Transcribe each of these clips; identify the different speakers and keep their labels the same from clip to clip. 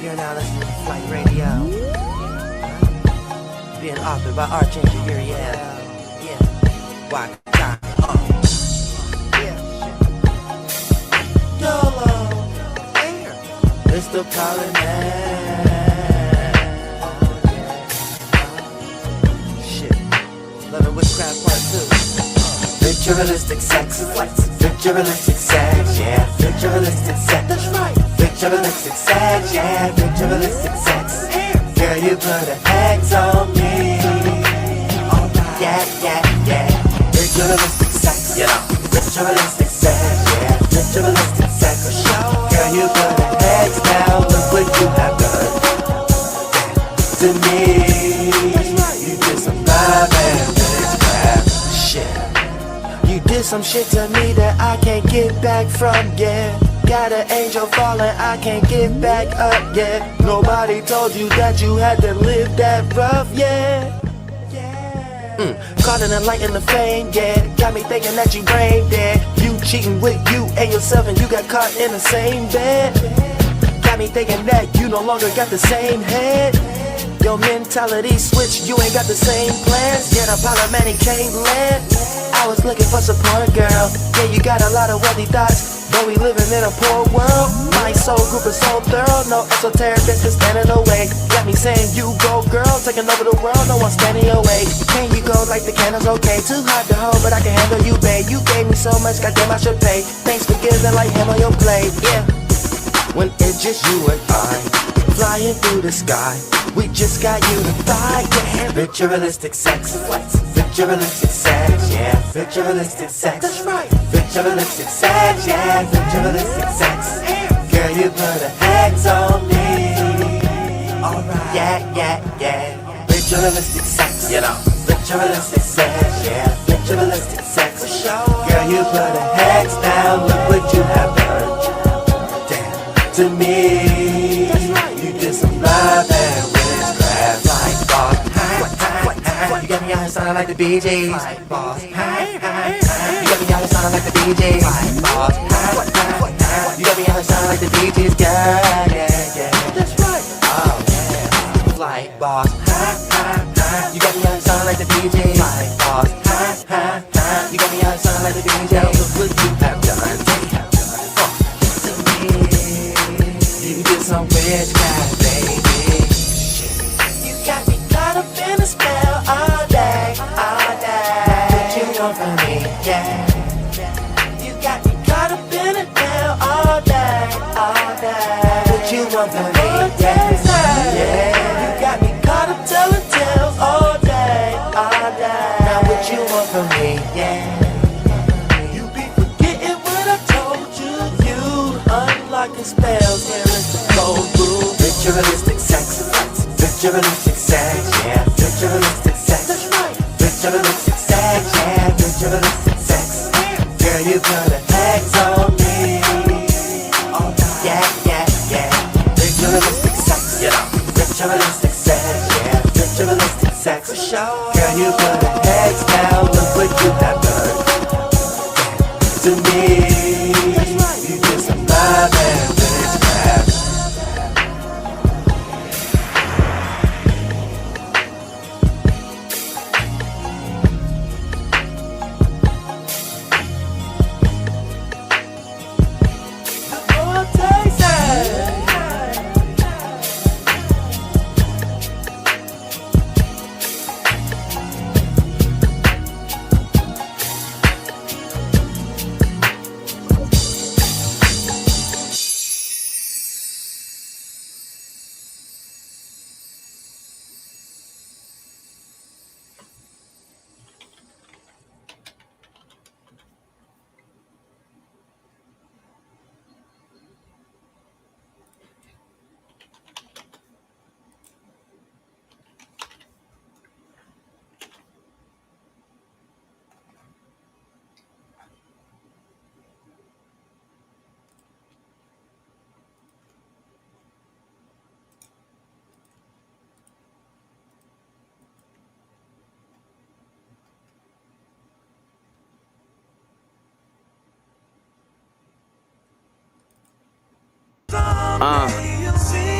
Speaker 1: You're now listening to Flight Radio. Being authored by Archangel Uriel. Yeah. Why? YOLO. It's the Pollen Man. Shit. Love and Witchcraft Part 2. Ritualistic sex. Ritualistic sex. Yeah. Ritualistic sex. That's right. Ritualistic sex. Yeah. Ritualistic sex. Girl, you put a hex on me. Yeah. Ritualistic sex. Ritualistic sex. Yeah. Ritualistic sex. Girl, you put a hex down. Look what you have done to me. You did some vibe and witchcraft shit. You did some shit to me that I can't get back from, yeah. Got an angel falling, I can't get back up, yeah. Nobody told you that you had to live that rough, yeah. Caught in the light and the fame, yeah. Got me thinking that you brain dead. You cheating with you and yourself and you got caught in the same bed. Got me thinking that you no longer got the same head. Your mentality switched, you ain't got the same plans. Yet a parliament can't land. I was looking for support, girl. Yeah, you got a lot of wealthy thoughts, but we living in a poor world. My soul group is so thorough, no esoteric that's just standing away. Got me saying you go, girl, taking over the world, no one standing your way. Can you go like the candles, okay? Too hard to hold, but I can handle you, babe. You gave me so much, goddamn I should pay. Thanks for giving like him on your plate, yeah. When it's just you and I, flying through the sky, we just got unified, yeah. Ritualistic sex, ritualistic sex, yeah. Ritualistic sex, that's right. Ritualistic sex, yeah. Ritualistic sex. Girl, you put a hex on me. Alright, yeah. Ritualistic sex, you know. Ritualistic sex, yeah. Ritualistic sex, for sure. Girl, you put a hex down. Look what you have done. To me, you did some love and witchcraft. Like boss, you got me out here sounding like the Bee Gees. Like boss, you got me out here sounding like the Bee Gees. Like boss, you got me out here sounding like the Bee Gees, girl. Yeah. That's right. Oh yeah. Like boss, you got me out here sounding like the Bee Gees. Like boss, you got me out here sounding like the Bee Gees. Look what you have done. Some witchcraft, baby. You got me caught up in a spell all day. What you want from me, yeah. You got me caught up in a spell all day. What you want from me, yeah. You got me caught up telling tales all day. Now what you want from me, yeah. You be forgetting what I told you. You unlocking spells, yeah. Ritualistic sex, ritualistic sex, yeah. Ritualistic sex, that's right. Ritualistic sex, yeah. Ritualistic sex. Girl, you put a hex on me. Yeah. Ritualistic sex, yeah. Ritualistic sex, yeah. Ritualistic sex, for sure. Girl, you put a hex down. Look what you have done to me. You did some love and witchcraft.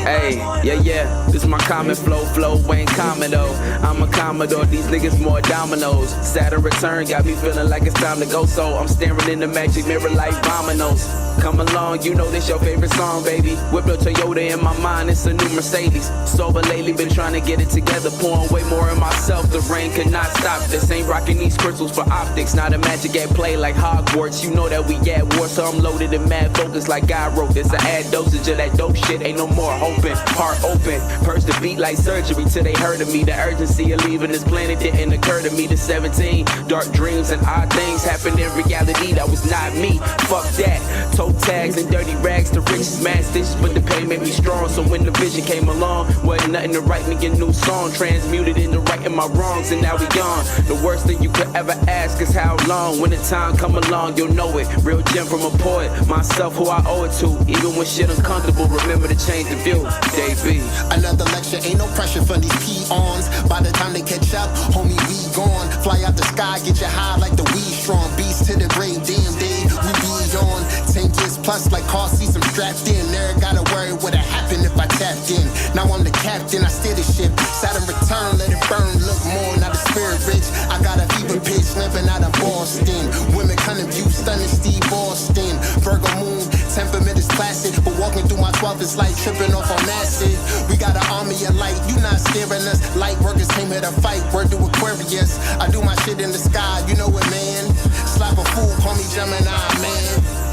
Speaker 2: Hey, yeah, this is my common flow ain't common though. I'm a Commodore, these niggas more dominoes. Saturn return got me feeling like it's time to go, so I'm staring in the magic mirror like dominoes. Come along, you know this your favorite song, baby. Whip a Toyota in my mind, it's a new Mercedes. Sober lately, been trying to get it together, pouring way more in myself. The rain cannot stop this. Ain't rocking these crystals for optics, not a magic at play like Hogwarts. You know that we at war, so I'm loaded and mad focused like God wrote this. I add dosage of that dope shit, ain't no more hoping. Heart open, purse the beat like surgery till they heard of me. The urgency of leaving this planet didn't occur to me. The 17 dark dreams and odd things happened in reality. That was not me. Fuck that. Toe tags and dirty rags to riches, mad stitches, but the pain made me strong. So when the vision came along, wasn't nothing to write me a new song. Transmuted into righting my wrongs, and now we gone. The worst thing you could ever ask is how long. When the time come along, you'll know it. Real gem from a poet, myself who I owe it to. Even when shit uncomfortable, remember to change the view. Davey.
Speaker 3: Another lecture, ain't no pressure for these peons. By the time they catch up, homie, we gone. Fly out the sky, get you high like the weed strong. Beast to the grave, damn day, we be on. 10 years plus, like car seats, I'm strapped in. Never gotta worry what'd happen if I tapped in. Now I'm the captain, I steer the ship. Saturn return, let it burn, look more, not a spirit rich. I got a fever pitch, limping out of Boston. Women kind of view, stunning Steve Austin. Virgo moon, temperament is placid, but walking through my 12 is like tripping off on acid. We got an army of light, you not scaring us. Light workers came here to fight, word to Aquarius. I do my shit in the sky, you know it, man. Slap a fool, call me Gemini, man.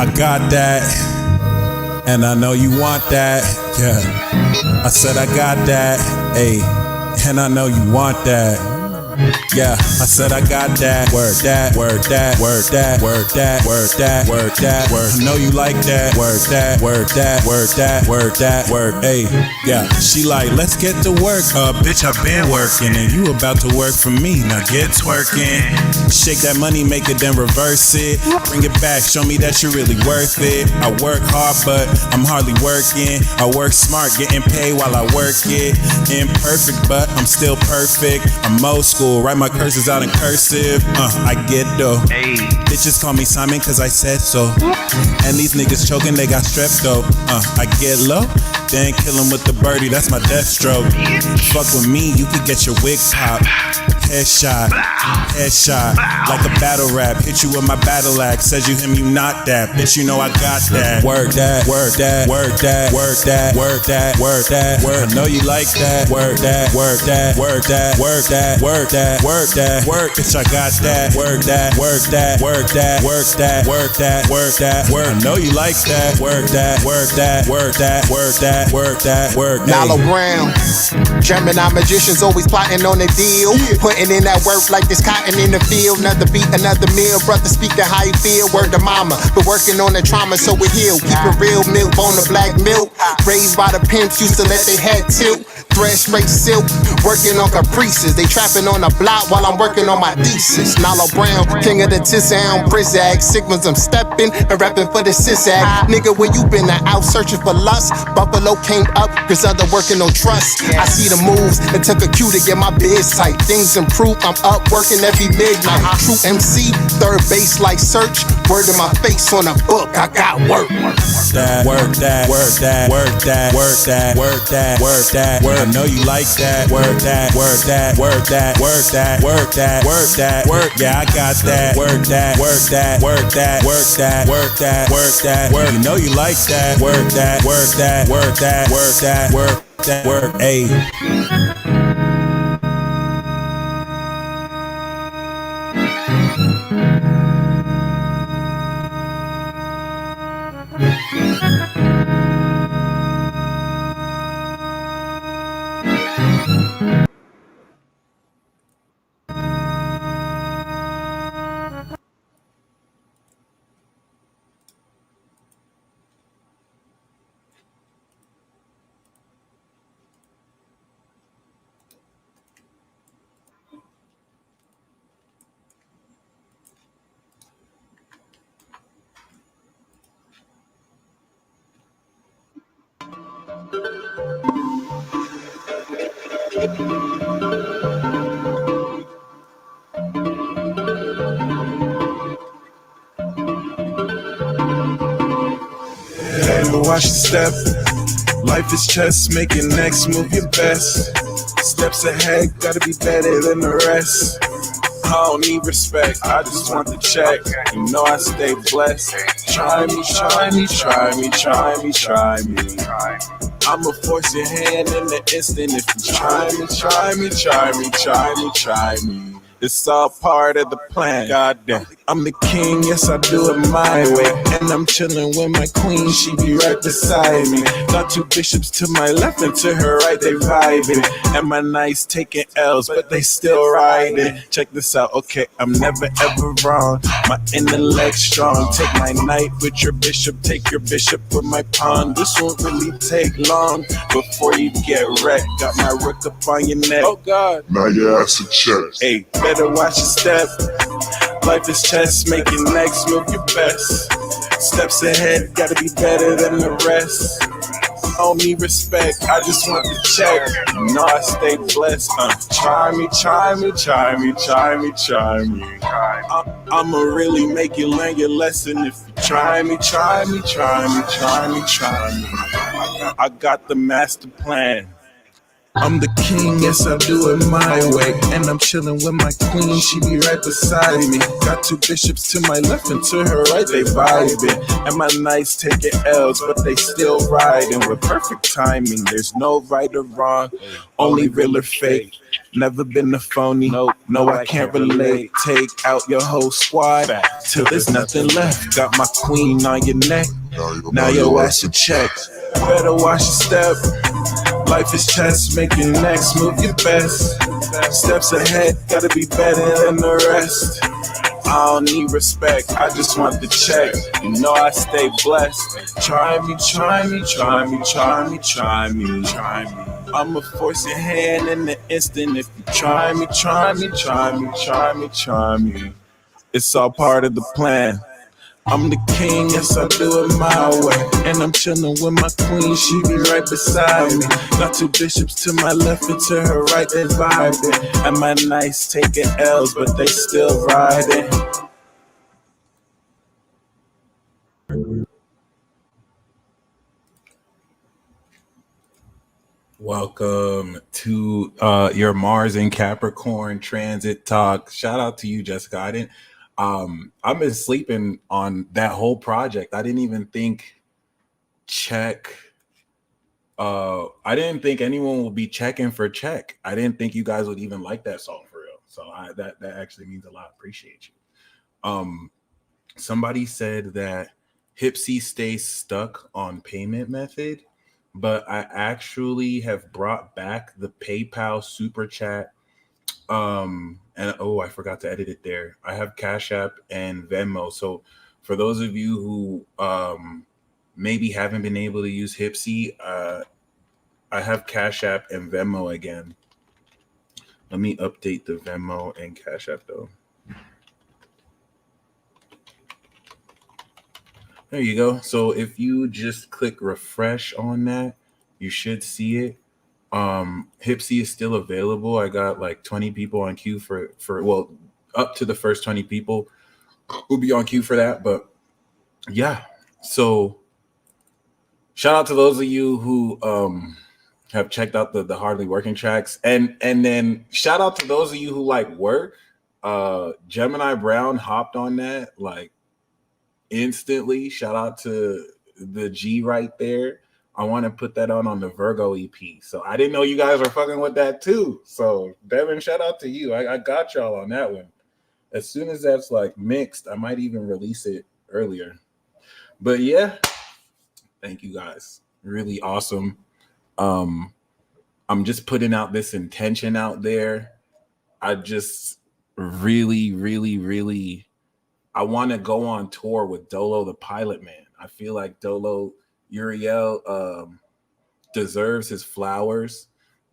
Speaker 4: I got that, and I know you want that, yeah. I said I got that, ayy, and I know you want that. Yeah, I said I got that. Word that, word that, word that, word that, word that, word that, word. I know you like that. Word that, word that, word that, word that, word. Hey, yeah. She like, let's get to work. Bitch, I been working, and you about to work for me. Now get twerking. Shake that money, make it, then reverse it. Bring it back, show me that you're really worth it. I work hard, but I'm hardly working. I work smart, getting paid while I work it. Imperfect, but I'm still perfect. I'm old school. Write my curses out in cursive. I get though. Hey. Bitches call me Simon cause I said so. And these niggas choking, they got strep though. I get low. Then kill him with the birdie, that's my death stroke. Fuck with me, you could get your wig popped. Headshot, headshot, like a battle rap. Hit you with my battle axe. Says you him, you not that. Bitch, you know I got that. Word that, word that, word that, word that, word that, word that, word. I know you like that. Word that, word that, word that, word that, word that, word that, word. Bitch, I got that. Word that, word that, word that, word that, word that, word that, word. I know you like that. Word that, word that, word that, word that, word that, word.
Speaker 3: Nala Brown, Gemini magicians always plotting on a deal. Putting in that work like this cotton in the field. Another beat, another meal. Brother speaking how you feel. Word to mama, but working on the trauma so it heal. Keep it real, milk on the black milk. Raised by the pimps, used to let they head tilt. Thread straight silk, working on caprices. They trapping on the block while I'm working on my thesis. Nala Brown, king of the Tissound, Brizzag. Sigmas, I'm stepping and rapping for the Sisag. Nigga, where you been out searching for lust? Buffalo came up, Griselda working on trust. I see the moves and took a cue to get my biz tight. Things in proof. I'm up working every midnight. True MC, third base like search. Word in my face on a book. I got work.
Speaker 4: That work that work that work that work that work that work that work. I know you like that work that work that work that work that work that work that work. Yeah, I got that work that work that work that work that work that work that work. You know you like that work that work that work that work that work that work. Ayy.
Speaker 5: Never watch your step. Life is chess, making next move your best. Steps ahead, gotta be better than the rest. I don't need respect, I just want the check. You know I stay blessed. Try me, try me, try me, try me, try me. I'ma force your hand in the instant if you try me, try me, try me, try me, try me. It's all part of the plan. Goddamn, I'm the king, yes I do it my way. And I'm chilling with my queen, she be right beside me. Got two bishops to my left and to her right, they vibing. And my knights taking L's, but they still riding. Check this out, okay, I'm never ever wrong. My intellect strong. Take my knight with your bishop, take your bishop with my pawn. This won't really take long before you get wrecked. Got my rook up on your neck. Oh God,
Speaker 6: now your ass a check.
Speaker 5: Hey, better watch your step. Life is chess, making next move your best. Steps ahead, gotta be better than the rest. I don't need respect, I just want the check. You know I stay blessed. Try me, try me, try me, try me, try me. I'ma really make you learn your lesson if you try me, try me, try me, try me, try me. I got the master plan. I'm the king, yes I do it my way. And I'm chilling with my queen, she be right beside me. Got two bishops to my left and to her right, they vibing. And my knights taking L's, but they still riding. With perfect timing, there's no right or wrong, only real or fake. Never been a phony, no, I can't relate. Take out your whole squad, till there's nothing left. Got my queen on your neck, now your ass should check. Better watch your step. Life is chess, making next move your best. Steps ahead, gotta be better than the rest. I don't need respect, I just want the check. You know I stay blessed. Try me, try me, try me, try me, try me, try me. I'ma force your hand in the instant if you try me, try me, try me, try me, try me. It's all part of the plan. I'm the king, yes I do it my way. And I'm chilling with my queen, she be right beside me. Got two bishops to my left and to her right, they vibing. And my knights taking L's, but they still riding.
Speaker 4: Welcome to your Mars and Capricorn transit talk. Shout out to you, Jessica. I've been sleeping on that whole project. I didn't even think I didn't think anyone would be checking for check. I didn't think you guys would even like that song for real. So that actually means a lot. Appreciate you. Somebody said that Hipsy stays stuck on payment method, but I actually have brought back the PayPal super chat. And I forgot to edit it there. I have CashApp and Venmo. So for those of you who maybe haven't been able to use Hipsy, I have CashApp and Venmo again. Let me update the Venmo and CashApp though. There you go. So if you just click refresh on that, you should see it. Hipsy is still available. I got like 20 people on queue for well, up to the first 20 people who'll be on queue for that. But yeah, so shout out to those of you who have checked out the hardly working tracks, and then shout out to those of you who like work. Gemini Brown hopped on that like instantly. Shout out to the G right there. I want to put that on the Virgo EP. So I didn't know you guys were fucking with that too. So Devin, shout out to you. I got y'all on that one. As soon as that's like mixed, I might even release it earlier. But yeah, thank you guys. Really awesome. I'm just putting out this intention out there. I just really I want to go on tour with Dolo the Pilot Man. I feel like Dolo Uriel deserves his flowers.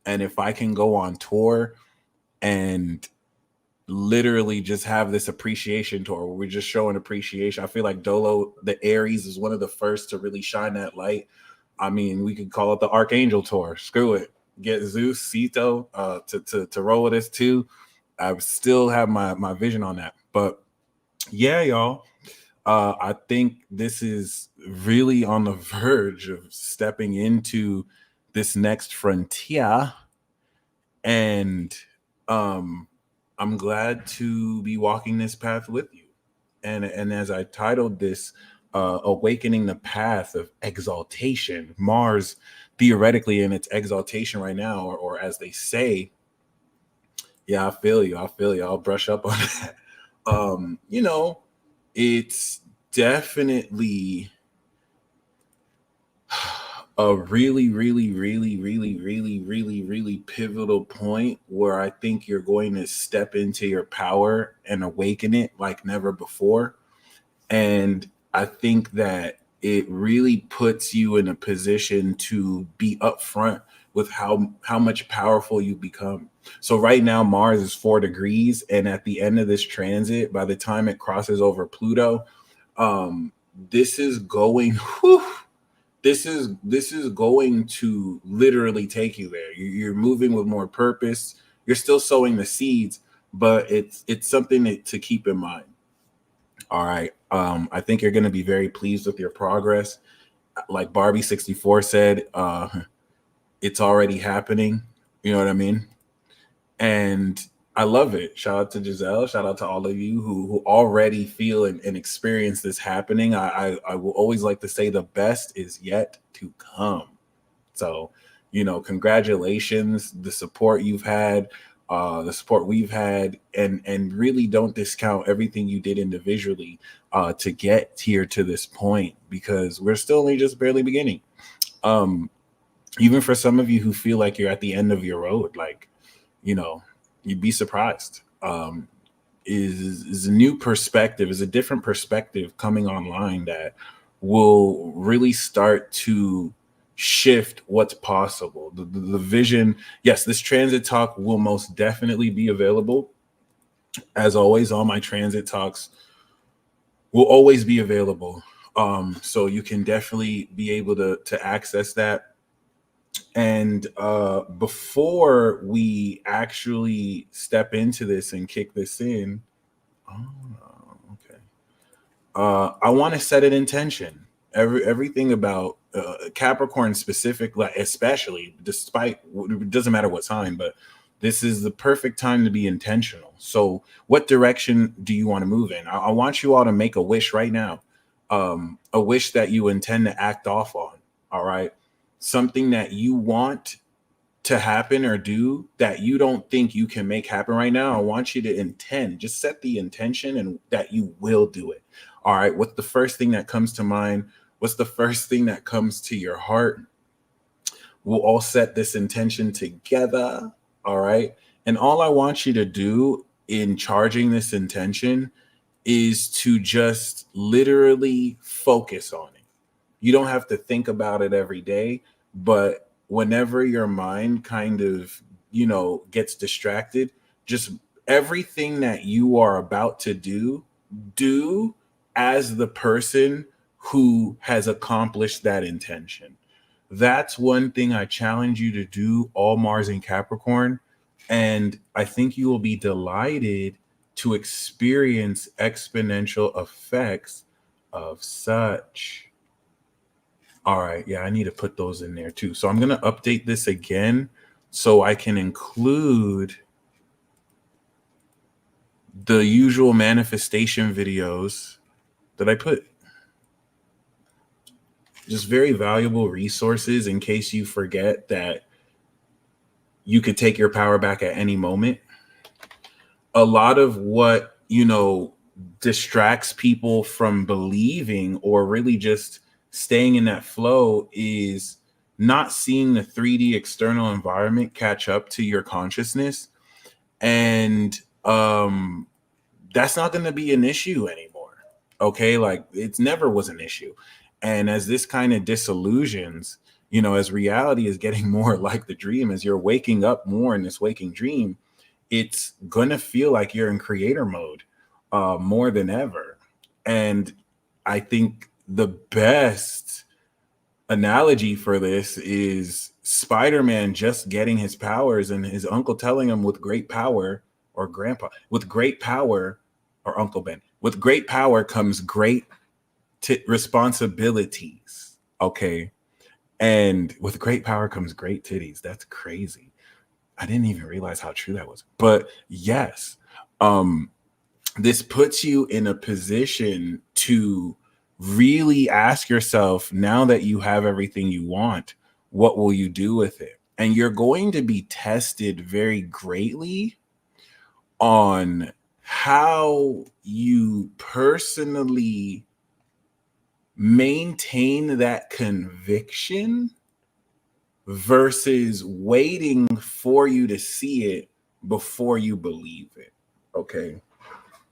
Speaker 4: And if I can go on tour and literally just have this appreciation tour where we're just showing appreciation, I feel like Dolo the Aries is one of the first to really shine that light. I mean, we could call it the Archangel Tour. Screw it. Get Zeus, Cito to roll with us too. I still have my vision on that. But yeah, y'all. I think this is really on the verge of stepping into this next frontier. And I'm glad to be walking this path with you. And as I titled this, Awakening the Path of Exaltation, Mars theoretically in its exaltation right now, or as they say, yeah, I feel you. I'll brush up on that. You know, it's definitely a really pivotal point where I think you're going to step into your power and awaken it like never before. And I think that it really puts you in a position to be upfront with how much powerful you become. So right now, Mars is 4 degrees. And at the end of this transit, by the time it crosses over Pluto, this is going, this is going to literally take you there. You're moving with more purpose. You're still sowing the seeds, but it's something to keep in mind. All right. I think you're going to be very pleased with your progress. Like Barbie 64 said, it's already happening. You know what I mean? And I love it. Shout out to Giselle. Shout out to all of you who already feel and experience this happening. I will always like to say the best is yet to come. So, you know, congratulations, the support you've had, the support we've had, and really don't discount everything you did individually to get here to this point, because we're still only just barely beginning. Even for some of you who feel like you're at the end of your road, like, you know, you'd be surprised. Is a new perspective, is a different perspective coming online that will really start to shift what's possible. The vision, yes, this transit talk will most definitely be available. As always, all my transit talks will always be available. So you can definitely be able to access that. And before we actually step into this and kick this in, I want to set an intention. Everything about Capricorn specific, like especially, despite it doesn't matter what sign, but this is the perfect time to be intentional. So, what direction do you want to move in? I want you all to make a wish right now, a wish that you intend to act off on. All right, something that you want to happen or do that you don't think you can make happen right now. I want you to intend, just set the intention and that you will do it. All right. What's the first thing that comes to mind? What's the first thing that comes to your heart? We'll all set this intention together. All right. And all I want you to do in charging this intention is to just literally focus on it. You don't have to think about it every day, but whenever your mind kind of, you know, gets distracted, just everything that you are about to do as the person who has accomplished that intention. that's one thing I challenge you to do, all Mars in Capricorn. And I think you will be delighted to experience exponential effects of such. All right. Yeah, I need to put those in there too. So I'm going to update this again so I can include the usual manifestation videos that I put. Just very valuable resources in case you forget that you could take your power back at any moment. A lot of what, distracts people from believing or really just staying in that flow is not seeing the 3D external environment catch up to your consciousness. And that's not going to be an issue anymore. Okay. Like it never was an issue. And as this kind of disillusions, as reality is getting more like the dream, as you're waking up more in this waking dream, it's going to feel like you're in creator mode more than ever. And I think the best analogy for this is Spider-Man just getting his powers and his uncle telling him with great power, or grandpa, with great power, or Uncle Ben, with great power comes great responsibilities. Okay. And with great power comes great titties. That's crazy. I didn't even realize how true that was. But yes, this puts you in a position to really ask yourself, now that you have everything you want, what will you do with it? And you're going to be tested very greatly on how you personally maintain that conviction versus waiting for you to see it before you believe it. Okay.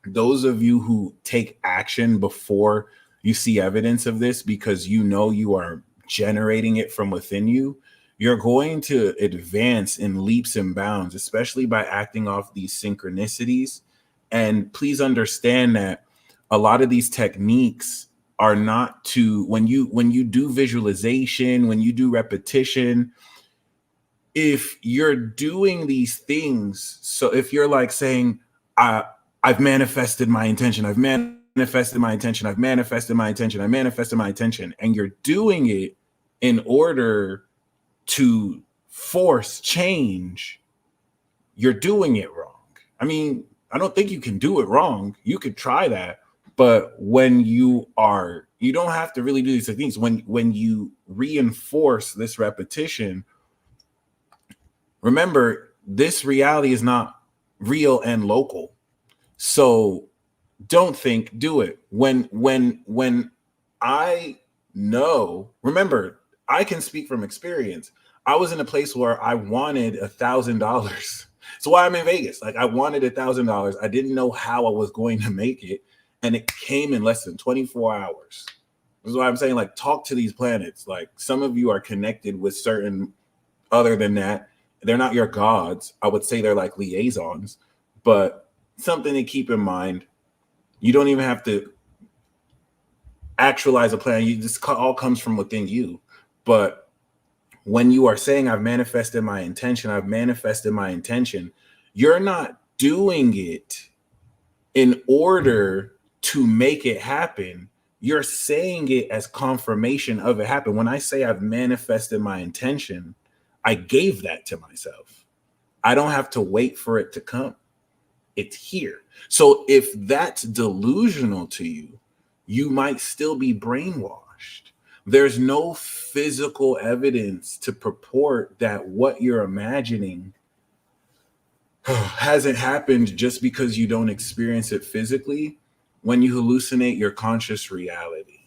Speaker 4: Those of you who take action before you see evidence of this because you are generating it from within you, you're going to advance in leaps and bounds, especially by acting off these synchronicities. And please understand that a lot of these techniques are not to, when you do visualization, when you do repetition, if you're doing these things, so if you're like saying, I've manifested my intention, I've manifested my intention, I've manifested my intention, I manifested my intention, and you're doing it in order to force change, you're doing it wrong. I mean, I don't think you can do it wrong. You could try that. But when you don't have to really do these techniques. When you reinforce this repetition, remember, this reality is not real and local. So don't think, do it. When I know, remember, I can speak from experience. I was in a place where I wanted $1,000. That's why I'm in Vegas. Like I wanted $1,000. I didn't know how I was going to make it. And it came in less than 24 hours. This is why I'm saying, like, talk to these planets. Like some of you are connected with certain, other than that, they're not your gods. I would say they're like liaisons, but something to keep in mind. You don't even have to actualize a plan. You just all comes from within you. But when you are saying, I've manifested my intention, I've manifested my intention, you're not doing it in order to make it happen. You're saying it as confirmation of it happen. When I say I've manifested my intention, I gave that to myself. I don't have to wait for it to come. It's here. So if that's delusional to you, you might still be brainwashed. There's no physical evidence to purport that what you're imagining hasn't happened just because you don't experience it physically. When you hallucinate your conscious reality,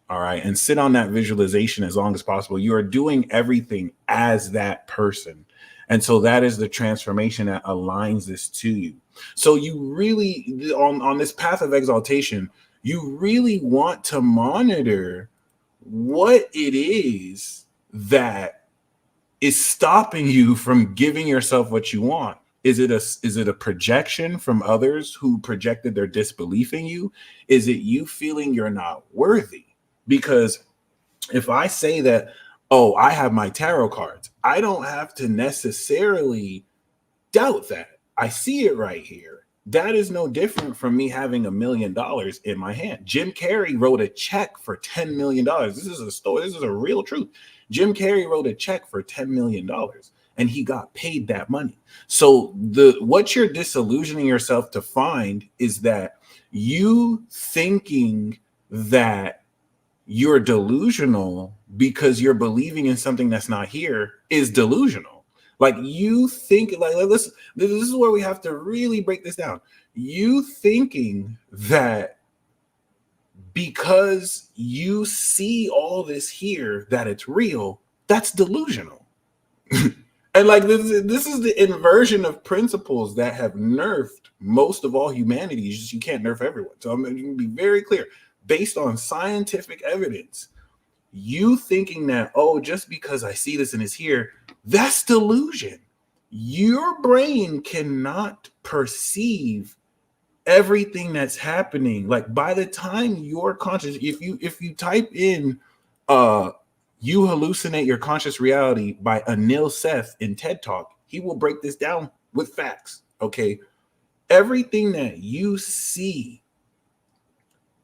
Speaker 4: all right, and sit on that visualization as long as possible, you are doing everything as that person. And so that is the transformation that aligns this to you. So you really, on this path of exaltation, you really want to monitor what it is that is stopping you from giving yourself what you want. Is it a projection from others who projected their disbelief in you? Is it you feeling you're not worthy? Because if I say that
Speaker 5: oh, I have my tarot cards. I don't have to necessarily doubt that. I see it right here. That is no different from me having $1 million in my hand. Jim Carrey wrote a check for $10 million. This is a story. This is a real truth. Jim Carrey wrote a check for $10 million and he got paid that money. So what you're disillusioning yourself to find is that you thinking that you're delusional because you're believing in something that's not here is delusional. Like you think, like this is where we have to really break this down. You thinking that because you see all this here that it's real, that's delusional. And like this is the inversion of principles that have nerfed most of all humanity. You can't nerf everyone. So I'm going to be very clear. Based on scientific evidence, you thinking that, oh, just because I see this and it's here, that's delusion. Your brain cannot perceive everything that's happening. Like by the time you're conscious, if you type in you hallucinate your conscious reality by Anil Seth in TED Talk, he will break this down with facts. Okay. Everything that you see,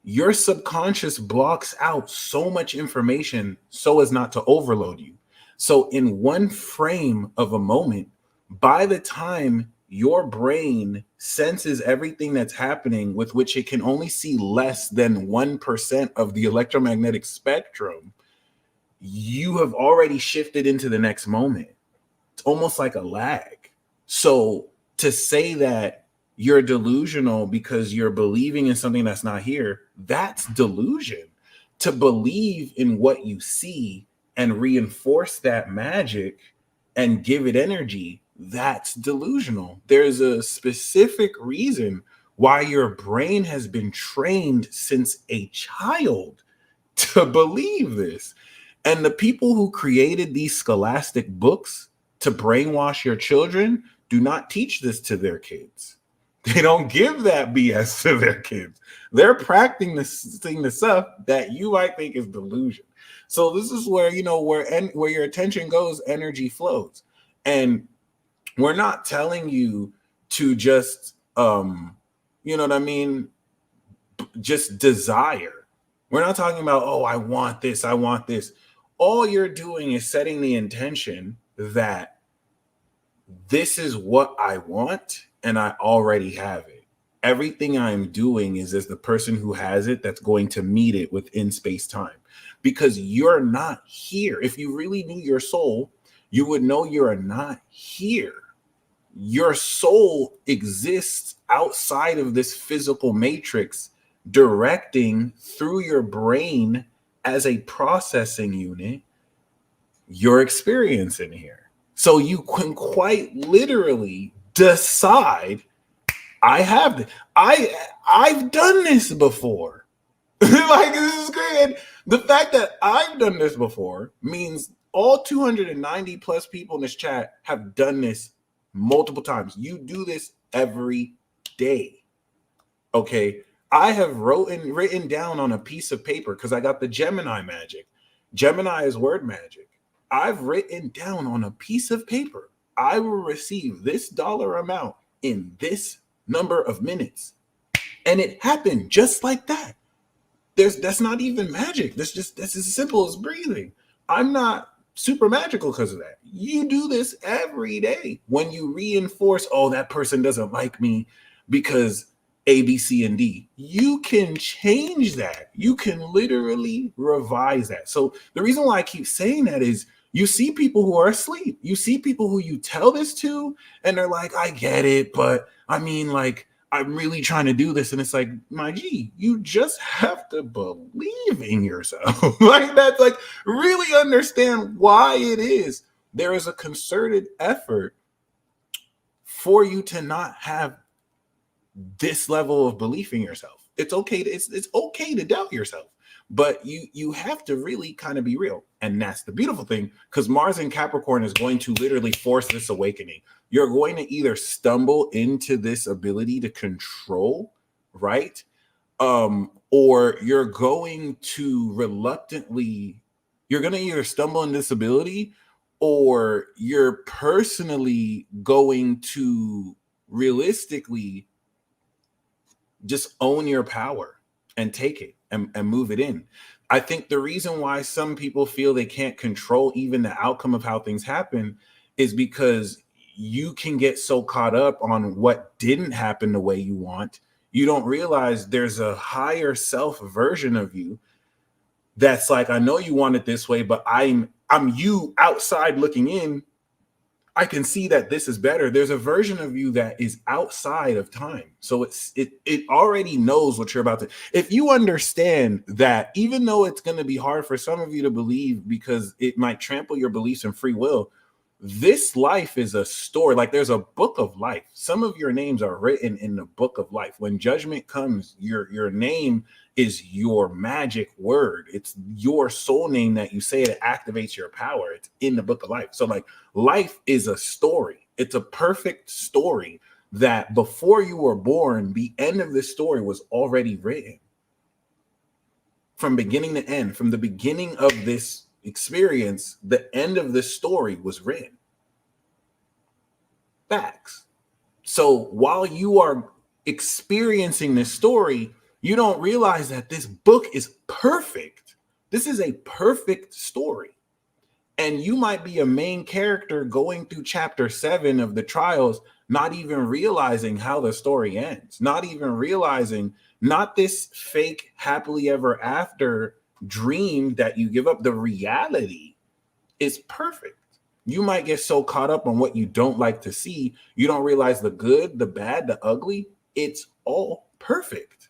Speaker 5: your subconscious blocks out so much information so as not to overload you. So in one frame of a moment, by the time your brain senses everything that's happening, with which it can only see less than 1% of the electromagnetic spectrum, you have already shifted into the next moment. It's almost like a lag. So to say that you're delusional because you're believing in something that's not here, that's delusion. To believe in what you see and reinforce that magic and give it energy, that's delusional. There's a specific reason why your brain has been trained since a child to believe this. And the people who created these scholastic books to brainwash your children do not teach this to their kids. They don't give that BS to their kids. They're practicing the stuff that you might think is delusion. So this is where, where your attention goes, energy flows. And we're not telling you to just, just desire. We're not talking about, oh, I want this, I want this. All you're doing is setting the intention that this is what I want and I already have it. Everything I'm doing is as the person who has it that's going to meet it within space-time, because you're not here. If you really knew your soul, you would know you're not here. Your soul exists outside of this physical matrix, directing through your brain as a processing unit your experience in here. So you can quite literally decide, I have this. I've done this before. Like, this is great. And the fact that I've done this before means all 290 plus people in this chat have done this multiple times. You do this every day. Okay. I have written down on a piece of paper, because I got the Gemini magic. Gemini is word magic. I've written down on a piece of paper, I will receive this dollar amount in this number of minutes. And it happened just like that. That's not even magic. That's as simple as breathing. I'm not super magical because of that. You do this every day when you reinforce, oh, that person doesn't like me because A, B, C, and D. You can change that. You can literally revise that. So the reason why I keep saying that is you see people who are asleep. You see people who you tell this to, and they're like, I get it, but I mean, like, I'm really trying to do this. And it's like, my G, you just have to believe in yourself. Like, that's like, really understand why it is. There is a concerted effort for you to not have this level of belief in yourself. It's okay to doubt yourself, but you have to really kind of be real. And that's the beautiful thing, because Mars in Capricorn is going to literally force this awakening. You're going to either stumble into this ability to control, right? Or you're going to reluctantly
Speaker 4: You're going to either stumble in disability, or you're personally going to realistically just own your power and take it and move it in. I think the reason why some people feel they can't control even the outcome of how things happen is because you can get so caught up on what didn't happen the way you want. You don't realize there's a higher self version of you that's like, I know you want it this way, but I'm you outside looking in. I can see that this is better. There's a version of you that is outside of time. So it already knows what you're about to. If you understand that, even though it's going to be hard for some of you to believe because it might trample your beliefs in free will, this life is a story. Like, there's a book of life. Some of your names are written in the book of life. When judgment comes, your name is your magic word. It's your soul name that you say that activates your power. It's in the book of life. So like, life is a story. It's a perfect story that before you were born, the end of this story was already written. From beginning to end, from the beginning of this experience, the end of this story was written. Facts. So while you are experiencing this story, you don't realize that this book is perfect. This is a perfect story. And you might be a main character going through chapter 7 of the trials, not even realizing how the story ends, not even realizing, not this fake happily ever after dream that you give up. The reality is perfect. You might get so caught up on what you don't like to see, you don't realize the good, the bad, the ugly. It's all perfect.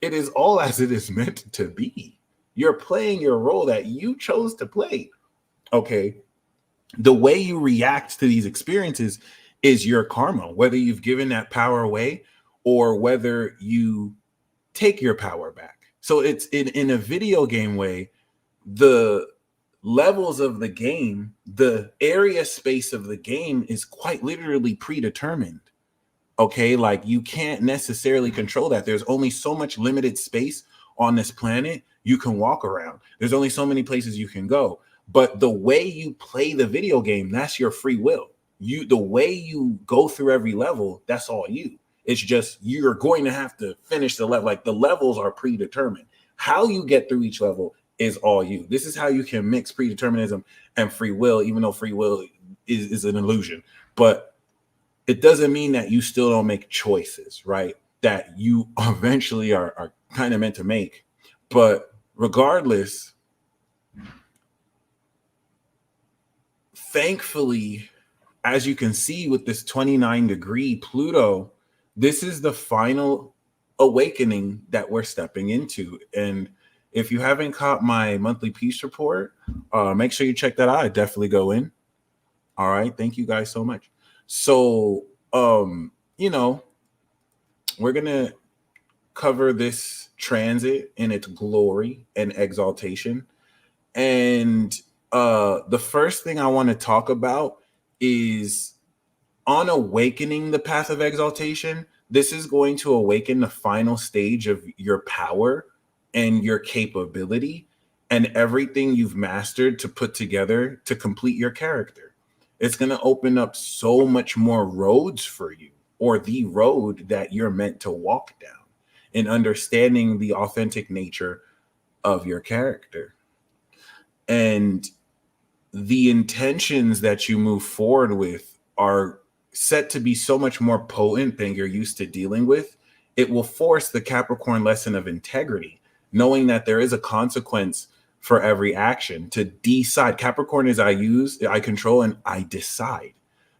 Speaker 4: It is all as it is meant to be. You're playing your role that you chose to play. Okay. The way you react to these experiences is your karma, whether you've given that power away or whether you take your power back. So it's in a video game way, the levels of the game, the area space of the game is quite literally predetermined. Okay, like you can't necessarily control that. There's only so much limited space on this planet you can walk around. There's only so many places you can go. But the way you play the video game, that's your free will. The way you go through every level, that's all you. It's just you're going to have to finish the level. Like, the levels are predetermined. How you get through each level is all you. This is how you can mix predeterminism and free will, even though free will is an illusion. But it doesn't mean that you still don't make choices, right? That you eventually are kind of meant to make. But regardless, thankfully, as you can see with this 29-degree Pluto, this is the final awakening that we're stepping into. And if you haven't caught my monthly peace report, make sure you check that out. I definitely go in. All right. Thank you guys so much. So, you know, we're going to cover this transit in its glory and exaltation. And the first thing I want to talk about is on awakening the path of exaltation. This is going to awaken the final stage of your power and your capability and everything you've mastered to put together to complete your character. It's going to open up so much more roads for you, or the road that you're meant to walk down, in understanding the authentic nature of your character. And the intentions that you move forward with are set to be so much more potent than you're used to dealing with. It will force the Capricorn lesson of integrity, knowing that there is a consequence for every action. To decide, Capricorn is I control, and I decide.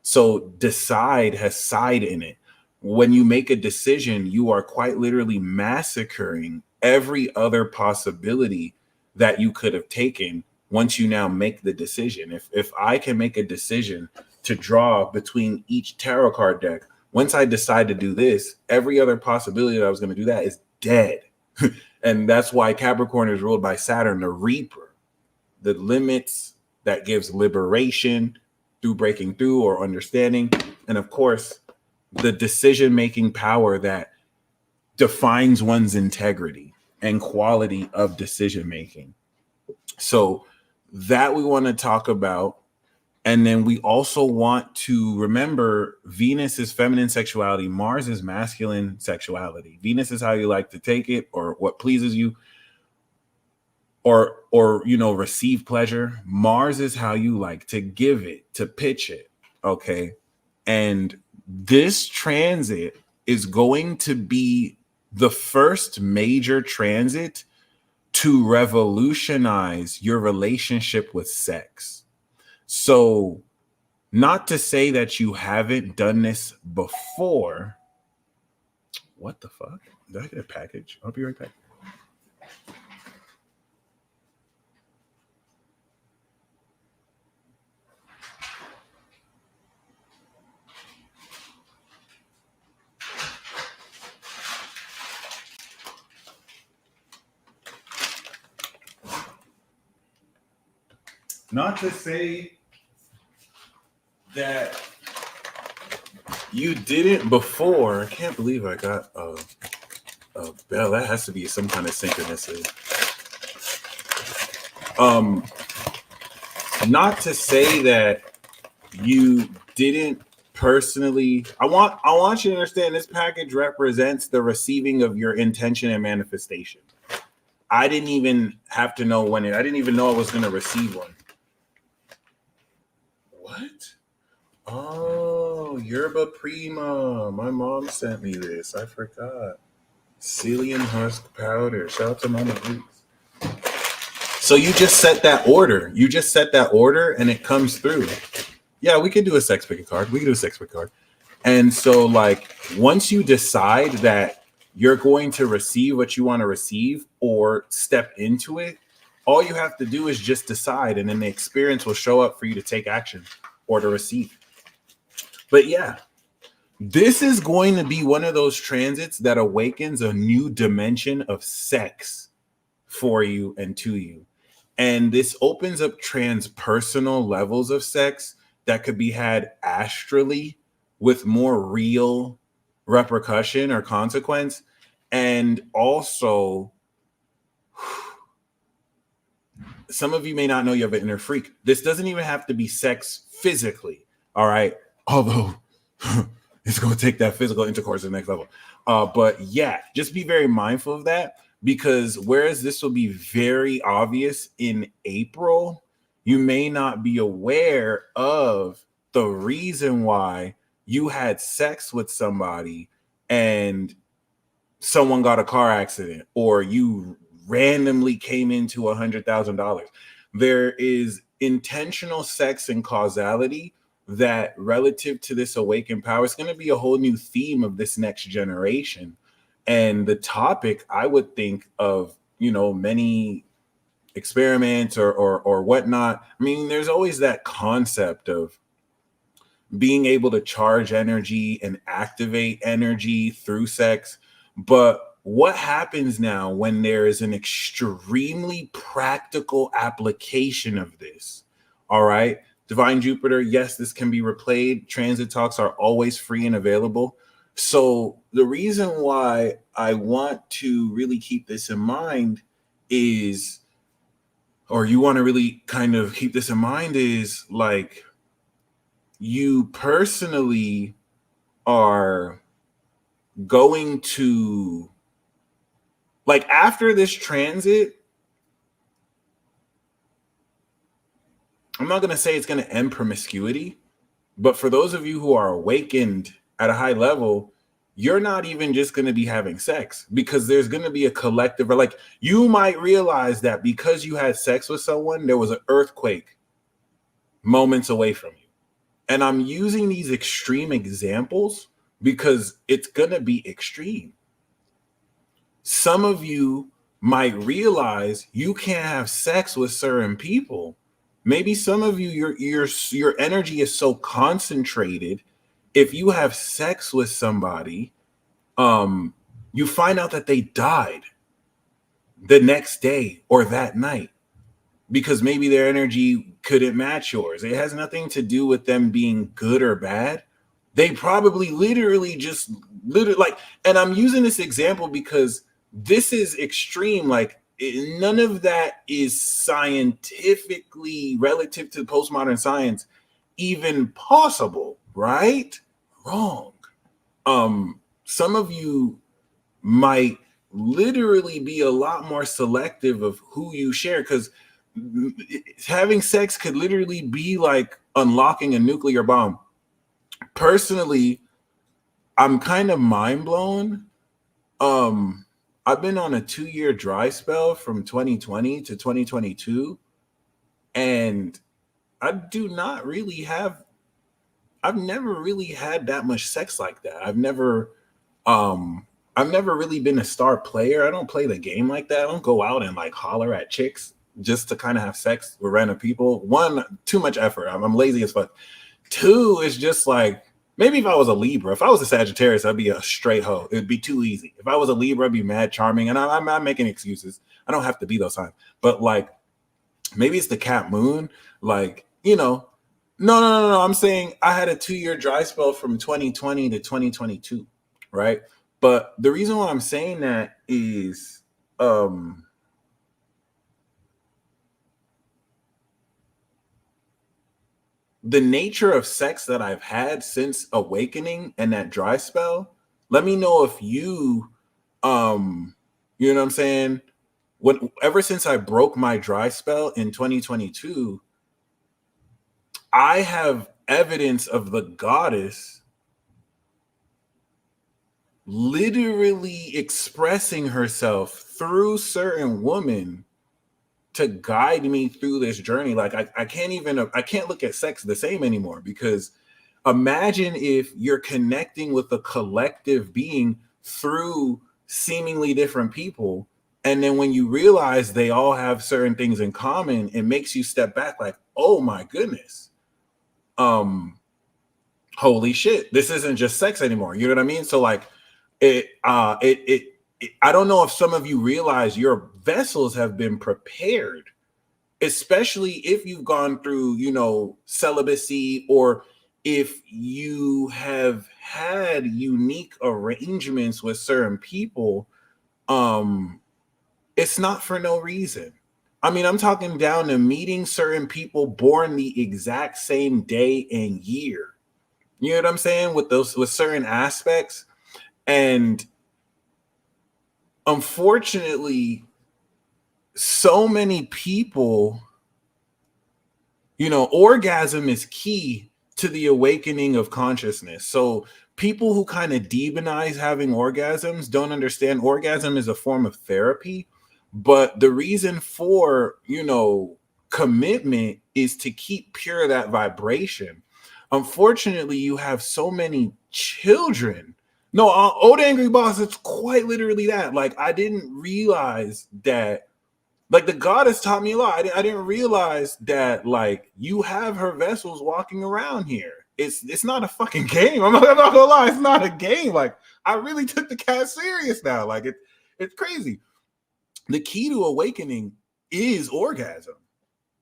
Speaker 4: So decide has side in it. When you make a decision, you are quite literally massacring every other possibility that you could have taken once you now make the decision. If I can make a decision to draw between each tarot card deck, once I decide to do this, every other possibility that I was going to do that is dead. And that's why Capricorn is ruled by Saturn, the Reaper, the limits that gives liberation through breaking through or understanding. And of course, the decision-making power that defines one's integrity and quality of decision-making. So that we want to talk about. And then we also want to remember Venus is feminine sexuality. Mars is masculine sexuality. Venus is how you like to take it or what pleases you or receive pleasure. Mars is how you like to give it, to pitch it. Okay. And this transit is going to be the first major transit to revolutionize your relationship with sex. So, not to say that you haven't done this before. What the fuck? Did I get a package? I'll be right back. Not to say that you didn't before. I can't believe I got a bell. That has to be some kind of synchronicity. Not to say that you didn't personally. I want you to understand this package represents the receiving of your intention and manifestation. I didn't even have to know when I didn't even know I was going to receive one. What? Oh, Yerba Prima. My mom sent me this. I forgot. Psyllium husk powder. Shout out to Mama Roots. So you just set that order. And it comes through. Yeah, we could do a sex pick a card. And so, like, once you decide that you're going to receive what you want to receive or step into it, all you have to do is just decide, and then the experience will show up for you to take action or to receive. But yeah, this is going to be one of those transits that awakens a new dimension of sex for you and to you. And this opens up transpersonal levels of sex that could be had astrally with more real repercussion or consequence. And also, some of you may not know you have an inner freak. This doesn't even have to be sex physically, all right? Although it's going to take that physical intercourse to the next level. But yeah, just be very mindful of that, because whereas this will be very obvious in April, you may not be aware of the reason why you had sex with somebody and someone got a car accident, or you randomly came into $100,000. There is intentional sex and causality that, relative to this awakened power, is going to be a whole new theme of this next generation. And the topic, I would think of, many experiments or whatnot. I mean, there's always that concept of being able to charge energy and activate energy through sex. But what happens now when there is an extremely practical application of this? All right. Divine Jupiter, yes, this can be replayed. Transit talks are always free and available. So the reason why I want to really keep this in mind is, or you want to really kind of keep this in mind is, like, you personally are going to, like, after this transit, I'm not going to say it's going to end promiscuity, but for those of you who are awakened at a high level, you're not even just going to be having sex, because there's going to be a collective, or like, you might realize that because you had sex with someone, there was an earthquake moments away from you. And I'm using these extreme examples because it's going to be extreme. Some of you might realize you can't have sex with certain people. Maybe some of you, your energy is so concentrated. If you have sex with somebody, you find out that they died the next day or that night, because maybe their energy couldn't match yours. It has nothing to do with them being good or bad. They probably literally like, and I'm using this example because this is extreme. Like,
Speaker 5: none of that is scientifically, relative to postmodern science, even possible, right? Wrong. Some of you might literally be a lot more selective of who you share, because having sex could literally be like unlocking a nuclear bomb. Personally, I'm kind of mind blown. I've been on a 2-year dry spell from 2020 to 2022, and I've never really had that much sex like that. I've never really been a star player. I don't play the game like that. I don't go out and like holler at chicks just to kind of have sex with random people. One, too much effort. I'm lazy as fuck. Two, is just like, maybe if I was a Libra. If I was a Sagittarius, I'd be a straight hoe. It'd be too easy. If I was a Libra, I'd be mad charming. And I'm not making excuses. I don't have to be those times. But like, maybe it's the Cap Moon. Like, no. I'm saying I had a 2-year dry spell from 2020 to 2022, right? But the reason why I'm saying that is the nature of sex that I've had since awakening and that dry spell. Let me know if you know what I'm saying? Ever since I broke my dry spell in 2022, I have evidence of the goddess literally expressing herself through certain women to guide me through this journey. Like I can't look at sex the same anymore, because imagine if you're connecting with a collective being through seemingly different people, and then when you realize they all have certain things in common, it makes you step back like, oh my goodness, holy shit, this isn't just sex anymore. You know what I mean? So like I don't know if some of you realize your vessels have been prepared, especially if you've gone through, celibacy, or if you have had unique arrangements with certain people. It's not for no reason. I mean, I'm talking down to meeting certain people born the exact same day and year. You know what I'm saying? With certain aspects. And unfortunately, so many people, orgasm is key to the awakening of consciousness. So people who kind of demonize having orgasms don't understand orgasm is a form of therapy. But the reason for, commitment is to keep pure that vibration. Unfortunately, you have so many children. No, Old Angry Boss, it's quite literally that. Like, I didn't realize that, like, the goddess taught me a lot. I didn't realize that, like, you have her vessels walking around here. It's not a fucking game. I'm not gonna lie, it's not a game. Like, I really took the cat serious now. Like, it's crazy. The key to awakening is orgasm.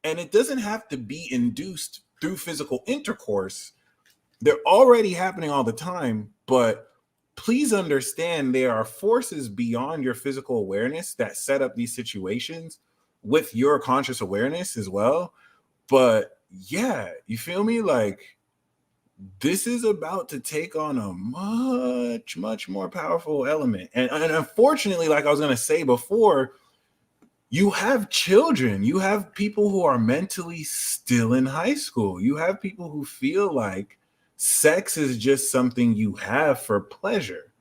Speaker 5: And it doesn't have to be induced through physical intercourse. They're already happening all the time, but please understand there are forces beyond your physical awareness that set up these situations with your conscious awareness as well. But yeah, you feel me? Like, this is about to take on a much, much more powerful element. And unfortunately, like I was going to say before, you have children, you have people who are mentally still in high school. You have people who feel like sex is just something you have for pleasure.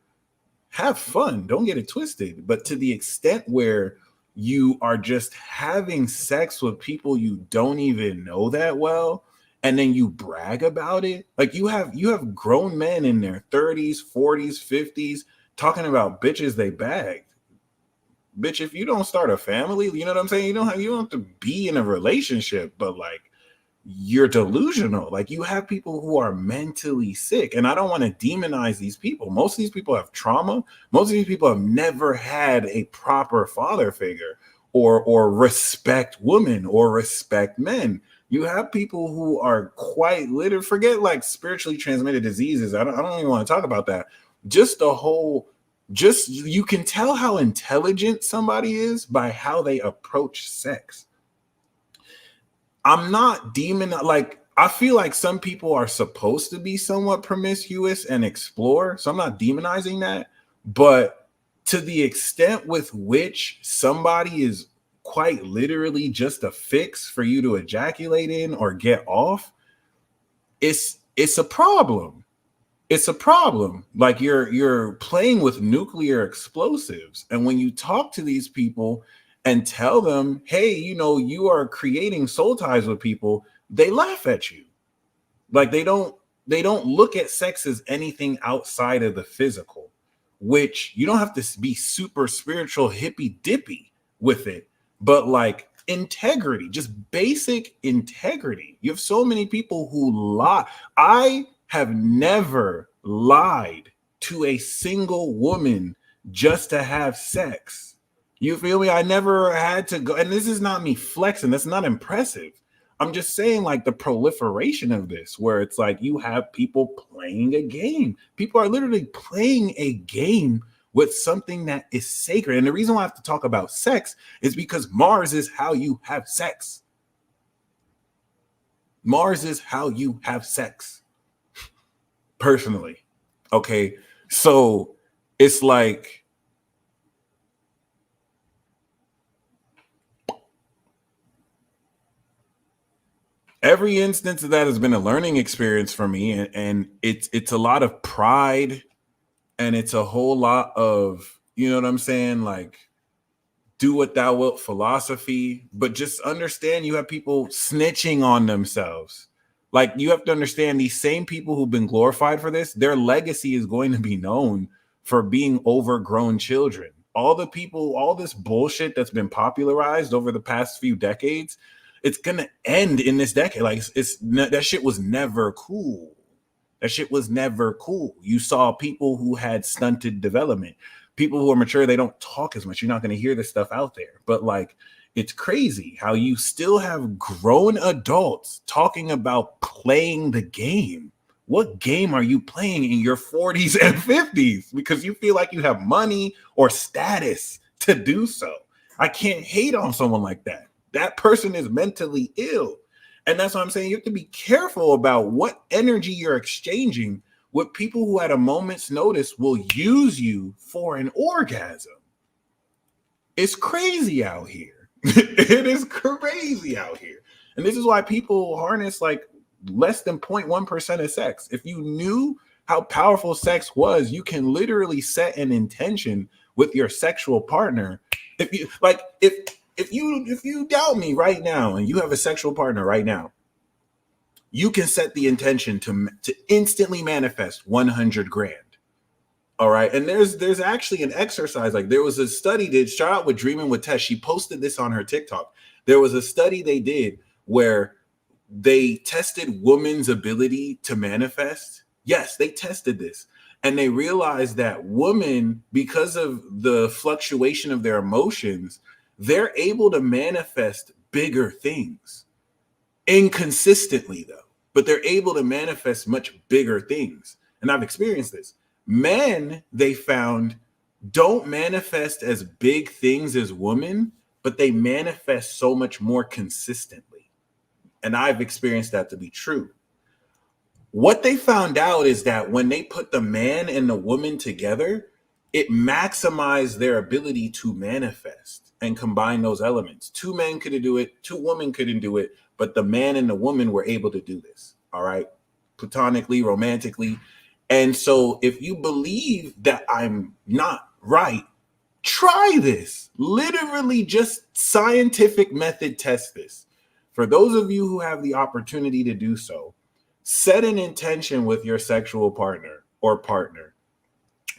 Speaker 5: Have fun, don't get it twisted. But to the extent where you are just having sex with people you don't even know that well, and then you brag about it. Like, you have grown men in their 30s, 40s, 50s talking about bitches they bagged. Bitch, if you don't start a family, you know what I'm saying? You don't have to be in a relationship, but like, you're delusional. Like, you have people who are mentally sick, and I don't want to demonize these people. Most of these people have trauma. Most of these people have never had a proper father figure or respect women or respect men. You have people who are quite literally, forget like spiritually transmitted diseases. I don't even want to talk about that. Just the whole
Speaker 6: Just you can tell how intelligent somebody is by how they approach sex. I'm not like, I feel like some people are supposed to be somewhat promiscuous and explore, so I'm not demonizing that, but to the extent with which somebody is quite literally just a fix for you to ejaculate in or get off, it's a problem. It's a problem. Like you're playing with nuclear explosives, and when you talk to these people and tell them, hey, you are creating soul ties with people, they laugh at you. Like they don't look at sex as anything outside of the physical, which you don't have to be super spiritual hippy dippy with it, but like integrity, just basic integrity. You have so many people who lie. I have never lied to a single woman just to have sex. You feel me? I never had to go, and this is not me flexing. That's not impressive. I'm just saying, like, the proliferation of this, where it's like you have people playing a game. People are literally playing a game with something that is sacred. And the reason why I have to talk about sex is because Mars is how you have sex. Mars is how you have sex. Personally. Okay. So it's like, every instance of that has been a learning experience for me, and it's a lot of pride, and it's a whole lot of, you know what I'm saying, like, do what thou wilt philosophy, but just understand you have people snitching on themselves. Like, you have to understand these same people who've been glorified for this, their legacy is going to be known for being overgrown children. All the people, all this bullshit that's been popularized over the past few decades, it's gonna end in this decade. Like, that shit was never cool. That shit was never cool. You saw people who had stunted development, people who are mature. They don't talk as much. You're not gonna hear this stuff out there. But like, it's crazy how you still have grown adults talking about playing the game. What game are you playing in your 40s and 50s? Because you feel like you have money or status to do so. I can't hate on someone like that. That person is mentally ill. And that's what I'm saying. You have to be careful about what energy you're exchanging with people who at a moment's notice will use you for an orgasm. It's crazy out here. It is crazy out here. And this is why people harness like less than 0.1% of sex. If you knew how powerful sex was, you can literally set an intention with your sexual partner. If you doubt me right now and you have a sexual partner right now, you can set the intention to instantly manifest 100 grand. All right. And there's actually an exercise. Like, there was a study that, shout out with Dreaming with Tess. She posted this on her TikTok. There was a study they did where they tested women's ability to manifest. Yes, they tested this. And they realized that women, because of the fluctuation of their emotions, they're able to manifest bigger things. Inconsistently, though. But they're able to manifest much bigger things. And I've experienced this. Men, they found, don't manifest as big things as women, but they manifest so much more consistently. And I've experienced that to be true. What they found out is that when they put the man and the woman together, it maximized their ability to manifest and combine those elements. Two men couldn't do it, two women couldn't do it, but the man and the woman were able to do this. All right, platonically, romantically. And so if you believe that I'm not right, try this. Literally just scientific method test this. For those of you who have the opportunity to do so, set an intention with your sexual partner, or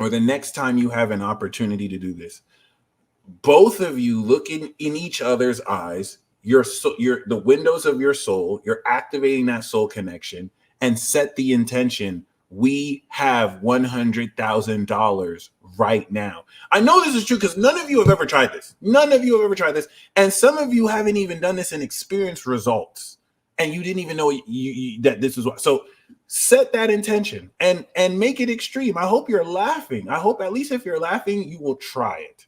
Speaker 6: the next time you have an opportunity to do this. Both of you look in each other's eyes, the windows of your soul, you're activating that soul connection, and set the intention. We have $100,000 right now. I know this is true because none of you have ever tried this. None of you have ever tried this. And some of you haven't even done this and experienced results. And you didn't even know that this is what. So Set that intention and make it extreme. I hope you're laughing. I hope at least if you're laughing, you will try it.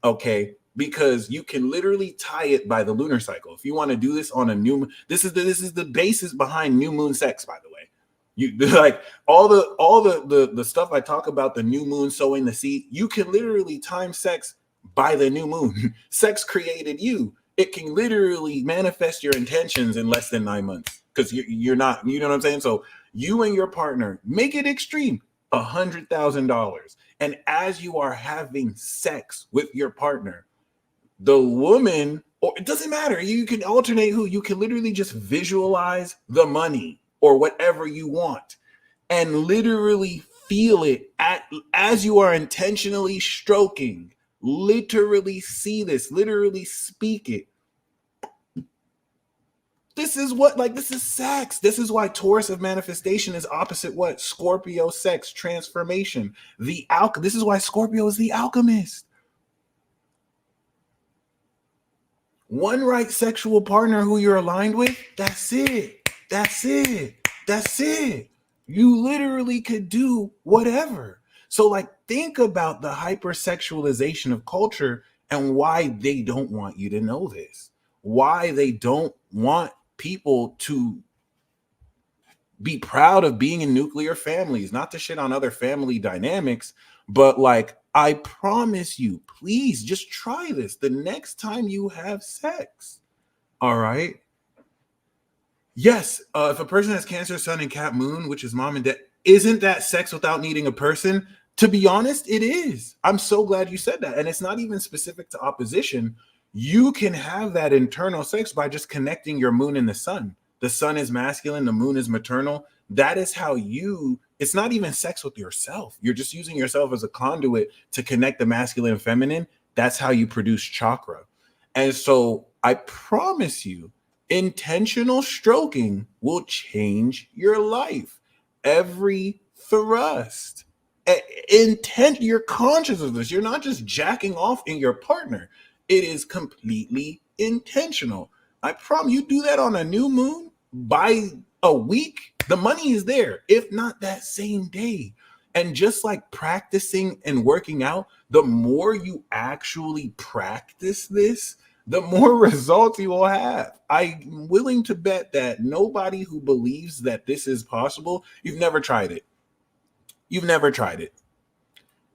Speaker 6: Okay, because you can literally tie it by the lunar cycle. If you want to do this on a new, this is the basis behind new moon sex, by the way. You like all the stuff I talk about, the new moon sowing the seed. You can literally time sex by the new moon. Sex created you. It can literally manifest your intentions in less than 9 months because you're not, you know what I'm saying? So you and your partner make it extreme, $100,000. And as you are having sex with your partner, the woman, or it doesn't matter, you can alternate who, you can literally just visualize the money or whatever you want and literally feel it as you are intentionally stroking. Literally see this, literally speak it. This is what, like, this is sex. This is why Taurus of manifestation is opposite what? Scorpio sex, transformation. This is why Scorpio is the alchemist. One right sexual partner who you're aligned with, that's it. That's it. That's it. You literally could do whatever. So, like, think about the hypersexualization of culture and why they don't want you to know this. Why they don't want people to be proud of being in nuclear families, not to shit on other family dynamics, but like, I promise you, please just try this the next time you have sex. All right. Yes. If a person has Cancer, Sun, and Cap Moon, which is mom and dad, isn't that sex without needing a person? To be honest, it is. I'm so glad you said that. And it's not even specific to opposition. You can have that internal sex by just connecting your moon and the sun. The sun is masculine, the moon is maternal. That is how it's not even sex with yourself. You're just using yourself as a conduit to connect the masculine and feminine. That's how you produce chakra. And so I promise you, intentional stroking will change your life. Every thrust. You're conscious of this. You're not just jacking off in your partner. It is completely intentional. I promise you do that on a new moon by a week, the money is there, if not that same day. And just like practicing and working out, the more you actually practice this, the more results you will have. I'm willing to bet that nobody who believes that this is possible, you've never tried it. You've never tried it.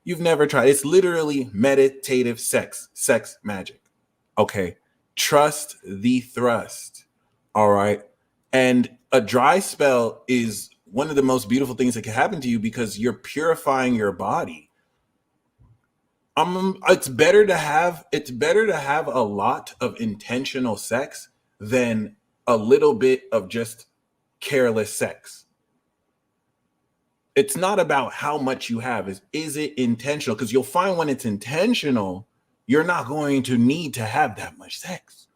Speaker 6: You've never tried. It's literally meditative sex magic. Okay. Trust the thrust. All right. And a dry spell is one of the most beautiful things that can happen to you because you're purifying your body. It's better to have a lot of intentional sex than a little bit of just careless sex. It's not about how much you have, is it intentional? Because you'll find when it's intentional, you're not going to need to have that much sex.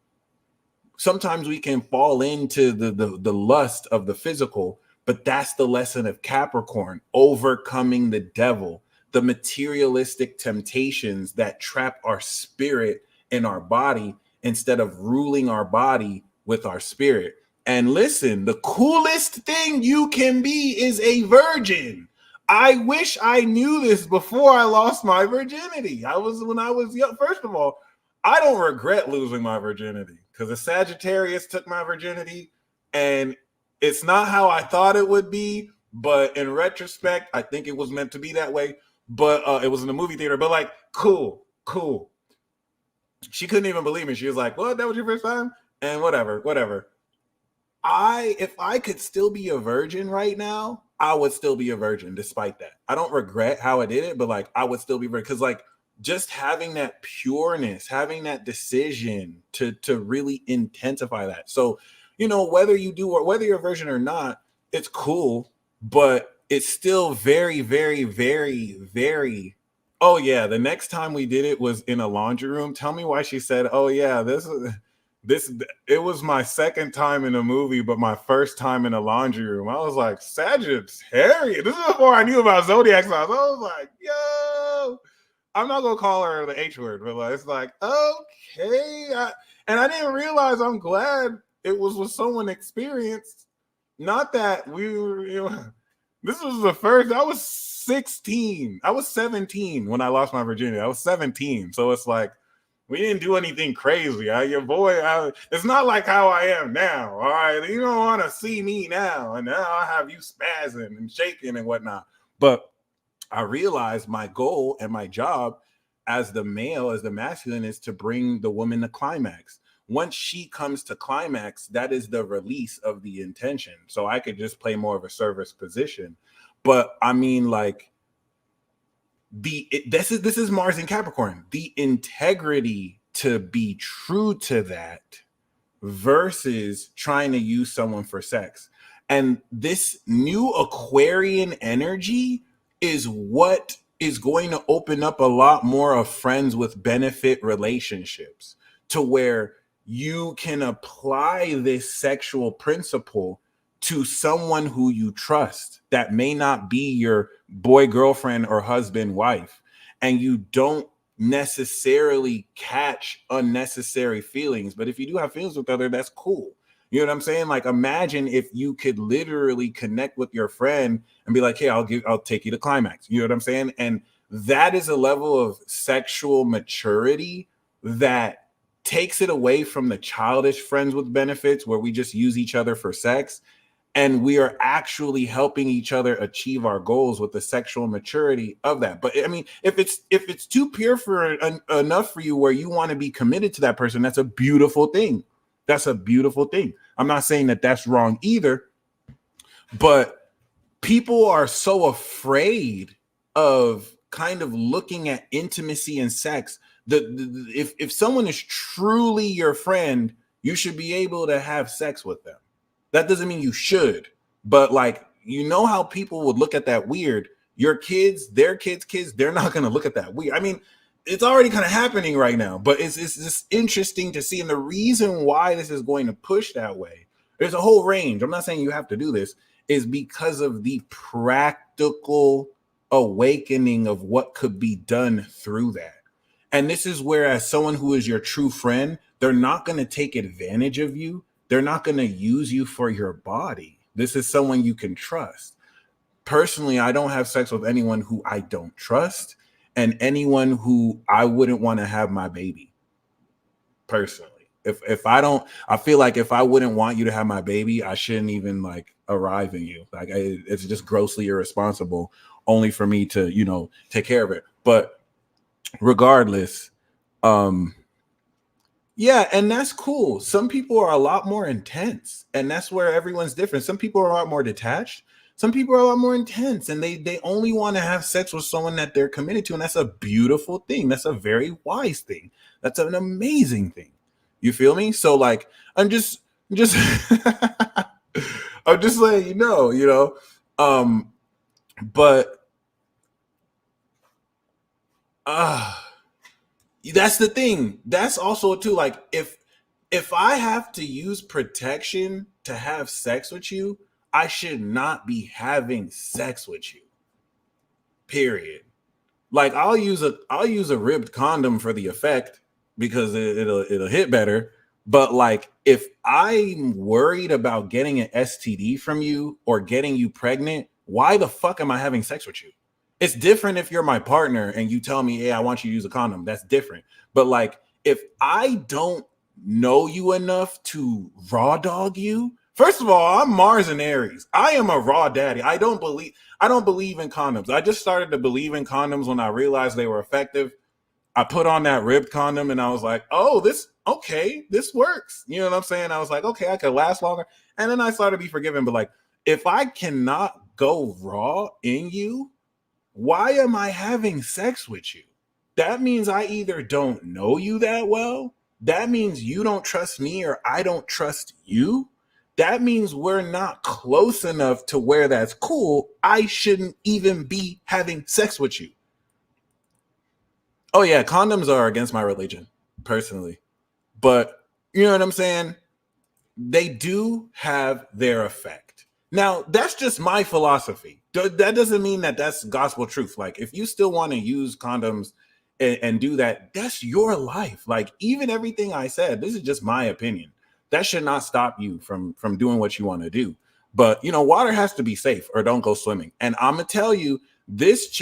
Speaker 6: Sometimes we can fall into the lust of the physical, but that's the lesson of Capricorn, overcoming the devil, the materialistic temptations that trap our spirit in our body instead of ruling our body with our spirit. And listen, the coolest thing you can be is a virgin. I wish I knew this before I lost my virginity. When I was young. First of all, I don't regret losing my virginity because a Sagittarius took my virginity and it's not how I thought it would be. But in retrospect, I think it was meant to be that way. But it was in the movie theater. But like, cool. She couldn't even believe me. She was like, "What? That was your first time?" And whatever. If I could still be a virgin right now, I would still be a virgin despite that. I don't regret how I did it, but like I would still be virgin because like just having that pureness, having that decision to really intensify that. So, you know, whether you do or whether you're a virgin or not, it's cool, but it's still very, very, very, very. Oh yeah, the next time we did it was in a laundry room. Tell me why she said, "Oh yeah, it was my second time in a movie, but my first time in a laundry room." I was like, Sagittarius. This is before I knew about zodiac signs. I was like, yo, I'm not gonna call her the H word, but it's like, okay. And I didn't realize. I'm glad it was with someone experienced not that we were, this was the first, I was 16. I was 17 when I lost my virginity. I was 17. So it's like, we didn't do anything crazy. Your boy, it's not like how I am now. All right. You don't want to see me now. And now I have you spazzing and shaking and whatnot. But I realized my goal and my job as the male, as the masculine, is to bring the woman to climax. Once she comes to climax, that is the release of the intention. So I could just play more of a service position. But I mean, like, this is Mars and Capricorn. The integrity to be true to that versus trying to use someone for sex. And this new Aquarian energy is what is going to open up a lot more of friends with benefit relationships, to where you can apply this sexual principle to someone who you trust that may not be your boy, girlfriend, or husband, wife, and you don't necessarily catch unnecessary feelings. But if you do have feelings with other, that's cool. You know what I'm saying? Like, imagine if you could literally connect with your friend and be like, hey, I'll take you to climax. You know what I'm saying? And that is a level of sexual maturity that takes it away from the childish friends with benefits where we just use each other for sex. And we are actually helping each other achieve our goals with the sexual maturity of that. But I mean, if it's too pure for enough for you where you want to be committed to that person, that's a beautiful thing. That's a beautiful thing. I'm not saying that that's wrong either, but people are so afraid of kind of looking at intimacy and sex. If someone is truly your friend, you should be able to have sex with them. That doesn't mean you should, but like, you know how people would look at that weird. Your kids, their kids, they're not going to look at that weird. I mean, it's already kind of happening right now, but it's just interesting to see. And the reason why this is going to push that way, there's a whole range. I'm not saying you have to do this, is because of the practical awakening of what could be done through that. And this is where, as someone who is your true friend, they're not going to take advantage of you. They're not going to use you for your body. This is someone you can trust. Personally, I don't have sex with anyone who I don't trust, and anyone who I wouldn't want to have my baby. Personally, if I don't, I feel like if I wouldn't want you to have my baby, I shouldn't even like arrive in you. Like, it's just grossly irresponsible, only for me to, take care of it. But regardless, yeah, and that's cool. Some people are a lot more intense, and that's where everyone's different. Some people are a lot more detached. Some people are a lot more intense, and they only want to have sex with someone that they're committed to, and that's a beautiful thing. That's a very wise thing. That's an amazing thing. You feel me? So like, I'm just I'm just letting you know, but that's the thing. That's also too, like, if I have to use protection to have sex with you, I should not be having sex with you. Period. Like, I'll use a ribbed condom for the effect because it'll hit better. But like, if I'm worried about getting an STD from you or getting you pregnant, why the fuck am I having sex with you? It's different if you're my partner and you tell me, hey, I want you to use a condom. That's different. But like, if I don't know you enough to raw dog you, first of all, I'm Mars and Aries. I am a raw daddy. I don't believe in condoms. I just started to believe in condoms when I realized they were effective. I put on that ribbed condom and I was like, oh, this works. You know what I'm saying? I was like, okay, I could last longer. And then I started to be forgiven. But like, if I cannot go raw in you, why am I having sex with you? That means I either don't know you that well. That means you don't trust me, or I don't trust you. That means we're not close enough to where that's cool. I shouldn't even be having sex with you. Oh yeah, condoms are against my religion, personally. But you know what I'm saying? They do have their effect. Now, that's just my philosophy. That doesn't mean that that's gospel truth. Like, if you still want to use condoms and do that, that's your life. Like, even everything I said, this is just my opinion. That should not stop you from doing what you want to do. But water has to be safe, or don't go swimming. And I'm gonna tell you, this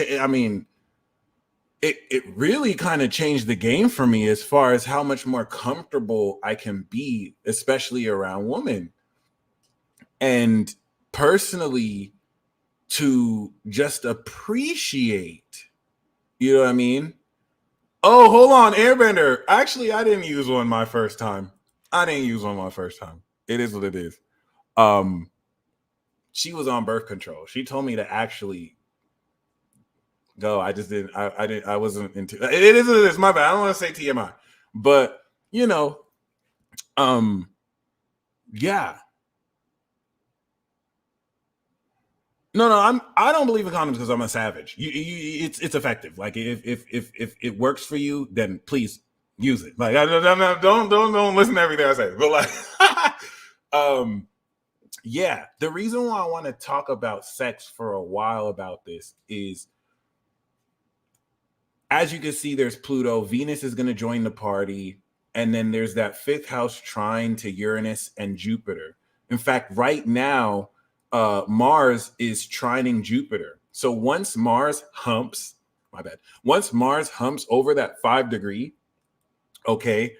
Speaker 6: it really kind of changed the game for me as far as how much more comfortable I can be, especially around women. And personally, to just appreciate, you know what I mean? Oh, hold on, Airbender. Actually, I didn't use one my first time. It is what it is. She was on birth control. She told me to actually go. I just didn't. I wasn't into it. It is what it is. My bad. I don't want to say TMI, but yeah. No, I don't believe in condoms because I'm a savage. It's effective. Like if it works for you, then please use it. Like don't listen to everything I say. But like, yeah. The reason why I want to talk about sex for a while about this is, as you can see, there's Pluto. Venus is going to join the party, and then there's that 5th house trine to Uranus and Jupiter. In fact, right now, Mars is trining Jupiter. So once Mars humps over that 5 degree, okay,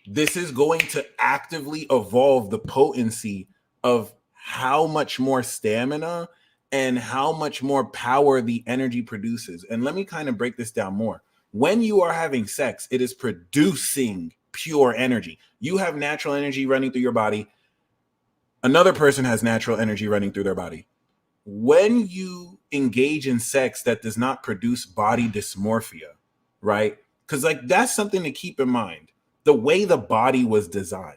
Speaker 6: this is going to actively evolve the potency of how much more stamina and how much more power the energy produces. And let me kind of break this down more. When you are having sex, it is producing pure energy. You have natural energy running through your body. Another person has natural energy running through their body. When you engage in sex that does not produce body dysmorphia, right? Because like that's something to keep in mind. The way the body was designed.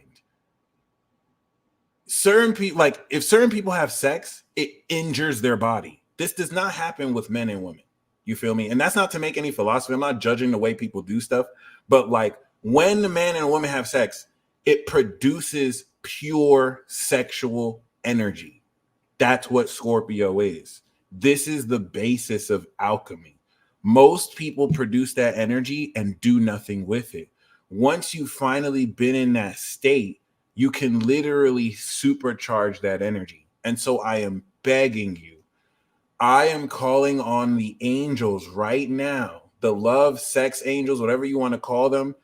Speaker 6: Certain people, like if certain people have sex, it injures their body. This does not happen with men and women. You feel me? And that's not to make any philosophy. I'm not judging the way people do stuff, but like when the man and a woman have sex, it produces pure sexual energy. That's what Scorpio is. This is the basis of alchemy. Most people produce that energy and do nothing with it. Once you've finally been in that state, you can literally supercharge that energy. And so I am begging you, I am calling on the angels right now, the love, sex angels, whatever you want to call them.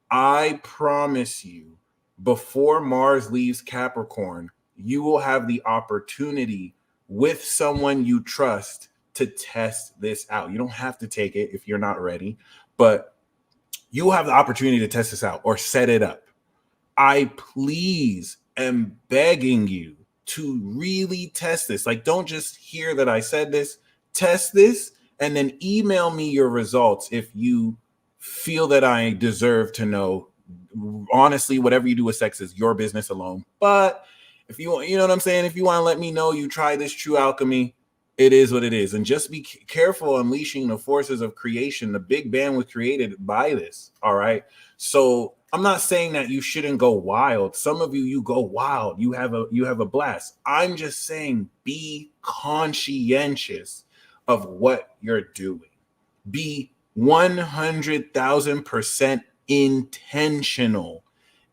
Speaker 6: I promise you, before Mars leaves Capricorn, you will have the opportunity with someone you trust to test this out. You don't have to take it if you're not ready, but you will have the opportunity to test this out or set it up. I please am begging you to really test this. Like, don't just hear that I said this. Test this and then email me your results if you feel that I deserve to know. Honestly, whatever you do with sex is your business alone. But if you want, you know what I'm saying? If you want to let me know you try this true alchemy, it is what it is. And just be careful unleashing the forces of creation. The Big Bang was created by this. All right. So I'm not saying that you shouldn't go wild. Some of you go wild. You have a blast. I'm just saying be conscientious of what you're doing. Be 100,000% intentional.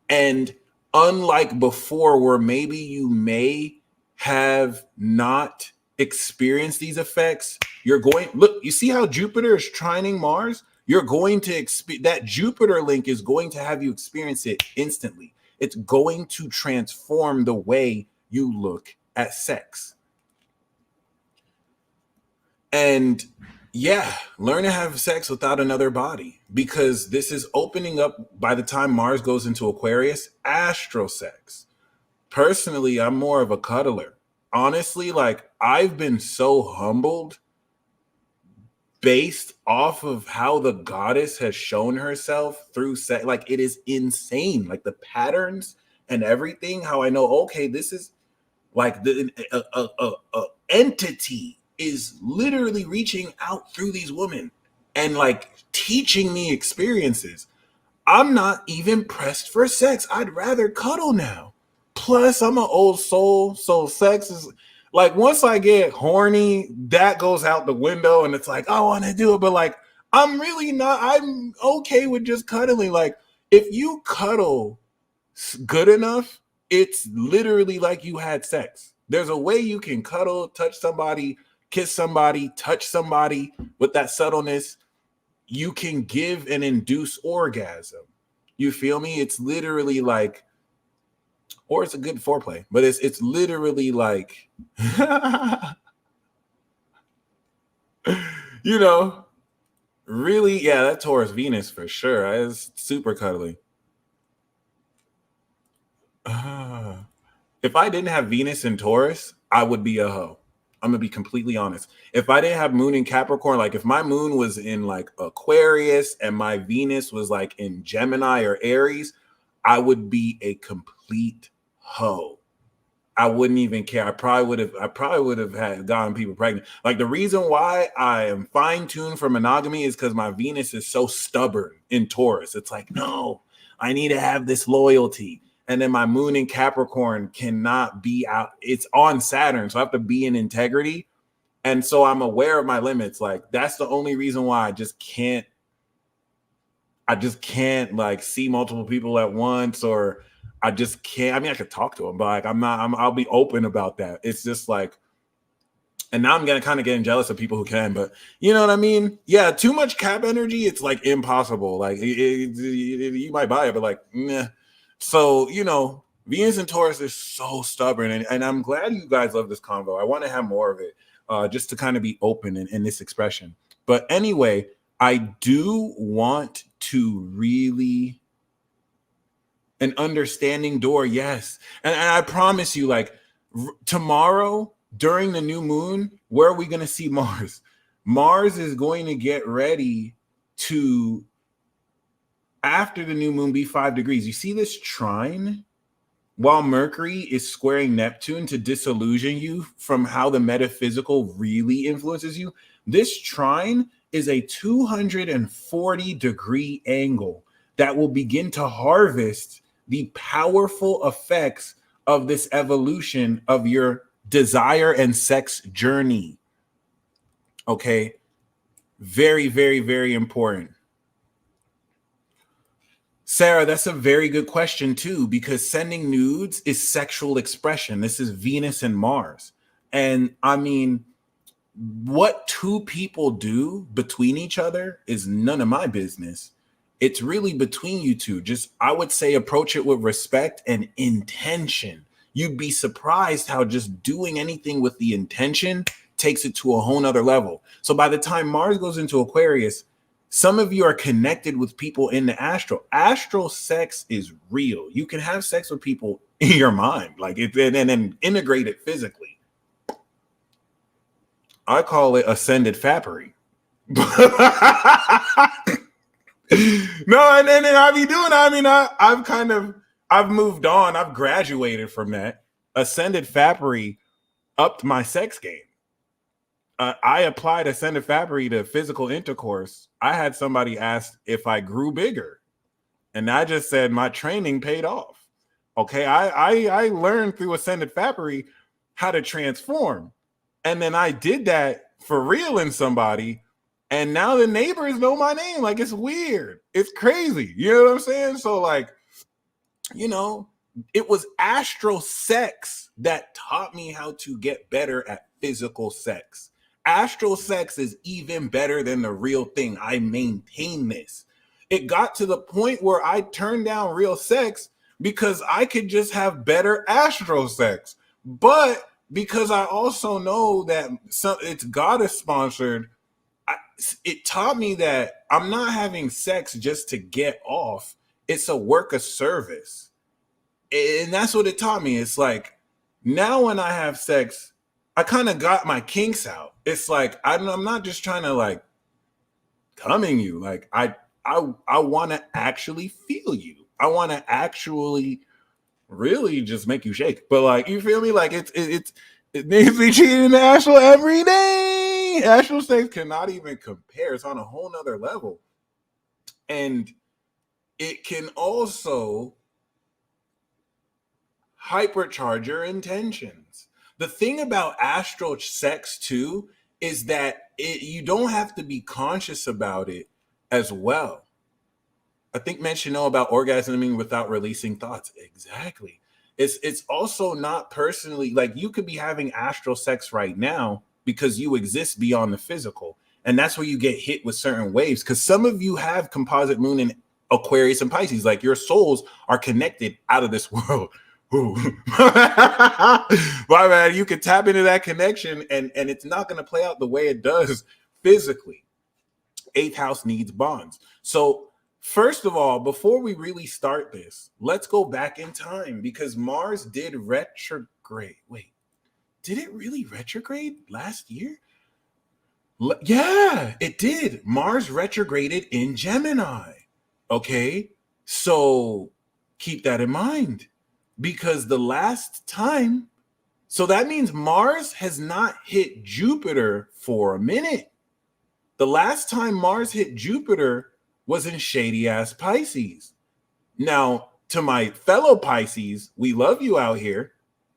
Speaker 6: And unlike before, where maybe you may have not experienced these effects, you're going, look, you see how Jupiter is trining Mars? You're going to that Jupiter link is going to have you experience it instantly. It's going to transform the way you look at sex. And yeah, learn to have sex without another body, because this is opening up, by the time Mars goes into Aquarius, astral sex. Personally, I'm more of a cuddler. Honestly, like I've been so humbled based off of how the goddess has shown herself through sex. Like it is insane, like the patterns and everything, how I know, okay, this is like the entity is literally reaching out through these women and like teaching me experiences. I'm not even pressed for sex. I'd rather cuddle now. Plus, I'm an old soul, so sex is like, once I get horny, that goes out the window, and it's like I want to do it, but like I'm really not. I'm okay with just cuddling. Like if you cuddle good enough, it's literally like you had sex. There's a way you can cuddle, touch somebody, kiss somebody, touch somebody with that subtleness. You can give and induce orgasm. You feel me? It's literally like, or it's a good foreplay, but it's literally like, you know, really, yeah, that Taurus Venus for sure. It's super cuddly. If I didn't have Venus in Taurus, I would be a hoe. I'm gonna be completely honest. If I didn't have moon in Capricorn, like if my moon was in like Aquarius and my Venus was like in Gemini or Aries, I would be a complete hoe. I wouldn't even care. I probably would have had gotten people pregnant. Like the reason why I am fine-tuned for monogamy is because my Venus is so stubborn in Taurus. It's like, no, I need to have this loyalty. And then my moon in Capricorn cannot be out. It's on Saturn, so I have to be in integrity. And so I'm aware of my limits. Like that's the only reason why I just can't like see multiple people at once, or I just can't. I mean, I could talk to them, but like I'll be open about that. It's just like, and now I'm gonna kind of getting jealous of people who can, but you know what I mean? Yeah, too much Cap energy, it's like impossible. Like you might buy it, but like, meh. So, you know, Venus and Taurus is so stubborn, and I'm glad you guys love this convo. I want to have more of it, just to kind of be open in this expression. But anyway, I do want to really an understanding door, yes. And I promise you, like tomorrow during the new moon, where are we going to see Mars? Mars is going to get ready to, after the new moon, be 5 degrees. You see this trine? While Mercury is squaring Neptune to disillusion you from how the metaphysical really influences you, this trine is a 240-degree angle that will begin to harvest the powerful effects of this evolution of your desire and sex journey. Okay? Very, very, very important. Sarah, that's a very good question too, because sending nudes is sexual expression. This is Venus and Mars. And I mean, what two people do between each other is none of my business. It's really between you two. Just, I would say, approach it with respect and intention. You'd be surprised how just doing anything with the intention takes it to a whole nother level. So by the time Mars goes into Aquarius, some of you are connected with people in the astral. Astral sex is real. You can have sex with people in your mind, like it, and then integrate it physically. I call it ascended fappery. No, and then I be doing. I mean, I've moved on. I've graduated from that. Ascended fappery upped my sex game. I applied ascended fappery to physical intercourse. I had somebody ask if I grew bigger, and I just said my training paid off. Okay, I learned through ascended fappery how to transform, and then I did that for real in somebody, and now the neighbors know my name. Like, it's weird, it's crazy. You know what I'm saying? So like, you know, it was astral sex that taught me how to get better at physical sex. Astral sex is even better than the real thing. I maintain this. It got to the point where I turned down real sex because I could just have better astral sex. But because I also know that it's goddess sponsored, it taught me that I'm not having sex just to get off. It's a work of service. And that's what it taught me. It's like, now when I have sex, I kind of got my kinks out. It's like, I'm not just trying to like coming you. Like I want to actually feel you. I want to actually really just make you shake. But like, you feel me? Like it needs to be cheating in the astral every day. Astral sex cannot even compare. It's on a whole nother level. And it can also hypercharge your intentions. The thing about astral sex too is that you don't have to be conscious about it as well. I think men should know about orgasming without releasing thoughts. Exactly. It's also not personally, like you could be having astral sex right now because you exist beyond the physical. And that's where you get hit with certain waves. Because some of you have composite moon in Aquarius and Pisces, like your souls are connected out of this world. Ooh. My man, you can tap into that connection and it's not going to play out the way it does physically. 8th house needs bonds. So first of all, before we really start this, let's go back in time because Mars did retrograde. Wait, did it really retrograde last year? Yeah, it did. Mars retrograded in Gemini. Okay, so keep that in mind because the last time, so that means Mars has not hit Jupiter for a minute. The last time Mars hit Jupiter was in shady ass Pisces. Now, to my fellow Pisces, we love you out here.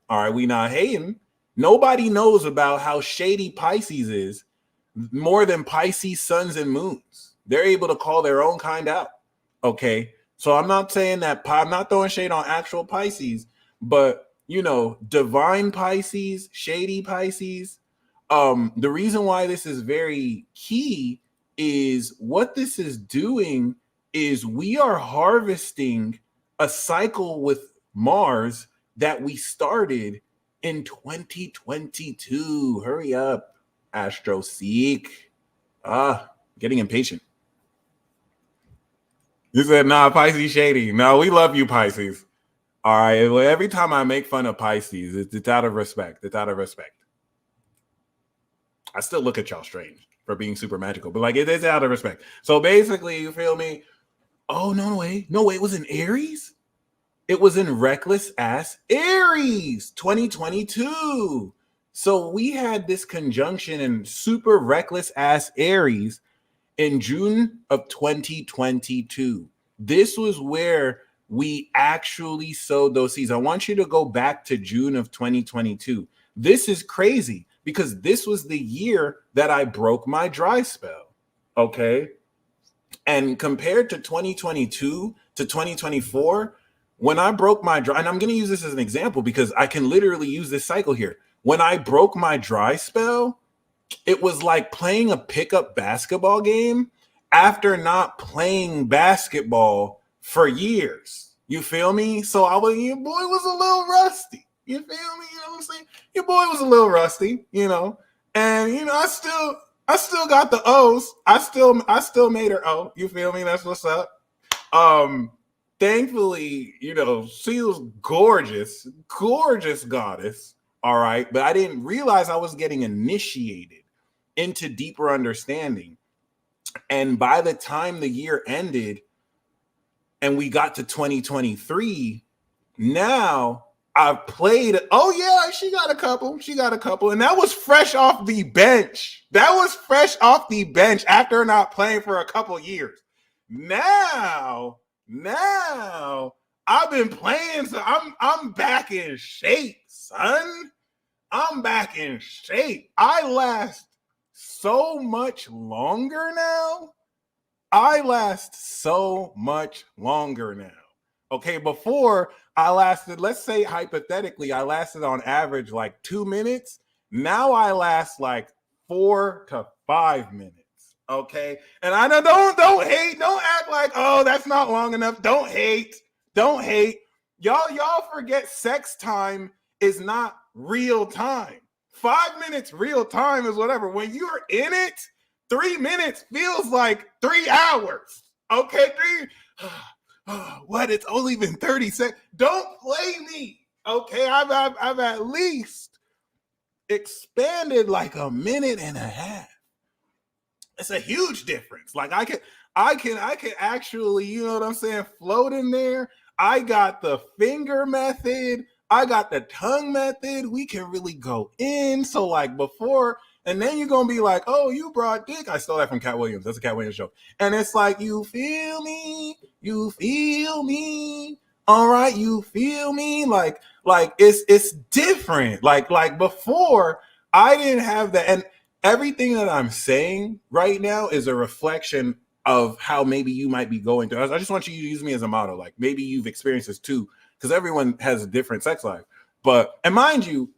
Speaker 6: All right, we not hating. Nobody knows about how shady Pisces is more than Pisces suns and moons. They're able to call their own kind out. Okay, so I'm not saying that, I'm not throwing shade on actual Pisces, but you know, divine Pisces, shady Pisces. The reason why this is very key is what this is doing is we are harvesting a cycle with Mars that we started in 2022. Hurry up. Astro Seek. Getting impatient. You said, nah, Pisces shady. No, we love you, Pisces. All right. Well, every time I make fun of Pisces, it's out of respect. It's out of respect. I still look at y'all strange for being super magical, but like it is out of respect. So basically, you feel me? Oh, no way. No way. It was in Aries? It was in reckless ass Aries 2022. So we had this conjunction in super reckless ass Aries in June of 2022. This was where we actually sowed those seeds. I want you to go back to June of 2022. This is crazy because this was the year that I broke my dry spell. Okay. And compared to 2022 to 2024, when I broke my dry, and I'm going to use this as an example because I can literally use this cycle here. When I broke my dry spell, it was like playing a pickup basketball game after not playing basketball for years. You feel me? So your boy was a little rusty. You feel me? You know what I'm saying? Your boy was a little rusty, you know. And you know, I still got the O's. I still made her O. You feel me? That's what's up. Thankfully, you know, she was gorgeous goddess. All right. But I didn't realize I was getting initiated into deeper understanding. And by the time the year ended and we got to 2023, now I've played. Oh, yeah, she got a couple. And that was fresh off the bench. After not playing for a couple years. Now I've been playing, so I'm back in shape, son. I'm back in shape. I last so much longer now. Okay, before I lasted, let's say hypothetically, I lasted on average like 2 minutes. Now I last like 4 to 5 minutes. Okay, and I know don't hate, don't act like, oh, that's not long enough. Don't hate. Y'all forget sex time is not real time. 5 minutes real time is whatever. When you're in it, 3 minutes feels like 3 hours. Okay, what? It's only been 30 seconds. Don't play me. Okay, I've at least expanded like a minute and a half. It's a huge difference. Like I can actually, you know what I'm saying, float in there. I got the finger method. I got the tongue method. We can really go in. So like before, and then you're going to be like, oh, you brought dick. I stole that from Cat Williams. That's a Cat Williams show. And it's like, you feel me? All right. You feel me? Like it's different. Like before I didn't have that. And everything that I'm saying right now is a reflection of how maybe you might be going through. I just want you to use me as a model. Like maybe you've experienced this too. because everyone has a different sex life. But, and mind you,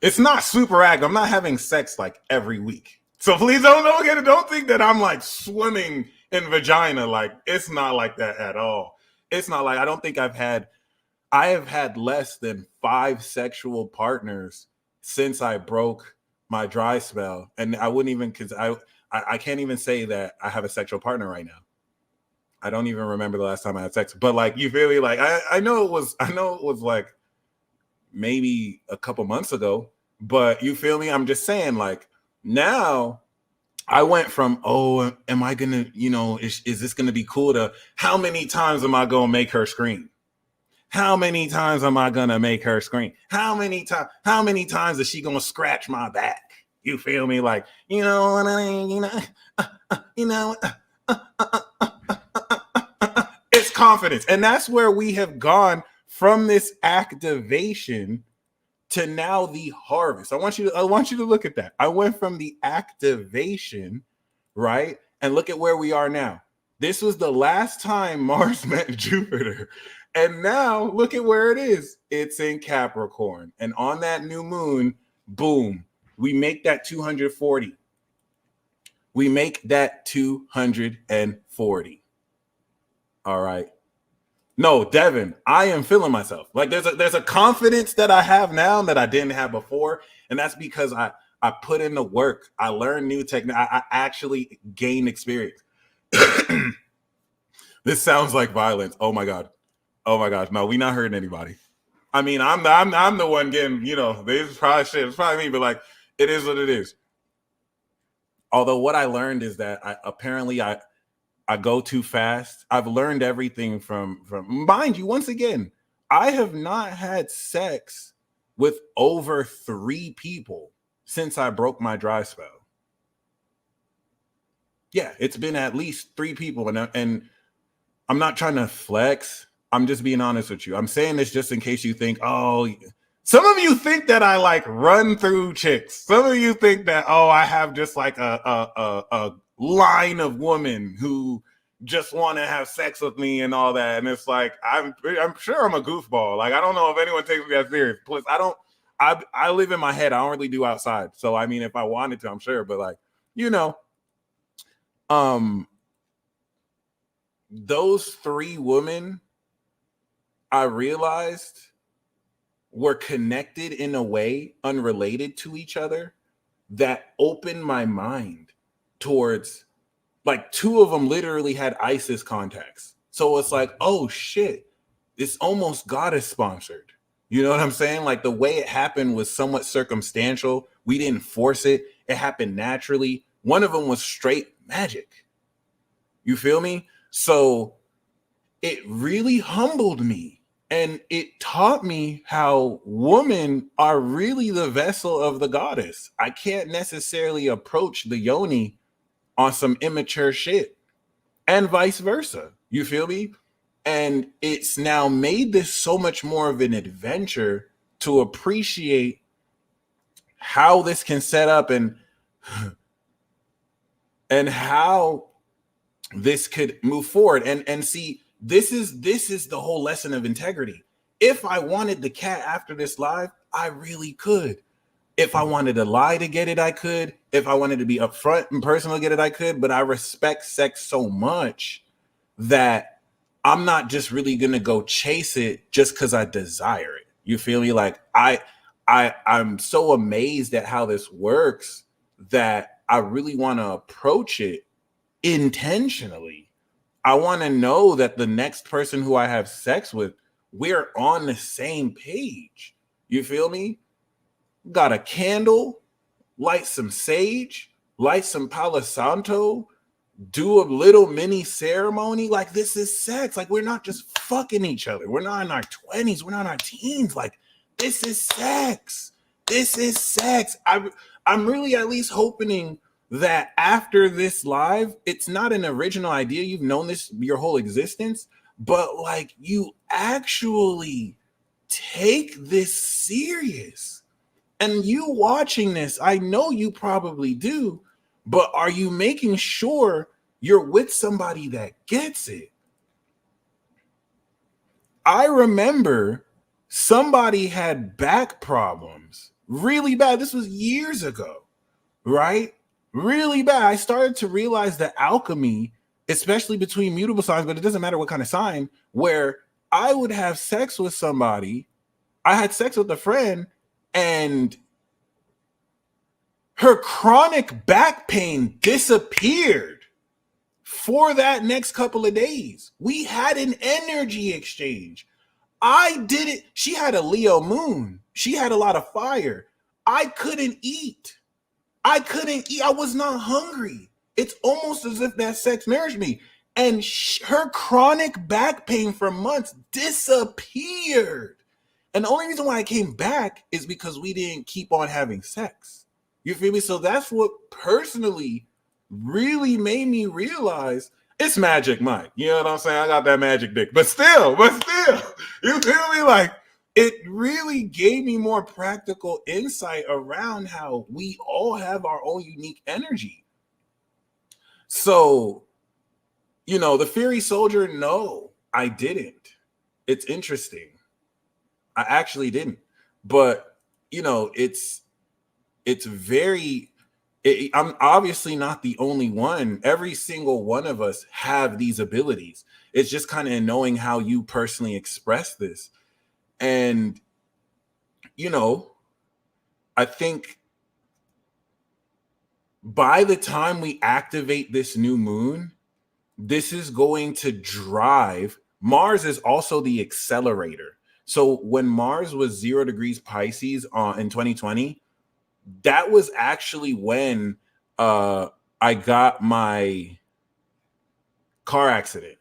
Speaker 6: it's not super active. I'm not having sex like every week. So please don't think that I'm like swimming in vagina. Like, it's not like that at all. It's not like, I have had less than 5 sexual partners since I broke my dry spell. And I wouldn't even, because I can't even say that I have a sexual partner right now. I don't even remember the last time I had sex. But like, you feel me? Like, I know it was like maybe a couple months ago. But you feel me? I'm just saying, like, now I went from, oh, am I gonna, is this gonna be cool, to how many times am I gonna make her scream? How many times am I gonna make her scream? How many times is she gonna scratch my back? You feel me? Like, it's confidence. And that's where we have gone from this activation to now the harvest. I want you to look at that. I went from the activation, right? And look at where we are now. This was the last time Mars met Jupiter. And now look at where it is. It's in Capricorn. And on that new moon, boom, we make that 240. We make that 240. All right. No, Devin, I am feeling myself. Like, there's a confidence that I have now that I didn't have before. And that's because I put in the work. I learned new technique. I actually gained experience. This sounds like violence. Oh my God. Oh my gosh. No, we not hurting anybody. I mean, I'm the one getting, this is probably shit. It's probably me, but like, it is what it is. Although what I learned is that I go too fast. I've learned everything from mind you, once again, I have not had sex with over 3 people since I broke my dry spell. Yeah, it's been at least 3 people. And I'm not trying to flex. I'm just being honest with you. I'm saying this just in case you think, oh, some of you think that I like run through chicks. Some of you think that, oh, I have just like a line of women who just want to have sex with me and all that. And it's like, I'm sure I'm a goofball. Like, I don't know if anyone takes me that serious. Plus, I live in my head. I don't really do outside. So, I mean, if I wanted to, I'm sure. But like, those 3 women, I realized, were connected in a way unrelated to each other that opened my mind towards, like, 2 of them literally had ISIS contacts. So it's like, oh shit, it's almost goddess sponsored. You know what I'm saying? Like, the way it happened was somewhat circumstantial. We didn't force it. It happened naturally. One of them was straight magic. You feel me? So it really humbled me. And it taught me how women are really the vessel of the goddess. I can't necessarily approach the yoni on some immature shit, and vice versa. You feel me? And it's now made this so much more of an adventure to appreciate how this can set up and how this could move forward. And see, this is the whole lesson of integrity. If I wanted the cat after this live, I really could. If I wanted to lie to get it, I could. If I wanted to be upfront and personal to get it, I could. But I respect sex so much that I'm not just really gonna go chase it just because I desire it. You feel me? Like, I'm so amazed at how this works that I really want to approach it intentionally. I want to know that the next person who I have sex with, we're on the same page. You feel me? Got a candle, light some sage, light some Palo Santo, do a little mini ceremony. Like, this is sex. Like, we're not just fucking each other. We're not in our 20s. We're not in our teens. Like, this is sex. This is sex. I'm really at least hoping that after this live, it's not an original idea. You've known this your whole existence, but like, you actually take this serious. And you watching this, I know you probably do, but are you making sure you're with somebody that gets it? I remember somebody had back problems really bad. This was years ago, right? Really bad. I started to realize that alchemy, especially between mutable signs, but it doesn't matter what kind of sign, where I would have sex with somebody. I had sex with a friend and her chronic back pain disappeared for that next couple of days. We had an energy exchange. I did it. She had a Leo moon. She had a lot of fire. I couldn't eat. I was not hungry. It's almost as if that sex nourished me. And her chronic back pain for months disappeared. And the only reason why I came back is because we didn't keep on having sex. You feel me? So that's what personally really made me realize it's magic, Mike. You know what I'm saying? I got that magic dick. But still, you feel me? Like, it really gave me more practical insight around how we all have our own unique energy. So, you know, the Fiery Soldier, no, I didn't. It's interesting. I actually didn't. But, you know, I'm obviously not the only one. Every single one of us have these abilities. It's just kind of knowing how you personally express this. And, you know, I think by the time we activate this new moon, this is going to drive. Mars is also the accelerator. So when Mars was 0 degrees Pisces in 2020, that was actually when I got my car accident,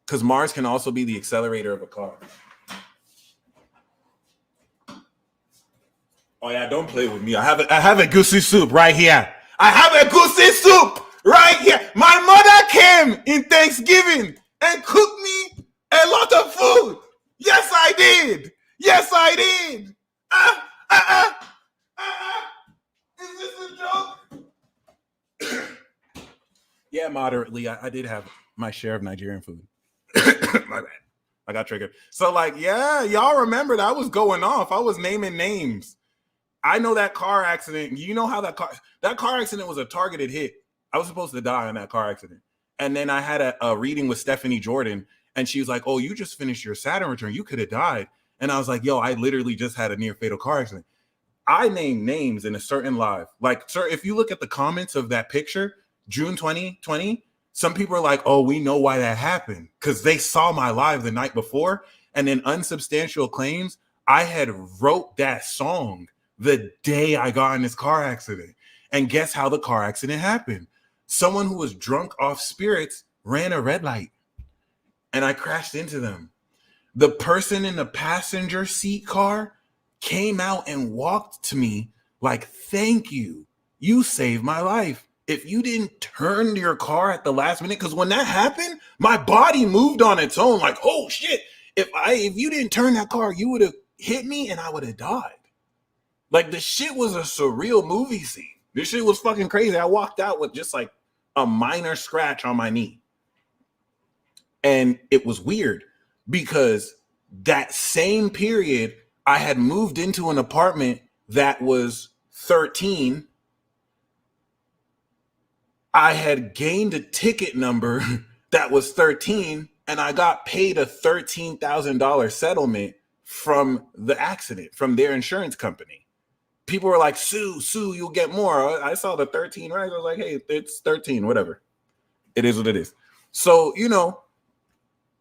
Speaker 6: because Mars can also be the accelerator of a car. Oh yeah, don't play with me. I have a goosey soup right here. I have a goosey soup right here. My mother came in Thanksgiving and cooked me a lot of food. Yes, I did. Yes, I did. Is this a joke? Yeah, moderately. I did have my share of Nigerian food. My bad. I got triggered. So, like, yeah, y'all remember that I was going off. I was naming names. I know that car accident. You know how that car accident was a targeted hit. I was supposed to die in that car accident. And then I had a reading with Stephanie Jordan, and she was like, oh, you just finished your Saturn return. You could have died. And I was like, yo, I literally just had a near fatal car accident. I named names in a certain live. Like, sir, if you look at the comments of that picture, June 2020, some people are like, oh, we know why that happened, because they saw my live the night before. And in unsubstantial claims, I had wrote that song the day I got in this car accident. And guess how the car accident happened? Someone who was drunk off spirits ran a red light, and I crashed into them. The person in the passenger seat car came out and walked to me like, thank you. You saved my life. If you didn't turn your car at the last minute, because when that happened, my body moved on its own. Like, oh shit. If you didn't turn that car, you would have hit me and I would have died. Like, the shit was a surreal movie scene. This shit was fucking crazy. I walked out with just like a minor scratch on my knee. And it was weird because that same period, I had moved into an apartment that was 13. I had gained a ticket number that was 13, and I got paid a $13,000 settlement from the accident, from their insurance company. People were like, sue, you'll get more. I saw the 13, right? I was like, hey, it's 13, whatever. It is what it is. So, you know,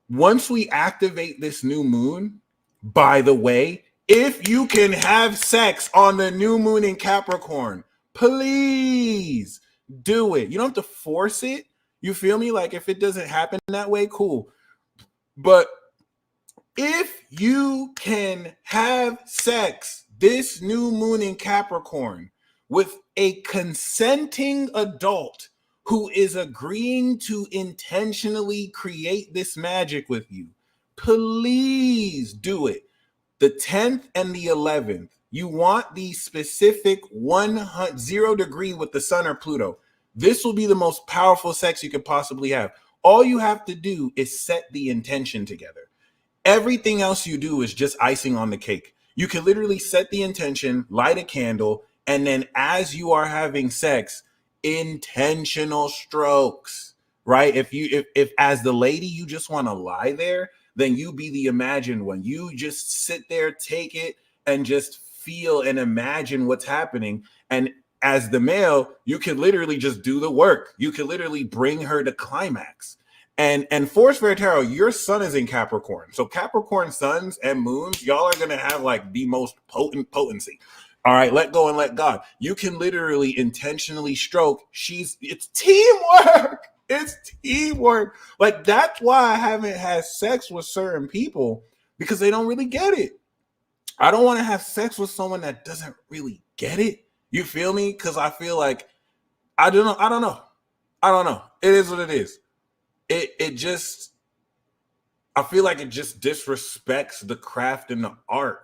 Speaker 6: once we activate this new moon, by the way, if you can have sex on the new moon in Capricorn, please do it. You don't have to force it. You feel me? Like, if it doesn't happen that way, cool. But if you can have sex this new moon in Capricorn with a consenting adult who is agreeing to intentionally create this magic with you, please do it. The 10th and the 11th, you want the specific 0 degree with the sun or Pluto. This will be the most powerful sex you could possibly have. All you have to do is set the intention together. Everything else you do is just icing on the cake. You can literally set the intention, light a candle, and then as you are having sex, intentional strokes, right? If as the lady you just want to lie there, then you be the imagined one. You just sit there, take it, and just feel and imagine what's happening. And as the male, you can literally just do the work. You can literally bring her to climax. And Force Fair Tarot, your sun is in Capricorn. So Capricorn suns and moons, y'all are going to have like the most potent potency. All right, let go and let God. You can literally intentionally stroke. It's teamwork. It's teamwork. Like, that's why I haven't had sex with certain people, because they don't really get it. I don't want to have sex with someone that doesn't really get it. You feel me? Because I feel like, I don't know. It is what it is. It just, I feel like it just disrespects the craft and the art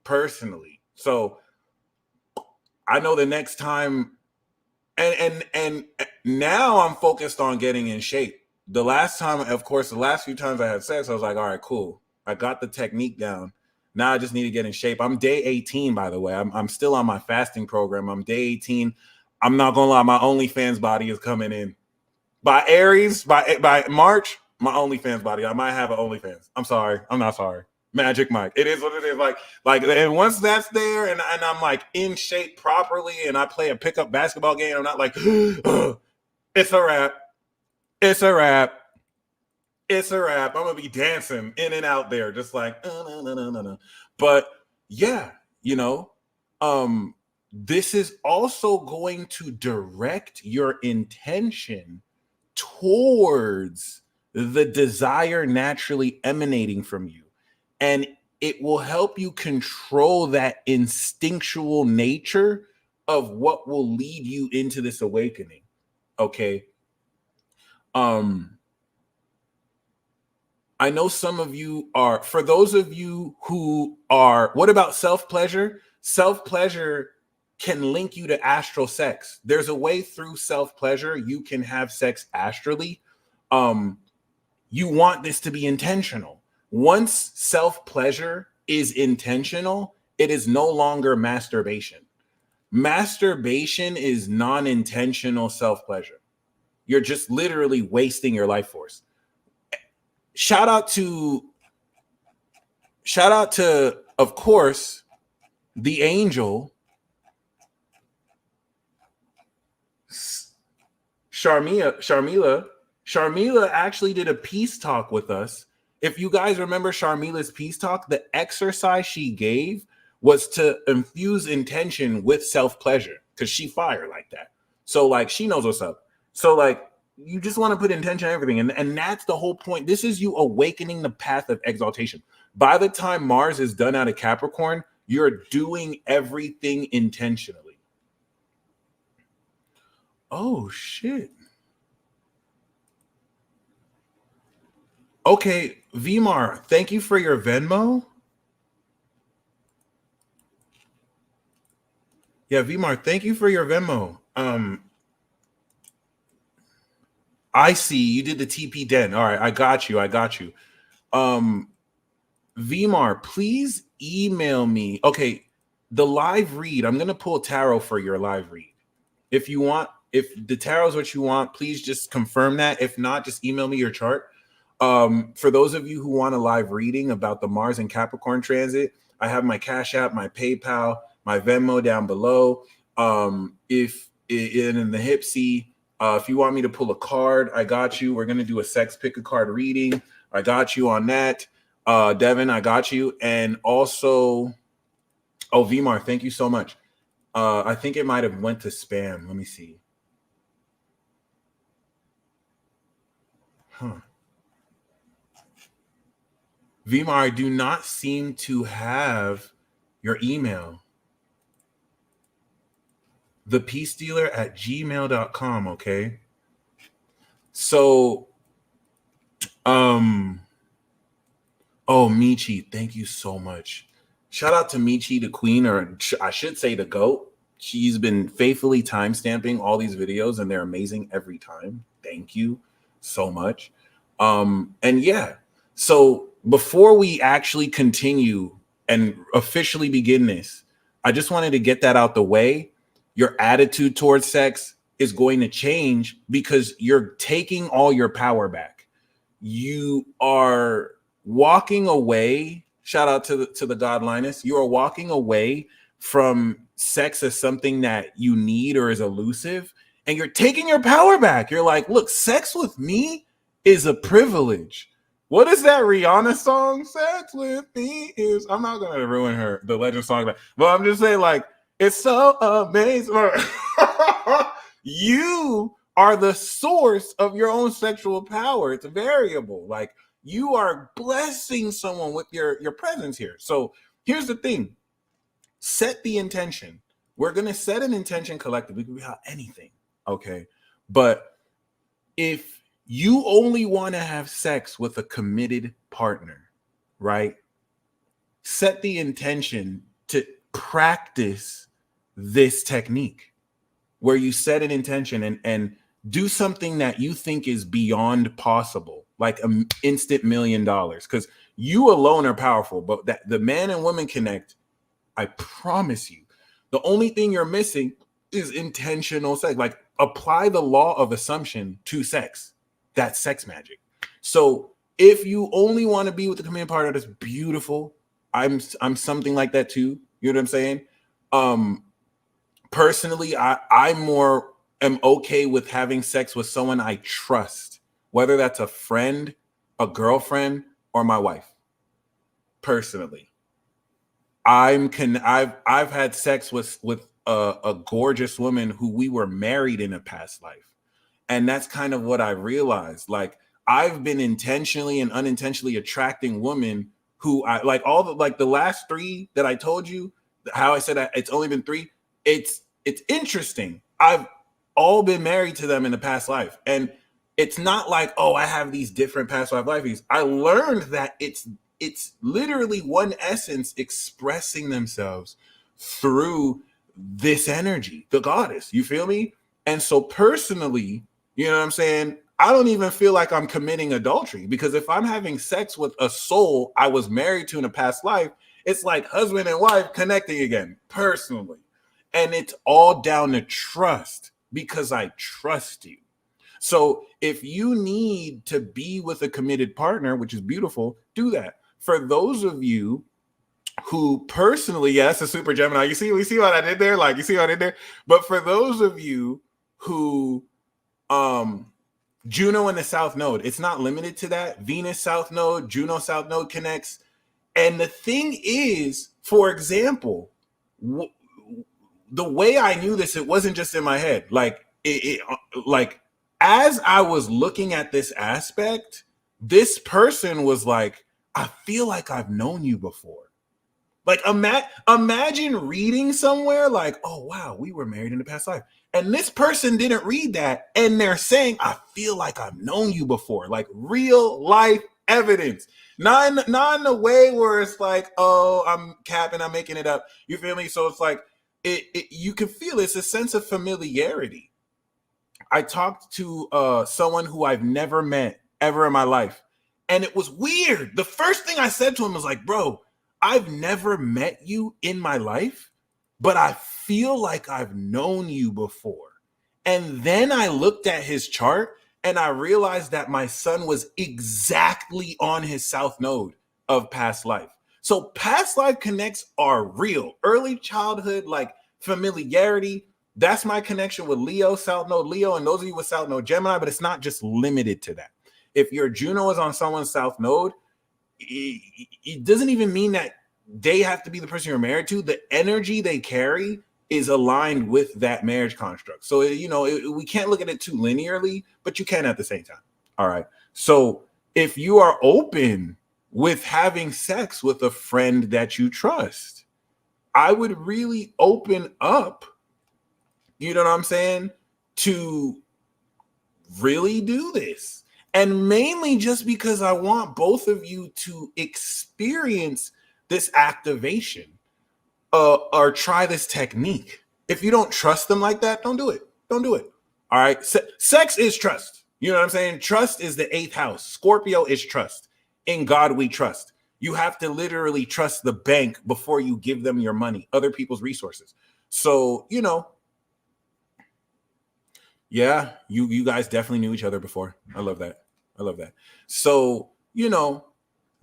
Speaker 6: personally. So I know the next time, and now I'm focused on getting in shape. The last time, of course, the last few times I had sex, I was like, all right, cool. I got the technique down. Now I just need to get in shape. I'm day 18, by the way. I'm still on my fasting program. I'm day 18. I'm not gonna lie, my OnlyFans body is coming in. By Aries, by March, my OnlyFans body. I might have an OnlyFans. I'm sorry. I'm not sorry. Magic Mike. It is what it is. Like, and once that's there, and I'm like in shape properly, and I play a pickup basketball game, I'm not like, it's a wrap. It's a wrap. It's a wrap. I'm gonna be dancing in and out there, just like, no. But yeah, this is also going to direct your intention towards the desire naturally emanating from you. And it will help you control that instinctual nature of what will lead you into this awakening. Okay. I know some of you are, for those of you who are, what about self-pleasure? Self-pleasure can link you to astral sex. There's a way through self-pleasure you can have sex astrally. You want this to be intentional. Once self-pleasure is intentional, it is no longer masturbation. Masturbation is non-intentional self-pleasure. You're just literally wasting your life force. Shout out to, of course, the angel, Sharmila. Sharmila actually did a peace talk with us. If you guys remember Sharmila's peace talk, the exercise she gave was to infuse intention with self-pleasure, because she fire like that. So like, she knows what's up. So like, you just want to put intention on everything. And that's the whole point. This is you awakening the path of exaltation. By the time Mars is done out of Capricorn, you're doing everything intentionally. Oh, shit. Okay, Vimar, thank you for your Venmo. Yeah, Vimar, thank you for your Venmo. I see you did the TP Den. All right, I got you. Vimar, please email me. Okay, the live read, I'm gonna pull tarot for your live read. If you want, if the tarot is what you want, please just confirm that. If not, just email me your chart. For those of you who want a live reading about the Mars and Capricorn transit, I have my Cash App, my PayPal, my Venmo down below. If in the Hipsy, if you want me to pull a card, I got you. We're gonna do a sex pick a card reading. I got you on that. Devin, I got you. And also, oh, Vimar, thank you so much. I think it might have went to spam. Let me see. Huh. Vimar, I do not seem to have your email. thepeacedealer@gmail.com. Okay. So, oh, Michi, thank you so much. Shout out to Michi, the queen, or I should say the GOAT. She's been faithfully timestamping all these videos, and they're amazing every time. Thank you so much. And yeah, so before we actually continue and officially begin this, I just wanted to get that out the way. Your attitude towards sex is going to change because you're taking all your power back. You are walking away. Shout out to the God Linus. You are walking away from sex as something that you need or is elusive, and you're taking your power back. You're like, look, sex with me is a privilege. What is that Rihanna song? Sex with me is. I'm not gonna ruin the legend song, but I'm just saying, like, it's so amazing. You are the source of your own sexual power. It's a variable. Like, you are blessing someone with your presence here. So here's the thing. Set the intention. We're going to set an intention collectively. It could be about anything. Okay. But if you only want to have sex with a committed partner, right? Set the intention to practice this technique where you set an intention and do something that you think is beyond possible, like an instant $1 million, because you alone are powerful, but that the man and woman connect, I promise you, the only thing you're missing is intentional sex. Like, apply the law of assumption to sex. That's sex magic. So if you only want to be with the committed partner, that's beautiful. I'm something like that too. You know what I'm saying? Personally, I more am okay with having sex with someone I trust, whether that's a friend, a girlfriend, or my wife. Personally, I've had sex with a gorgeous woman who we were married in a past life, and that's kind of what I realized. Like, I've been intentionally and unintentionally attracting women who I like. The last 3 that I told you, how I said that it's only been 3. It's interesting. I've all been married to them in the past life, and it's not like, oh, I have these different past life lifeys. I learned that it's literally one essence expressing themselves through this energy, the goddess. You feel me? And so personally, you know what I'm saying? I don't even feel like I'm committing adultery, because if I'm having sex with a soul I was married to in a past life, it's like husband and wife connecting again, personally. And it's all down to trust, because I trust you. So if you need to be with a committed partner, which is beautiful, do that. For those of you who personally, yes, a super Gemini, we see what I did there? Like, you see what I did there? But for those of you who, Juno in the South Node, it's not limited to that. Venus South Node, Juno South Node connects. And the thing is, for example, the way I knew this, it wasn't just in my head. Like, like, as I was looking at this aspect, this person was like, I feel like I've known you before. Like, imagine reading somewhere like, oh, wow, we were married in the past life. And this person didn't read that, and they're saying, I feel like I've known you before. Like, real life evidence. Not in a way where it's like, oh, I'm capping, I'm making it up. You feel me? So it's like, you can feel it's a sense of familiarity. I talked to someone who I've never met ever in my life, and it was weird. The first thing I said to him was like, bro, I've never met you in my life, but I feel like I've known you before. And then I looked at his chart and I realized that my son was exactly on his South Node of past life. So past life connects are real. Early childhood, like familiarity, that's my connection with Leo, South Node Leo, and those of you with South Node Gemini, but it's not just limited to that. If your Juno is on someone's South Node, it doesn't even mean that they have to be the person you're married to. The energy they carry is aligned with that marriage construct. So, we can't look at it too linearly, but you can at the same time. All right. So if you are open with having sex with a friend that you trust, I would really open up, you know what I'm saying, to really do this. And mainly just because I want both of you to experience this activation or try this technique. If you don't trust them like that, don't do it. Don't do it. All right. Sex is trust. You know what I'm saying? Trust is the 8th house. Scorpio is trust. In God we trust. You have to literally trust the bank before you give them your money, other people's resources. So, you know, yeah, you guys definitely knew each other before. I love that. I love that. So, you know,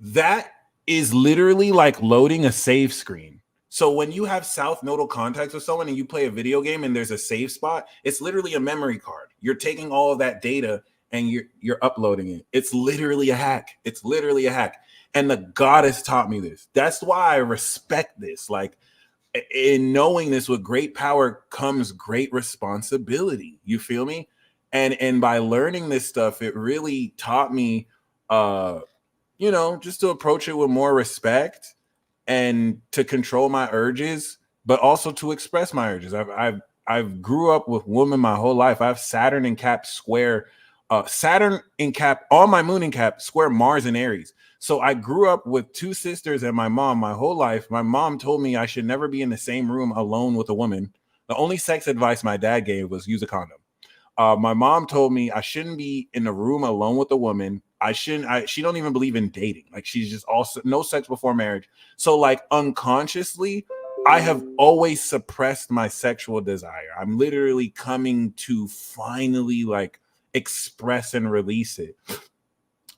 Speaker 6: that is literally like loading a save screen. So when you have South Nodal contacts with someone and you play a video game and there's a save spot, it's literally a memory card. You're taking all of that data and you're uploading it. It's literally a hack. It's literally a hack. And the goddess taught me this. That's why I respect this. Like, in knowing this, with great power comes great responsibility. You feel me? And by learning this stuff, it really taught me you know, just to approach it with more respect and to control my urges, but also to express my urges. I've grew up with women my whole life. I have Saturn in Cap square, Saturn in Cap on my moon in Cap square Mars in Aries. So I grew up with two sisters and my mom my whole life. My mom told me I should never be in the same room alone with a woman. The only sex advice my dad gave was use a condom. My mom told me I shouldn't be in a room alone with a woman. She don't even believe in dating. Like, she's just also no sex before marriage. So like unconsciously, I have always suppressed my sexual desire. I'm literally coming to finally like express and release it.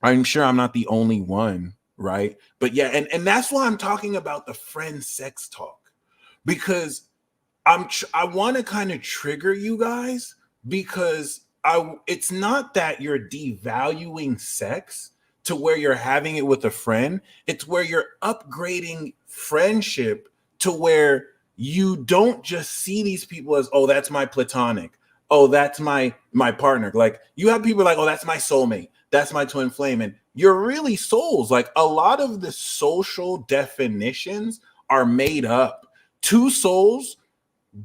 Speaker 6: I'm sure I'm not the only one, right? But yeah, and that's why I'm talking about the friend sex talk, because I want to kind of trigger you guys, because it's not that you're devaluing sex to where you're having it with a friend. It's where you're upgrading friendship to where you don't just see these people as, oh, that's my platonic. Oh, that's my partner. Like, you have people like, oh, that's my soulmate. That's my twin flame. And you're really souls. Like, a lot of the social definitions are made up. Two souls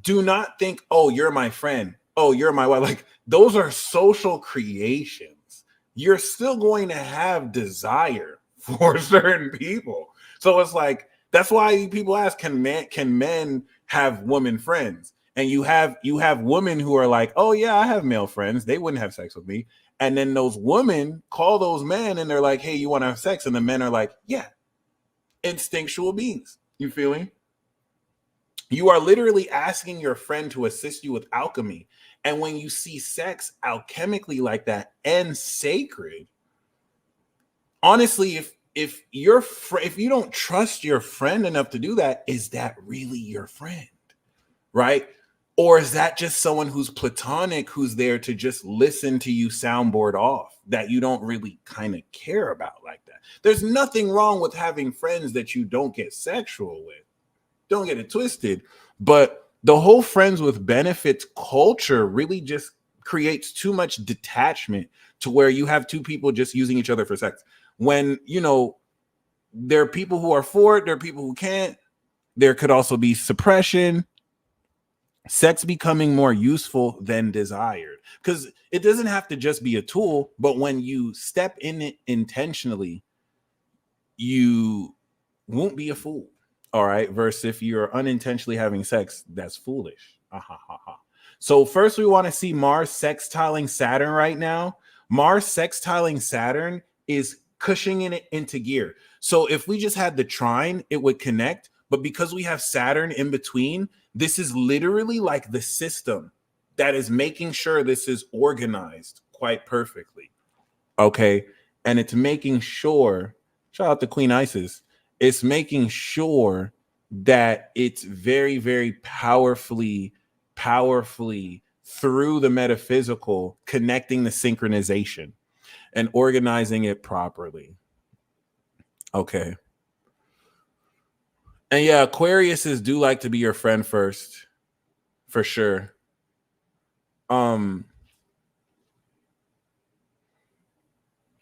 Speaker 6: do not think, oh, you're my friend. Oh, you're my wife. Like, those are social creations. You're still going to have desire for certain people. So it's like, that's why people ask, can men have women friends? And you have women who are like, oh yeah, I have male friends. They wouldn't have sex with me. And then those women call those men and they're like, hey, you want to have sex? And the men are like, yeah, instinctual beings. You feel me? You are literally asking your friend to assist you with alchemy. And when you see sex alchemically like that and sacred, honestly, if you don't trust your friend enough to do that, is that really your friend? Right? Or is that just someone who's platonic, who's there to just listen to you soundboard off, that you don't really kind of care about like that? There's nothing wrong with having friends that you don't get sexual with. Don't get it twisted. But the whole friends with benefits culture really just creates too much detachment to where you have two people just using each other for sex. When, you know, there are people who are for it, there are people who can't. There could also be suppression. Sex becoming more useful than desired, because it doesn't have to just be a tool, but when you step in it intentionally, you won't be a fool. All right. Versus if you're unintentionally having sex, that's foolish. So first we want to see Mars sextiling Saturn right now. Mars sextiling Saturn is cushioning it into gear. So if we just had the trine, it would connect. But because we have Saturn in between, this is literally like the system that is making sure this is organized quite perfectly. Okay. And it's making sure, shout out to Queen Isis, it's making sure that it's very, very powerfully through the metaphysical, connecting the synchronization and organizing it properly. Okay. And yeah, Aquariuses do like to be your friend first, for sure.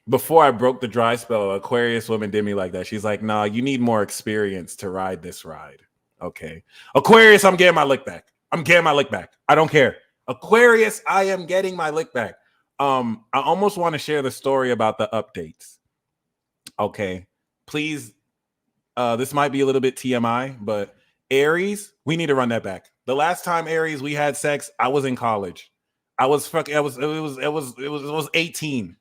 Speaker 6: Before I broke the dry spell, Aquarius woman did me like that. She's like, nah, you need more experience to ride this ride. Okay. Aquarius, I'm getting my lick back. I don't care. Aquarius, I am getting my lick back. I almost want to share the story about the updates. Okay. Please. This might be a little bit TMI, but Aries, we need to run that back. The last time Aries we had sex, I was in college. It was 18.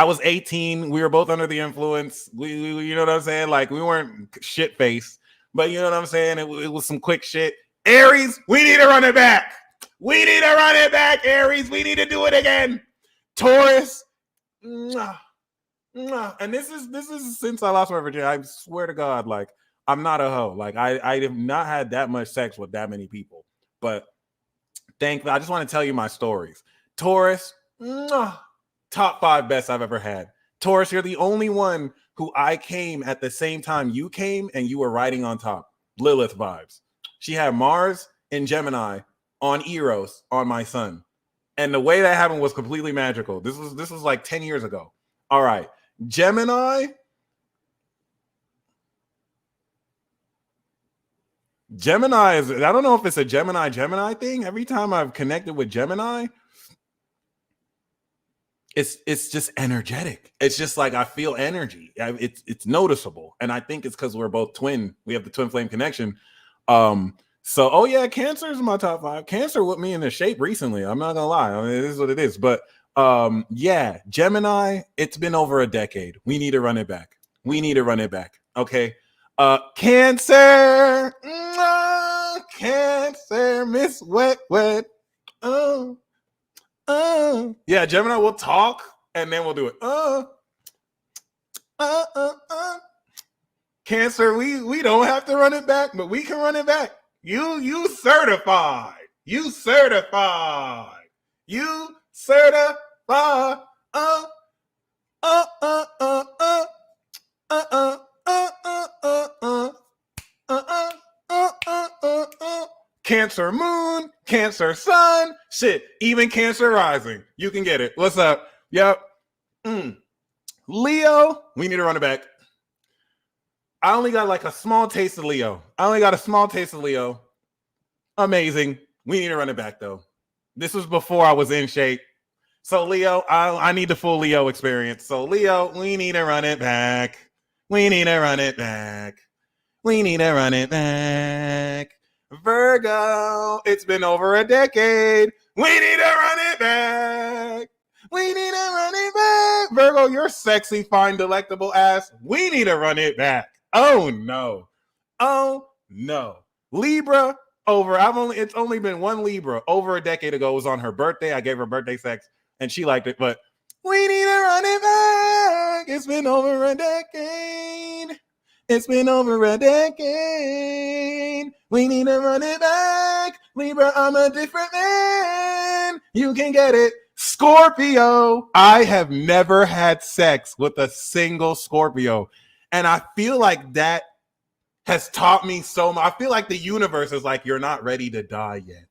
Speaker 4: I was 18. We were both under the influence. We you know what I'm saying? Like, we weren't shit faced, but you know what I'm saying? It was some quick shit. Aries, we need to run it back. We need to run it back, Aries. We need to do it again. Taurus, mwah, mwah. And this is since I lost my virginity. I swear to God, like, I'm not a hoe. Like, I have not had that much sex with that many people. But thankfully, I just want to tell you my stories. Taurus, mwah, top 5 best I've ever had. Taurus, you're the only one who I came at the same time you came, and you were riding on top. Lilith vibes. She had Mars and Gemini on Eros on my sun. And the way that happened was completely magical. This was like 10 years ago. All right. Gemini is, I don't know if it's a Gemini thing. Every time I've connected with Gemini, it's just energetic. It's just like I feel energy. It's noticeable. And I think it's because we're both twin. We have the twin flame connection. So, oh yeah, Cancer is my top 5. Cancer with me in the shape recently. I'm not gonna lie. I mean, it is what it is. But yeah, Gemini, it's been over a decade. We need to run it back. We need to run it back. Okay. Cancer. Cancer, Miss Wet. Yeah, Gemini will talk and then we'll do it. Cancer, we don't have to run it back, but we can run it back. You certified. You certified. You certified. Cancer moon, Cancer sun, shit, even Cancer rising. You can get it. What's up? Yep. Leo, we need to run it back. I only got like a small taste of Leo. Amazing. We need to run it back though. This was before I was in shape. So Leo, I need the full Leo experience. So Leo, we need to run it back. We need to run it back. We need to run it back. Virgo, it's been over a decade. We need to run it back. We need to run it back. Virgo, you're sexy, fine, delectable ass. We need to run it back. Oh no. Oh no. Libra, it's only been one Libra over a decade ago. It was on her birthday. I gave her birthday sex and she liked it, but we need to run it back. It's been over a decade. It's been over a decade. We need to run it back. Libra, I'm a different man. You can get it. Scorpio. I have never had sex with a single Scorpio. And I feel like that has taught me so much. I feel like the universe is like, you're not ready to die yet.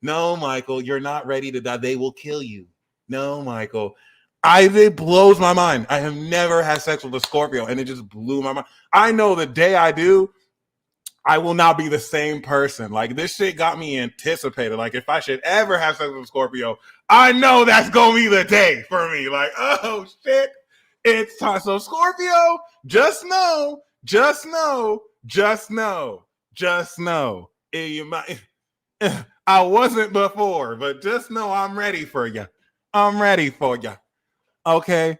Speaker 4: No, Michael, you're not ready to die. They will kill you. No, Michael. It blows my mind. I have never had sex with a Scorpio, and it just blew my mind. I know the day I do, I will not be the same person. Like, this shit got me anticipated. Like, if I should ever have sex with a Scorpio, I know that's gonna be the day for me. Like, oh shit, it's time. So Scorpio, just know. I wasn't before, but just know I'm ready for you. Okay.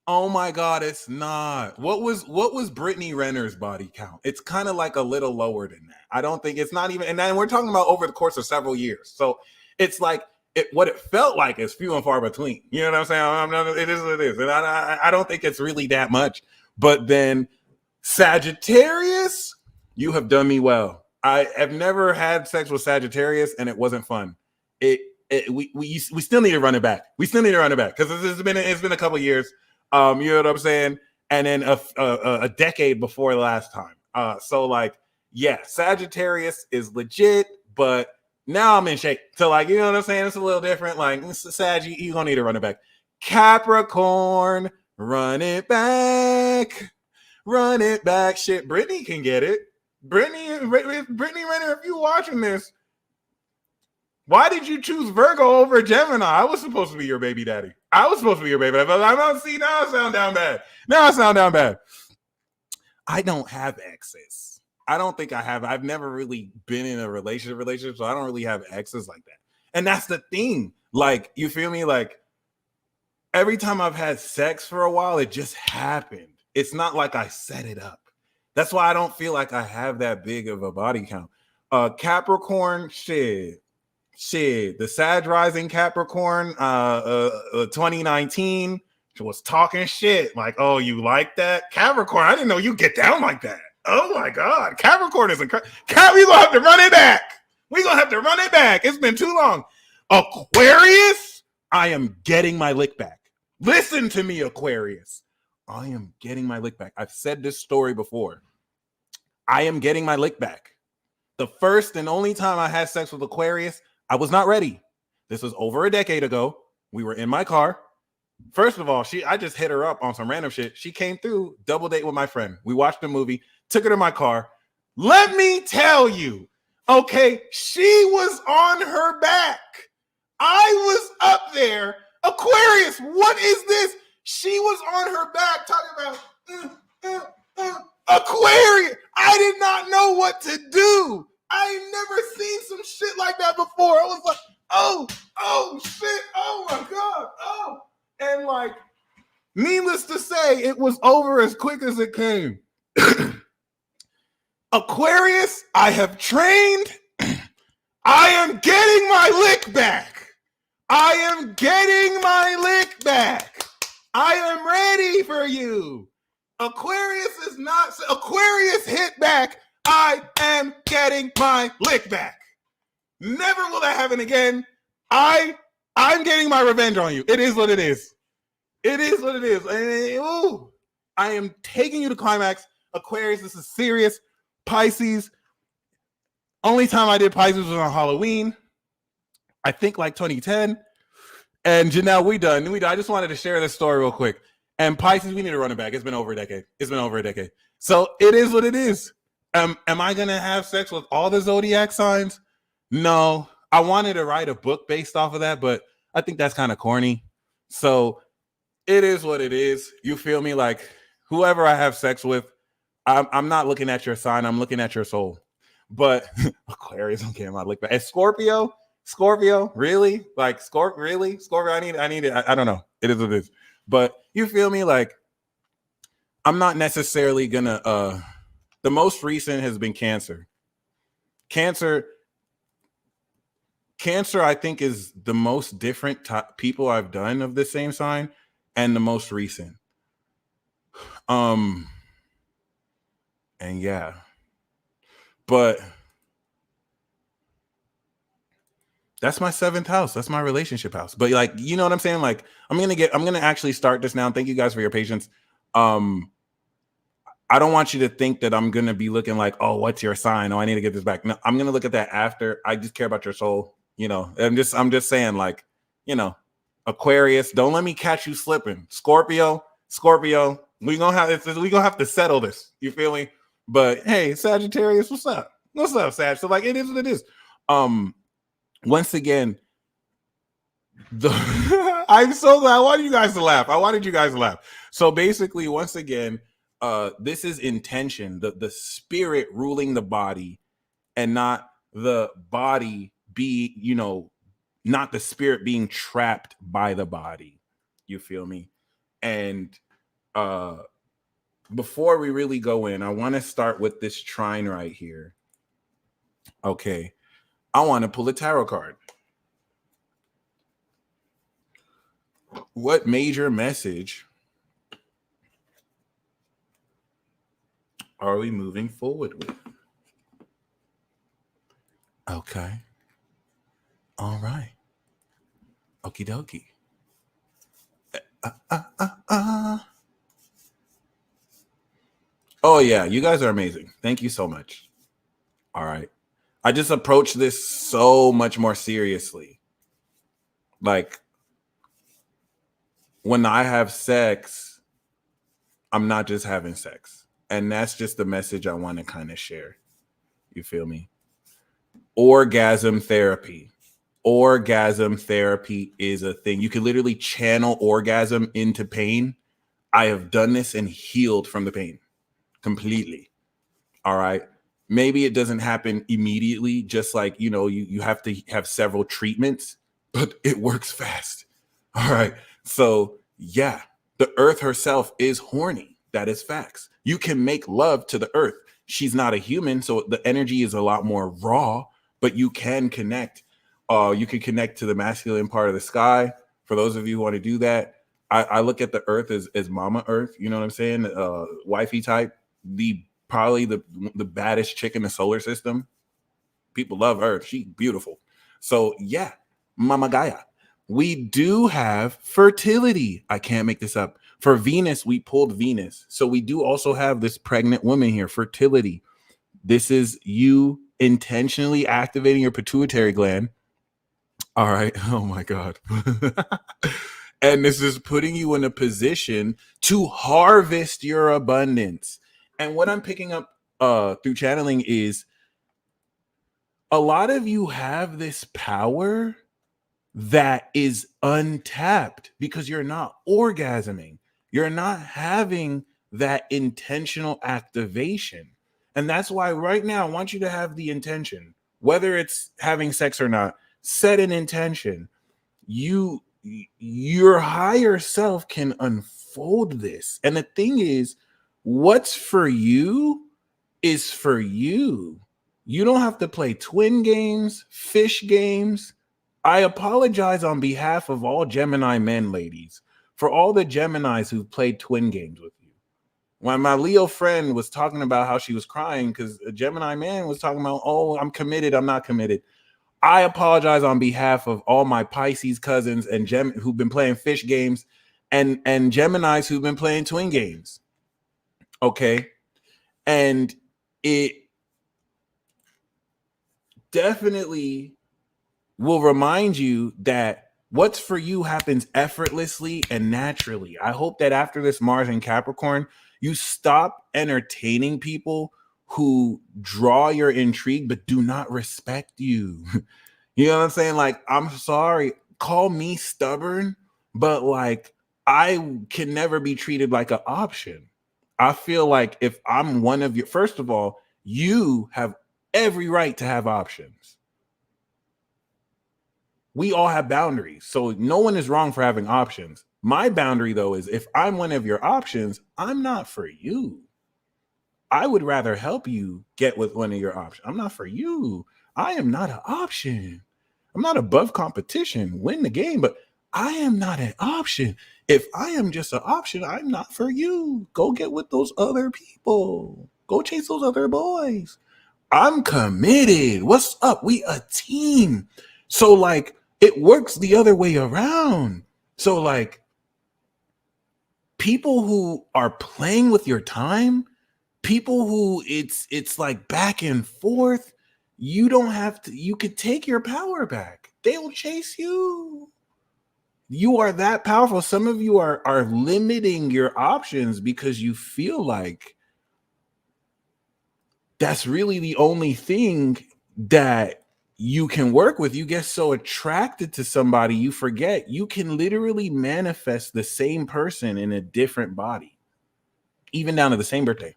Speaker 4: Oh my God, it's not. What was Brittany Renner's body count? It's kind of like a little lower than that. I don't think it's not even, and then we're talking about over the course of several years. So it's like what it felt like is few and far between. You know what I'm saying? It is what it is. And I don't think it's really that much. But then Sagittarius, you have done me well. I have never had sex with Sagittarius and it wasn't fun. We still need to run it back. We still need to run it back because it's been a couple of years. You know what I'm saying? And then a decade before the last time. So like, yeah, Sagittarius is legit, but now I'm in shape. So like, you know what I'm saying? It's a little different. Like, Sag, you're gonna need to run it back. Capricorn, run it back. Run it back. Shit, Brittany can get it. Brittany Renner, if you watching this, why did you choose Virgo over Gemini? I was supposed to be your baby daddy. I don't see, now I sound down bad. I don't have exes. I don't think I have. I've never really been in a relationship, so I don't really have exes like that. And that's the thing. Like, you feel me? Like,
Speaker 6: every time I've had sex for a while, it just happened. It's not like I set it up. That's why I don't feel like I have that big of a body count. Capricorn, shit. The Sag rising Capricorn, 2019, she was talking shit. Like, oh, you like that? Capricorn, I didn't know you get down like that. Oh my God. Capricorn is incredible. We gonna have to run it back. It's been too long. Aquarius, I am getting my lick back. Listen to me, Aquarius. I am getting my lick back. I've said this story before. I am getting my lick back. The first and only time I had sex with Aquarius, I was not ready. This was over a decade ago. We were in my car. First of all, I just hit her up on some random shit. She came through, double date with my friend. We watched a movie, took her to my car. Let me tell you, okay, she was on her back. I was up there. Aquarius, what is this? She was on her back talking about Aquarius. I did not know what to do. I ain't never seen some shit like that before. I was like, oh shit, oh my God, oh. And like, needless to say, it was over as quick as it came. Aquarius, I have trained. I am getting my lick back. I am ready for you. Aquarius hit back. I am getting my lick back. Never will that happen again. I'm getting my revenge on you. It is what it is. And, I am taking you to climax. Aquarius, this is serious. Pisces. Only time I did Pisces was on Halloween. I think like 2010. And Janelle, we done. I just wanted to share this story real quick. And Pisces, we need to run it back. It's been over a decade. So it is what it is. Am I going to have sex with all the zodiac signs? No. I wanted to write a book based off of that, but I think that's kind of corny. So it is what it is. You feel me? Like whoever I have sex with, I'm not looking at your sign. I'm looking at your soul. But Aquarius, okay, I'm not looking back. Scorpio, really? Like really? Scorpio, I need it. I don't know. It is what it is. But you feel me? Like I'm not necessarily gonna. The most recent has been Cancer. Cancer, I think, is the most different people I've done of the same sign, and the most recent. And yeah, but that's my 7th house. That's my relationship house. But like, you know what I'm saying? Like, I'm gonna actually start this now. Thank you guys for your patience. I don't want you to think that I'm going to be looking like, oh, what's your sign? Oh, I need to get this back. No, I'm going to look at that after. I just care about your soul. You know, I'm just saying, like, you know, Aquarius, don't let me catch you slipping. Scorpio, we're going to have to settle this. You feel me? But hey, Sagittarius, what's up? What's up, Sag? So like, it is what it is. Once again, I'm so glad. I wanted you guys to laugh. So basically, once again, this is intention, the spirit ruling the body, and not the body not the spirit being trapped by the body. You feel me? And before we really go in, I want to start with this trine right here. Okay. I want to pull a tarot card. What major message are we moving forward with? Okay. All right. Okie dokie. Oh, yeah. You guys are amazing. Thank you so much. All right. I just approach this so much more seriously. Like, when I have sex, I'm not just having sex. And that's just the message I want to kind of share. You feel me? Orgasm therapy. Orgasm therapy is a thing. You can literally channel orgasm into pain. I have done this and healed from the pain completely. All right. Maybe it doesn't happen immediately, just like, you know, you have to have several treatments, but it works fast. All right. So yeah, the earth herself is horny. That is facts. You can make love to the earth. She's not a human, so the energy is a lot more raw, but you can connect. You can connect to the masculine part of the sky. For those of you who want to do that, I look at the earth as mama earth, you know what I'm saying? Wifey type, probably the baddest chick in the solar system. People love Earth. She's beautiful. So yeah, Mama Gaia. We do have fertility. I can't make this up. For Venus, we pulled Venus. So we do also have this pregnant woman here, fertility. This is you intentionally activating your pituitary gland. All right. Oh my God. And this is putting you in a position to harvest your abundance. And what I'm picking up through channeling is a lot of you have this power that is untapped because you're not orgasming. You're not having that intentional activation. And that's why right now I want you to have the intention, whether it's having sex or not, set an intention. Your higher self can unfold this. And the thing is, what's for you is for you. You don't have to play twin games, fish games. I apologize on behalf of all Gemini men, ladies, for all the Geminis who've played twin games with you. When my Leo friend was talking about how she was crying because a Gemini man was talking about, oh, I'm committed, I'm not committed. I apologize on behalf of all my Pisces cousins and who've been playing fish games and Geminis who've been playing twin games. Okay. And it definitely will remind you that what's for you happens effortlessly and naturally. I hope that after this Mars in Capricorn, you stop entertaining people who draw your intrigue but do not respect you. You know what I'm saying? Like, I'm sorry, call me stubborn, but like I can never be treated like an option. I feel like if I'm one of your, first of all, you have every right to have options. We all have boundaries, so no one is wrong for having options. My boundary, though, is if I'm one of your options, I'm not for you. I would rather help you get with one of your options. I'm not for you. I am not an option. I'm not above competition. Win the game, but I am not an option. If I am just an option, I'm not for you. Go get with those other people. Go chase those other boys. I'm committed. What's up? We a team. So like it works the other way around. So like people who are playing with your time, people who it's like back and forth, you don't have to, you could take your power back. They'll chase you. You are that powerful. Some of you are limiting your options because you feel like that's really the only thing that you can work with. You get so attracted to somebody, you forget you can literally manifest the same person in a different body, even down to the same birthday,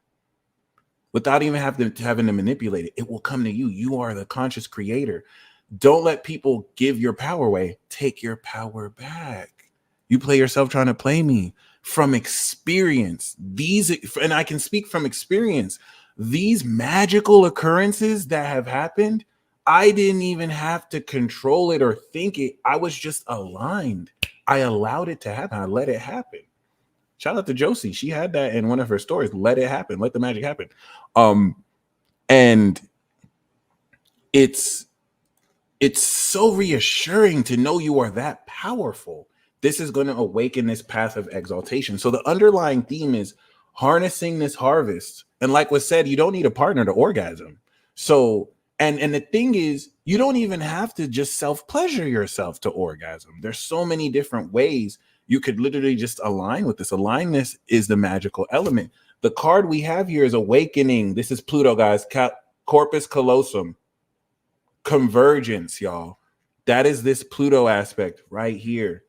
Speaker 6: without even having to manipulate it. It will come to you. You are the conscious creator. Don't let people give your power away. Take your power back. You play yourself trying to play me. From experience, and I can speak from experience, these magical occurrences that have happened, I didn't even have to control it or think it. I was just aligned. I allowed it to happen. I let it happen. Shout out to Josie. She had that in one of her stories. Let it happen. Let the magic happen. And it's so reassuring to know you are that powerful. This is going to awaken this path of exaltation. So the underlying theme is harnessing this harvest. And like was said, you don't need a partner to orgasm. So, and the thing is, you don't even have to just self-pleasure yourself to orgasm. There's so many different ways you could literally just align with this. Alignment is the magical element. The card we have here is awakening. This is Pluto, guys. Corpus callosum. Convergence, y'all. That is this Pluto aspect right here.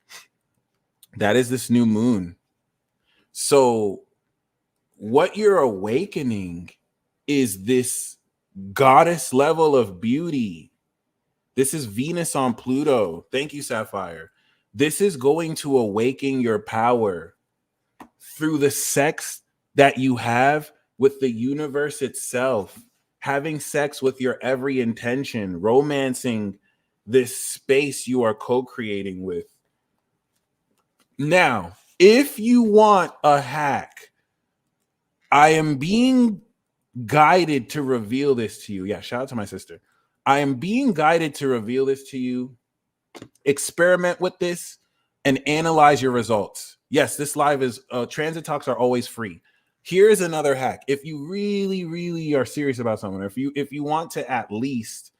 Speaker 6: That is this new moon. So what you're awakening is this goddess level of beauty. This is Venus on Pluto. Thank you, Sapphire. This is going to awaken your power through the sex that you have with the universe itself, having sex with your every intention, romancing this space you are co-creating with. Now, if you want a hack, I am being guided to reveal this to you. Yeah, shout out to my sister. I am being guided to reveal this to you. Experiment with this and analyze your results. Yes, this live is transit talks are always free. Here's another hack. If you really are serious about someone, if you want to at least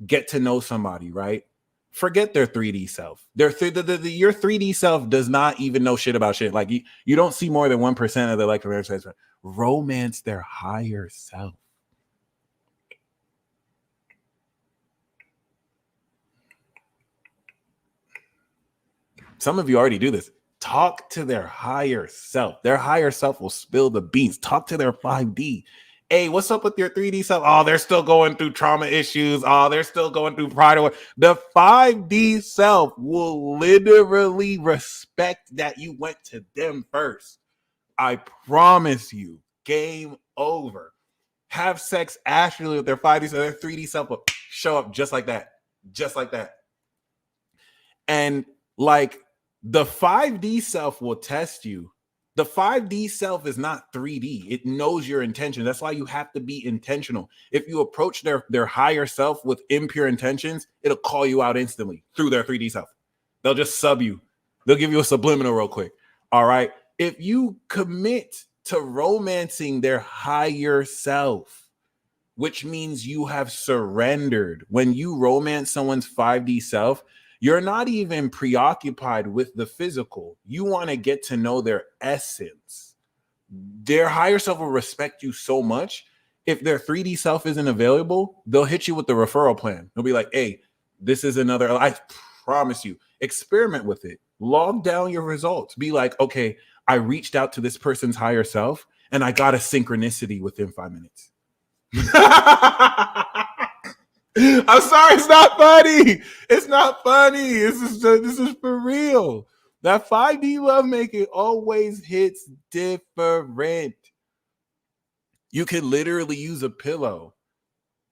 Speaker 6: get to know somebody, right? Forget their 3D self. Your 3D self does not even know shit about shit. Like you don't see more than 1% of the electromagnetic. Romance their higher self. Some of you already do this. Talk to their higher self. Their higher self will spill the beans. Talk to their 5D. Hey, what's up with your 3D self? Oh, they're still going through trauma issues. Oh, they're still going through pride. The 5D self will literally respect that you went to them first. I promise you. Game over. Have sex astrally with their 5D self. Their 3D self will show up just like that. Just like that. And like, the 5D self will test you. The 5D self is not 3D. It knows your intention. That's why you have to be intentional. If you approach their higher self with impure intentions, it'll call you out instantly through their 3D self. They'll just sub you. They'll give you a subliminal real quick. All right. If you commit to romancing their higher self, which means you have surrendered. When you romance someone's 5D self, you're not even preoccupied with the physical. You want to get to know their essence. Their higher self will respect you so much. If their 3D self isn't available, they'll hit you with the referral plan. They'll be like, hey, this is another, I promise you, experiment with it. Log down your results. Be like, okay, I reached out to this person's higher self and I got a synchronicity within 5 minutes. I'm sorry, it's not funny. It's not funny. This is for real. That 5D lovemaking always hits different. You could literally use a pillow.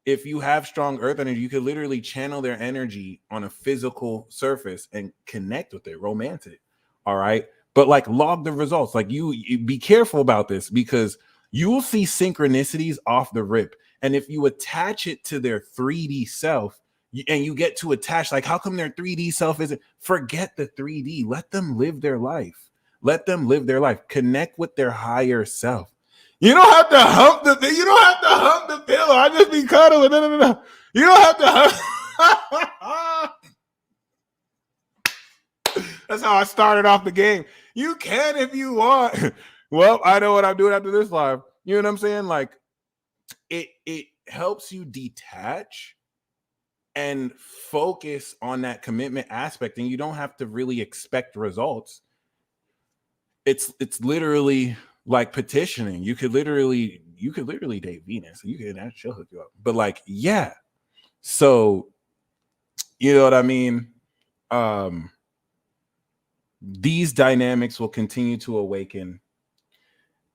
Speaker 6: If you have strong earth energy, you could literally channel their energy on a physical surface and connect with it, romance it. All right. But like log the results. Like you be careful about this because you will see synchronicities off the rip. And if you attach it to their 3D self and you get to attach, like, how come their 3D self isn't? Forget the 3D. Let them live their life. Let them live their life. Connect with their higher self. You don't have to hump the thing. You don't have to hump the pillow. I just be cuddling. No. You don't have to hump. That's how I started off the game. You can if you want. Well, I know what I'm doing after this live. You know what I'm saying? Like, it helps you detach and focus on that commitment aspect, and you don't have to really expect results. It's literally like petitioning. You could literally date Venus. She'll hook you up. But like, yeah. So, you know what I mean? These dynamics will continue to awaken.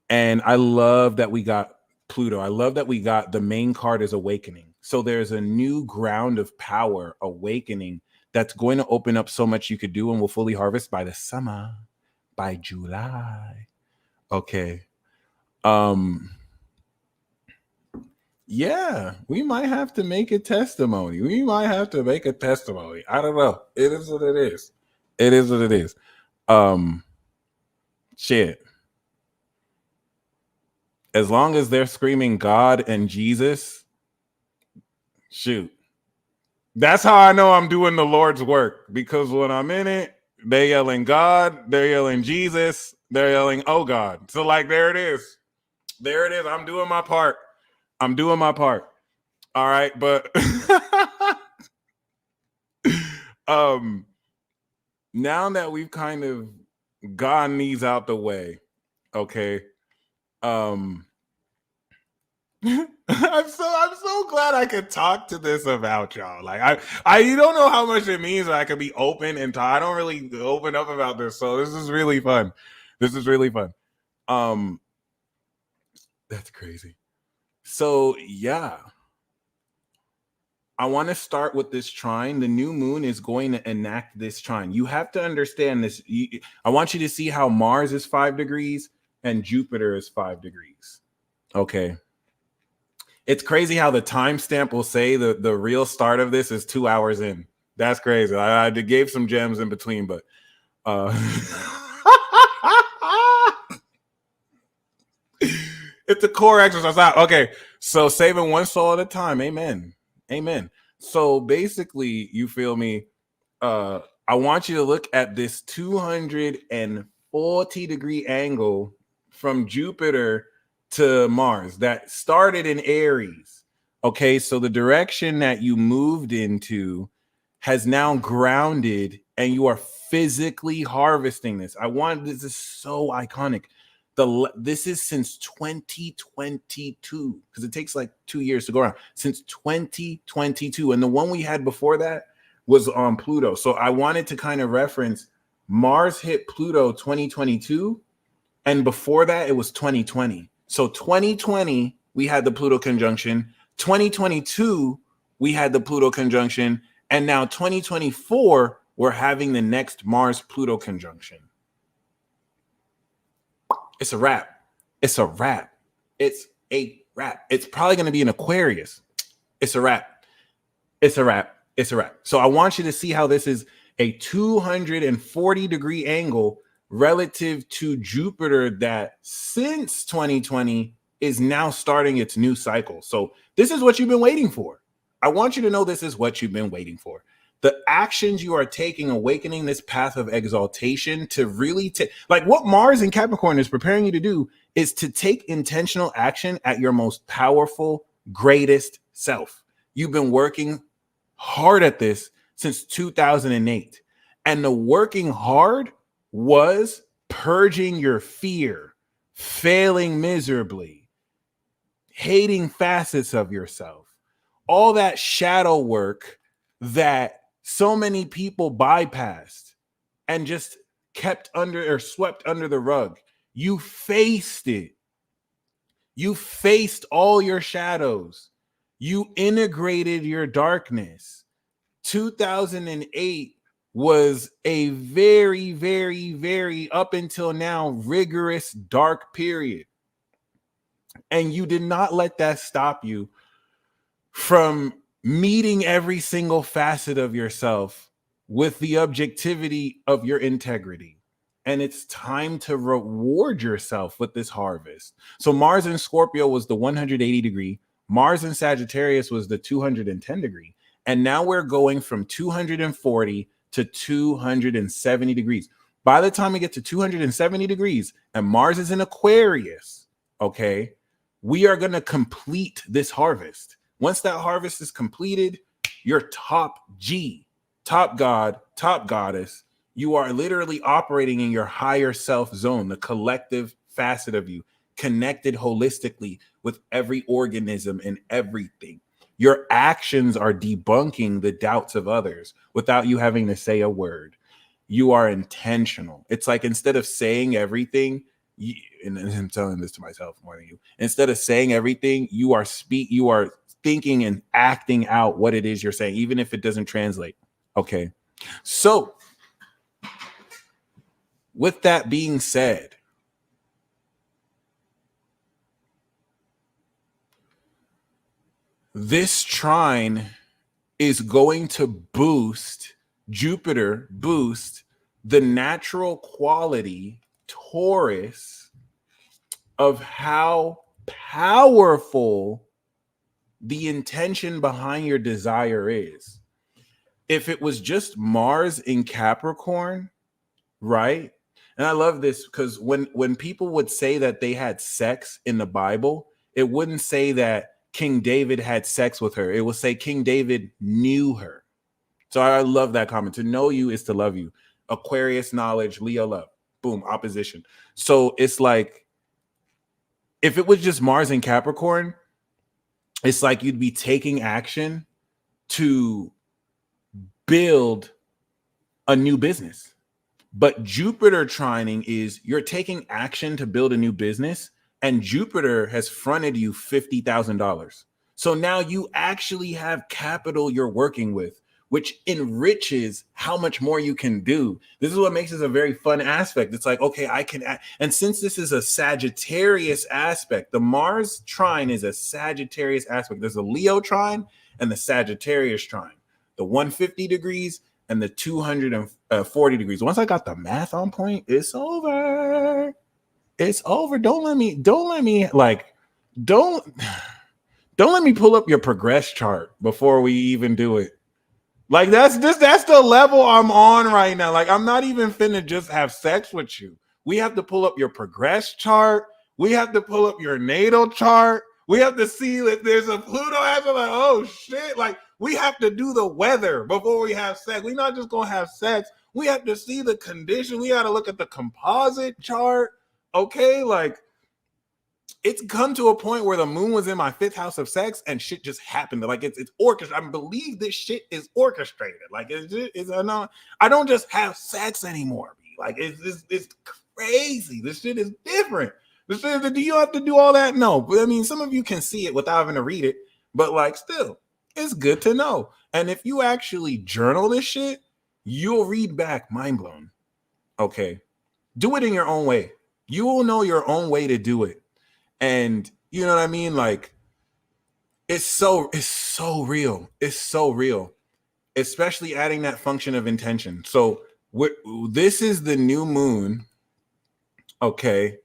Speaker 6: And I love that we got Pluto. I love that we got the main card is awakening. So there's a new ground of power awakening that's going to open up so much you could do and will fully harvest by the summer, by July. Okay. Yeah, we might have to make a testimony. I don't know. It is what it is. Shit. As long as they're screaming God and Jesus, shoot. That's how I know I'm doing the Lord's work. Because when I'm in it, they're yelling God, they're yelling Jesus, they're yelling, oh God. So like, there it is. I'm doing my part. All right. But now that we've kind of gotten these out the way, okay. I'm so glad I could talk to this about y'all. Like I you don't know how much it means that I could be open and talk. I don't really open up about this, so this is really fun. This is really fun. That's crazy. So yeah, I want to start with this trine. The new moon is going to enact this trine. You have to understand this. I want you to see how Mars is 5 degrees and Jupiter is 5 degrees. Okay. It's crazy how the timestamp will say the real start of this is 2 hours in. That's crazy. I gave some gems in between, but it's a core exercise. Okay, so saving one soul at a time. Amen. Amen. So basically, you feel me? I want you to look at this 240-degree angle from Jupiter to Mars that started in Aries. Okay, so the direction that you moved into has now grounded and you are physically harvesting this. This is so iconic. This is since 2022 because it takes like 2 years to go around. Since 2022, and the one we had before that was on Pluto. So I wanted to kind of reference Mars hit Pluto 2022, and before that it was 2020. So 2020 we had the Pluto conjunction. 2022 we had the Pluto conjunction, and now 2024 we're having the next Mars Pluto conjunction. It's a wrap. It's a wrap. It's a wrap. It's probably going to be an Aquarius. It's a wrap. It's a wrap. It's a wrap. So I want you to see how this is a 240-degree angle relative to Jupiter that since 2020 is now starting its new cycle. So this is what you've been waiting for. I want you to know this is what you've been waiting for. The actions you are taking, awakening this path of exaltation to really take, like what Mars in Capricorn is preparing you to do is to take intentional action at your most powerful, greatest self. You've been working hard at this since 2008. And the working hard was purging your fear, failing miserably, hating facets of yourself, all that shadow work that so many people bypassed and just kept under or swept under the rug. You faced it. You faced all your shadows. You integrated your darkness. 2008 was a very, very, very up until now rigorous dark period. And you did not let that stop you from meeting every single facet of yourself with the objectivity of your integrity. And it's time to reward yourself with this harvest. So Mars in Scorpio was the 180-degree. Mars in Sagittarius was the 210-degree. And now we're going from 240 to 270 degrees. By the time we get to 270 degrees and Mars is in Aquarius, okay, we are going to complete this harvest. Once that harvest is completed, your top G, top God, top goddess, you are literally operating in your higher self zone, the collective facet of you, connected holistically with every organism and everything. Your actions are debunking the doubts of others without you having to say a word. You are intentional. It's like instead of saying everything, and I'm telling this to myself more than you, instead of saying everything, you are thinking and acting out what it is you're saying, even if it doesn't translate. Okay. So with that being said, this trine is going to boost Jupiter, boost the natural quality Taurus of how powerful the intention behind your desire is. If it was just Mars in Capricorn, right? And I love this because when people would say that they had sex in the Bible, it wouldn't say that King David had sex with her. It will say King David knew her. So I love that comment. To know you is to love you. Aquarius knowledge, Leo love. Boom, opposition. So it's like, if it was just Mars in Capricorn, it's like you'd be taking action to build a new business. But Jupiter trining is you're taking action to build a new business, and Jupiter has fronted you $50,000. So now you actually have capital you're working with, which enriches how much more you can do. This is what makes this a very fun aspect. It's like, okay, I can, and since this is a Sagittarius aspect, the Mars trine is a Sagittarius aspect. There's a Leo trine and the Sagittarius trine, the 150 degrees and the 240 degrees. Once I got the math on point, it's over. It's over. Don't let me pull up your progress chart before we even do it. Like that's the level I'm on right now. Like I'm not even finna just have sex with you. We have to pull up your progress chart. We have to pull up your natal chart. We have to see if there's a Pluto aspect. Like, oh shit, like we have to do the weather before we have sex. We're not just gonna have sex. We have to see the condition. We got to look at the composite chart. Okay, like it's come to a point where the moon was in my 5th house of sex and shit just happened. Like it's orchestrated. I believe this shit is orchestrated. Like I don't just have sex anymore. Like it's crazy. This shit is different. Do you have to do all that? No, but I mean, some of you can see it without having to read it, but like still, it's good to know. And if you actually journal this shit, you'll read back mind blown. Okay, do it in your own way. You will know your own way to do it. And you know what I mean? Like it's so real. It's so real, especially adding that function of intention. So this is the new moon. Okay.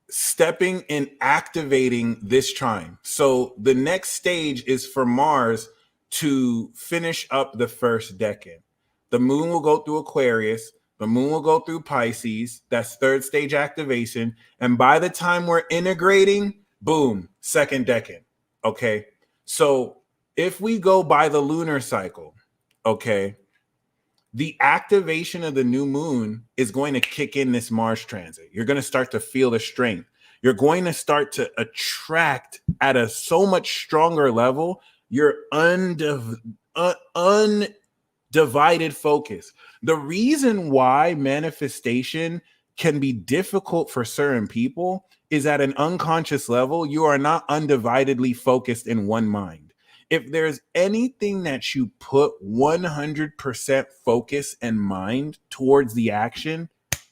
Speaker 6: Stepping and activating this trine. So the next stage is for Mars to finish up the first decan. The moon will go through Aquarius. The moon will go through Pisces. That's 3rd stage activation. And by the time we're integrating, boom, 2nd decan. Okay. So if we go by the lunar cycle, okay, the activation of the new moon is going to kick in this Mars transit. You're going to start to feel the strength. You're going to start to attract at a so much stronger level your undivided focus. The reason why manifestation can be difficult for certain people is at an unconscious level, you are not undividedly focused in one mind. If there's anything that you put 100% focus and mind towards the action,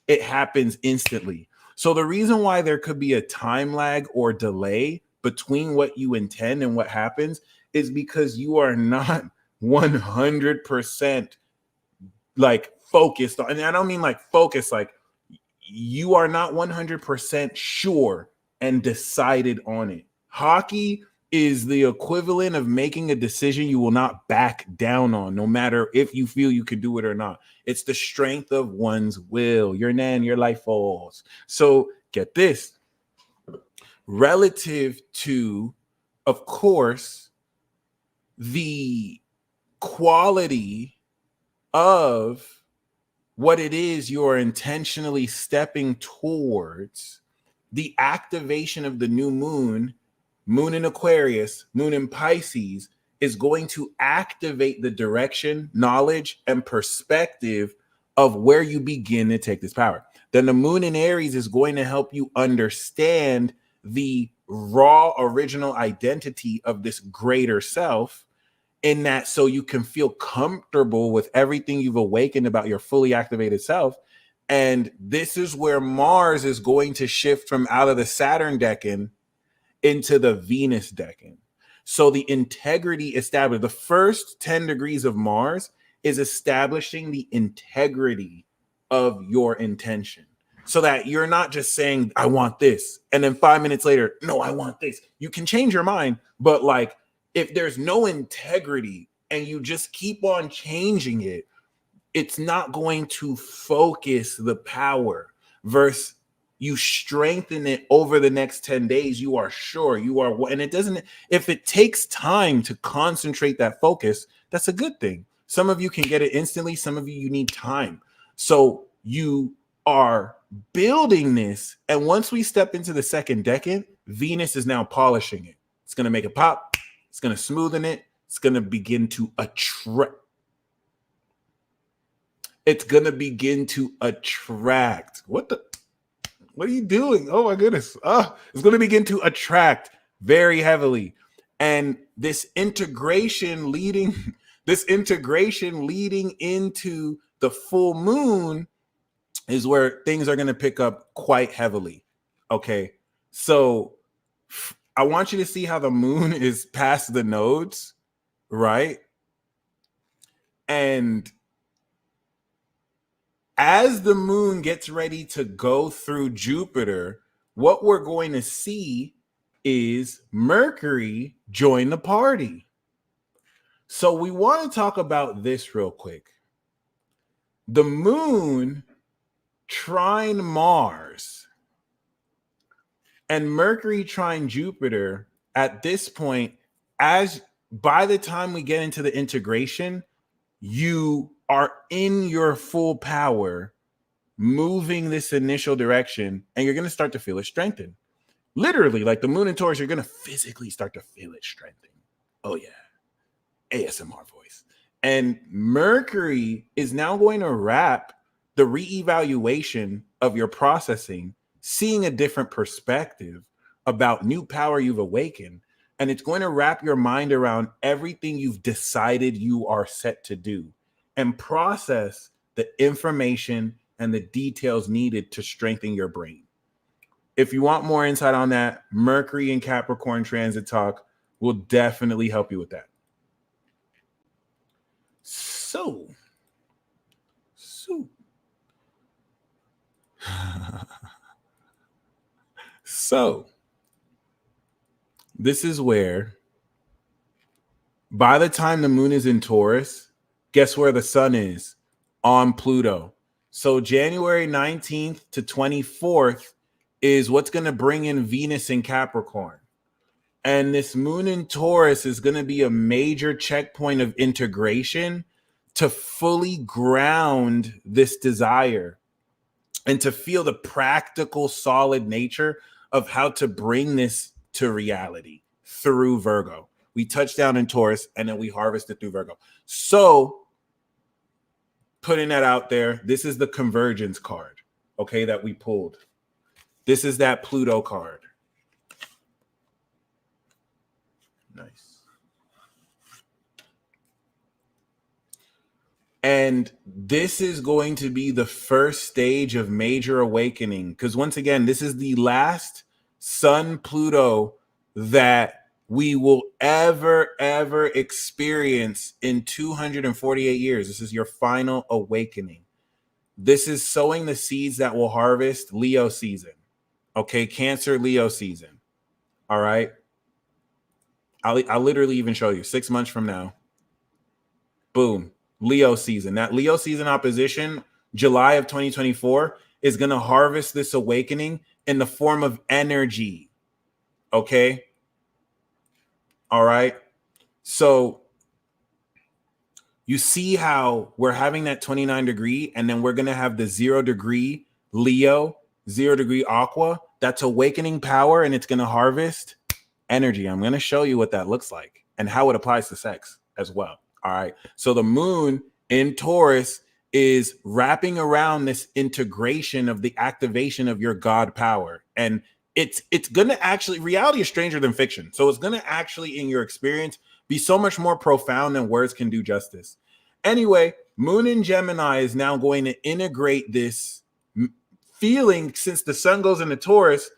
Speaker 6: it happens instantly. So the reason why there could be a time lag or delay between what you intend and what happens is because you are not 100% like focused on, and I don't mean like focus, like you are not 100% sure and decided on it. Hockey is the equivalent of making a decision you will not back down on, no matter if you feel you can do it or not. It's the strength of one's will, your life force. So get this, relative to, of course, the quality of what it is you're intentionally stepping towards, the activation of the new moon in Aquarius, moon in Pisces, is going to activate the direction, knowledge, and perspective of where you begin to take this power. Then the moon in Aries is going to help you understand the raw original identity of this greater self, in that so you can feel comfortable with everything you've awakened about your fully activated self. And this is where Mars is going to shift from out of the Saturn decan into the Venus decan. So the integrity established, the first 10 degrees of Mars is establishing the integrity of your intention, so that you're not just saying, I want this, and then 5 minutes later, no, I want this. You can change your mind, but like, if there's no integrity and you just keep on changing it, it's not going to focus the power. Versus you strengthen it over the next 10 days, you are sure you are. And it doesn't, if it takes time to concentrate that focus, that's a good thing. Some of you can get it instantly. Some of you need time. So you are building this. And once we step into the 2nd decan, Venus is now polishing it. It's going to make it pop. It's going to smoothen it. It's going to begin to attract. It's going to begin to attract. What are you doing? Oh my goodness. It's going to begin to attract very heavily. And this integration leading into the full moon is where things are going to pick up quite heavily. Okay. So I want you to see how the moon is past the nodes, right? And as the moon gets ready to go through Jupiter, what we're going to see is Mercury join the party. So we want to talk about this real quick. The moon trine Mars and Mercury trine Jupiter at this point, as by the time we get into the integration, you are in your full power, moving this initial direction, and you're going to start to feel it strengthen. Literally, like the moon in Taurus, you're going to physically start to feel it strengthen. Oh, yeah. ASMR voice. And Mercury is now going to wrap the reevaluation of your processing, seeing a different perspective about new power you've awakened. And it's going to wrap your mind around everything you've decided you are set to do and process the information and the details needed to strengthen your brain. If you want more insight on that, Mercury and Capricorn transit talk will definitely help you with that. So this is where, by the time the moon is in Taurus, guess where the sun is? On Pluto. So January 19th to 24th is what's going to bring in Venus in Capricorn. And this moon in Taurus is going to be a major checkpoint of integration to fully ground this desire and to feel the practical, solid nature of how to bring this to reality through Virgo. We touch down in Taurus and then we harvest it through Virgo. So putting that out there, this is the convergence card, okay, that we pulled. This is that Pluto card. Nice. And this is going to be the first stage of major awakening, because once again, this is the last Sun Pluto that we will ever experience in 248 years. This is your final awakening. This is sowing the seeds that will harvest Leo season. Okay, Cancer, Leo season. All right. I'll literally even show you 6 months from now. Boom. Leo season. That Leo season opposition, July of 2024, is going to harvest this awakening in the form of energy. Okay. All right. So you see how we're having that 29 degree, and then we're going to have the 0 degree Leo, 0 degree Aqua. That's awakening power, and it's going to harvest energy. I'm going to show you what that looks like and how it applies to sex as well. All right. So the moon in Taurus is wrapping around this integration of the activation of your God power. And it's going to actually, reality is stranger than fiction. So it's going to actually, in your experience, be so much more profound than words can do justice. Anyway, moon in Gemini is now going to integrate this feeling. Since the sun goes into Taurus,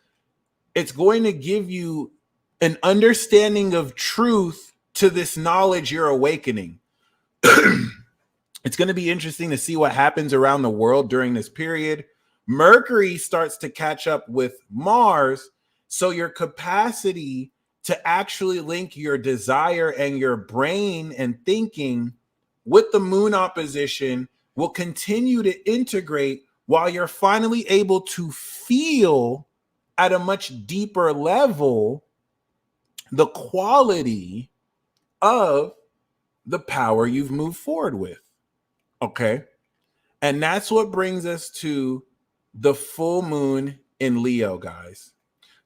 Speaker 6: it's going to give you an understanding of truth to this knowledge you're awakening. It's going to be interesting to see what happens around the world during this period. Mercury starts to catch up with Mars, so your capacity to actually link your desire and your brain and thinking with the moon opposition will continue to integrate while you're finally able to feel at a much deeper level the quality of the power you've moved forward with. Okay. And that's what brings us to the full moon in Leo, guys.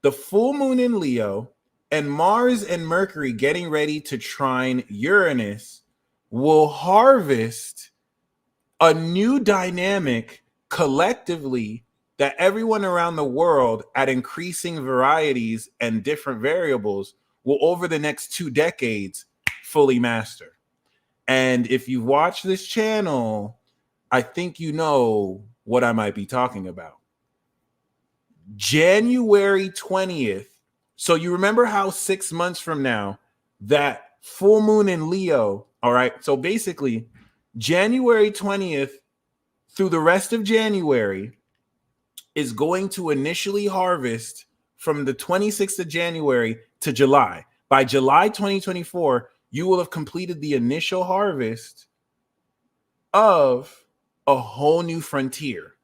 Speaker 6: the full moon in Leo and Mars and Mercury getting ready to trine Uranus will harvest a new dynamic collectively that everyone around the world at increasing varieties and different variables will over the next 2 decades fully master. And if you watch this channel, I think you know what I might be talking about. January 20th. So you remember how 6 months from now, that full moon in Leo, all right? So basically, January 20th through the rest of January is going to initially harvest from the 26th of January to July. By July 2024, you will have completed the initial harvest of a whole new frontier.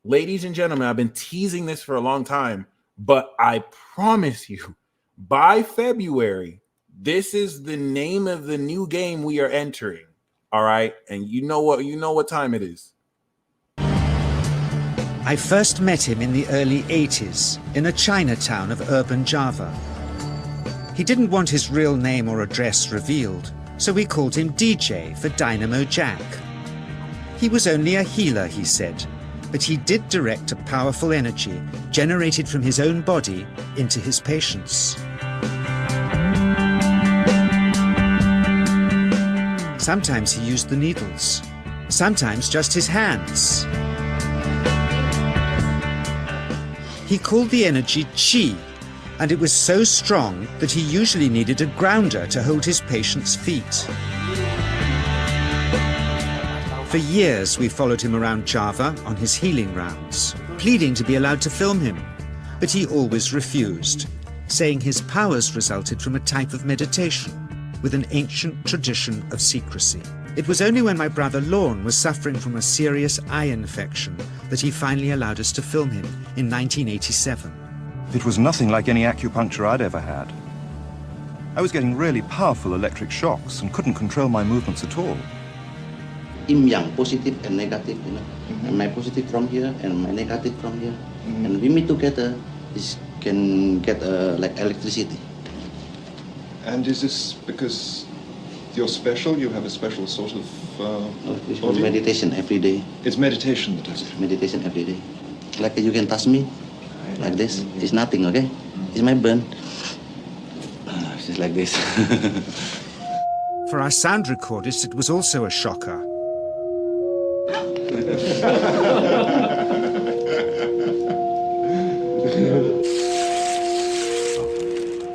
Speaker 6: Ladies and gentlemen, I've been teasing this for a long time, but I promise you, by February, this is the name of the new game we are entering. All right. And you know what time it is.
Speaker 7: I first met him in the early 80s in a Chinatown of urban Java. He didn't want his real name or address revealed, so we called him DJ for Dynamo Jack. He was only a healer, he said, but he did direct a powerful energy generated from his own body into his patients. Sometimes he used the needles, sometimes just his hands. He called the energy Qi, and it was so strong that he usually needed a grounder to hold his patients' feet. For years, we followed him around Java on his healing rounds, pleading to be allowed to film him, but he always refused, saying his powers resulted from a type of meditation with an ancient tradition of secrecy. It was only when my brother Lorne was suffering from a serious eye infection that he finally allowed us to film him in 1987.
Speaker 8: It was nothing like any acupuncture I'd ever had. I was getting really powerful electric shocks and couldn't control my movements at all.
Speaker 9: Yin yang, positive and negative, you know. And my positive from here and my negative from here. And we meet together, this can get like electricity.
Speaker 8: And is this because you're special? You have a special sort of
Speaker 9: It's meditation every day.
Speaker 8: It's meditation that does it.
Speaker 9: Meditation every day. Like you can touch me, like this. It's nothing, okay? It's my burn. It's just like this.
Speaker 7: For our sound recordist, it was also a shocker.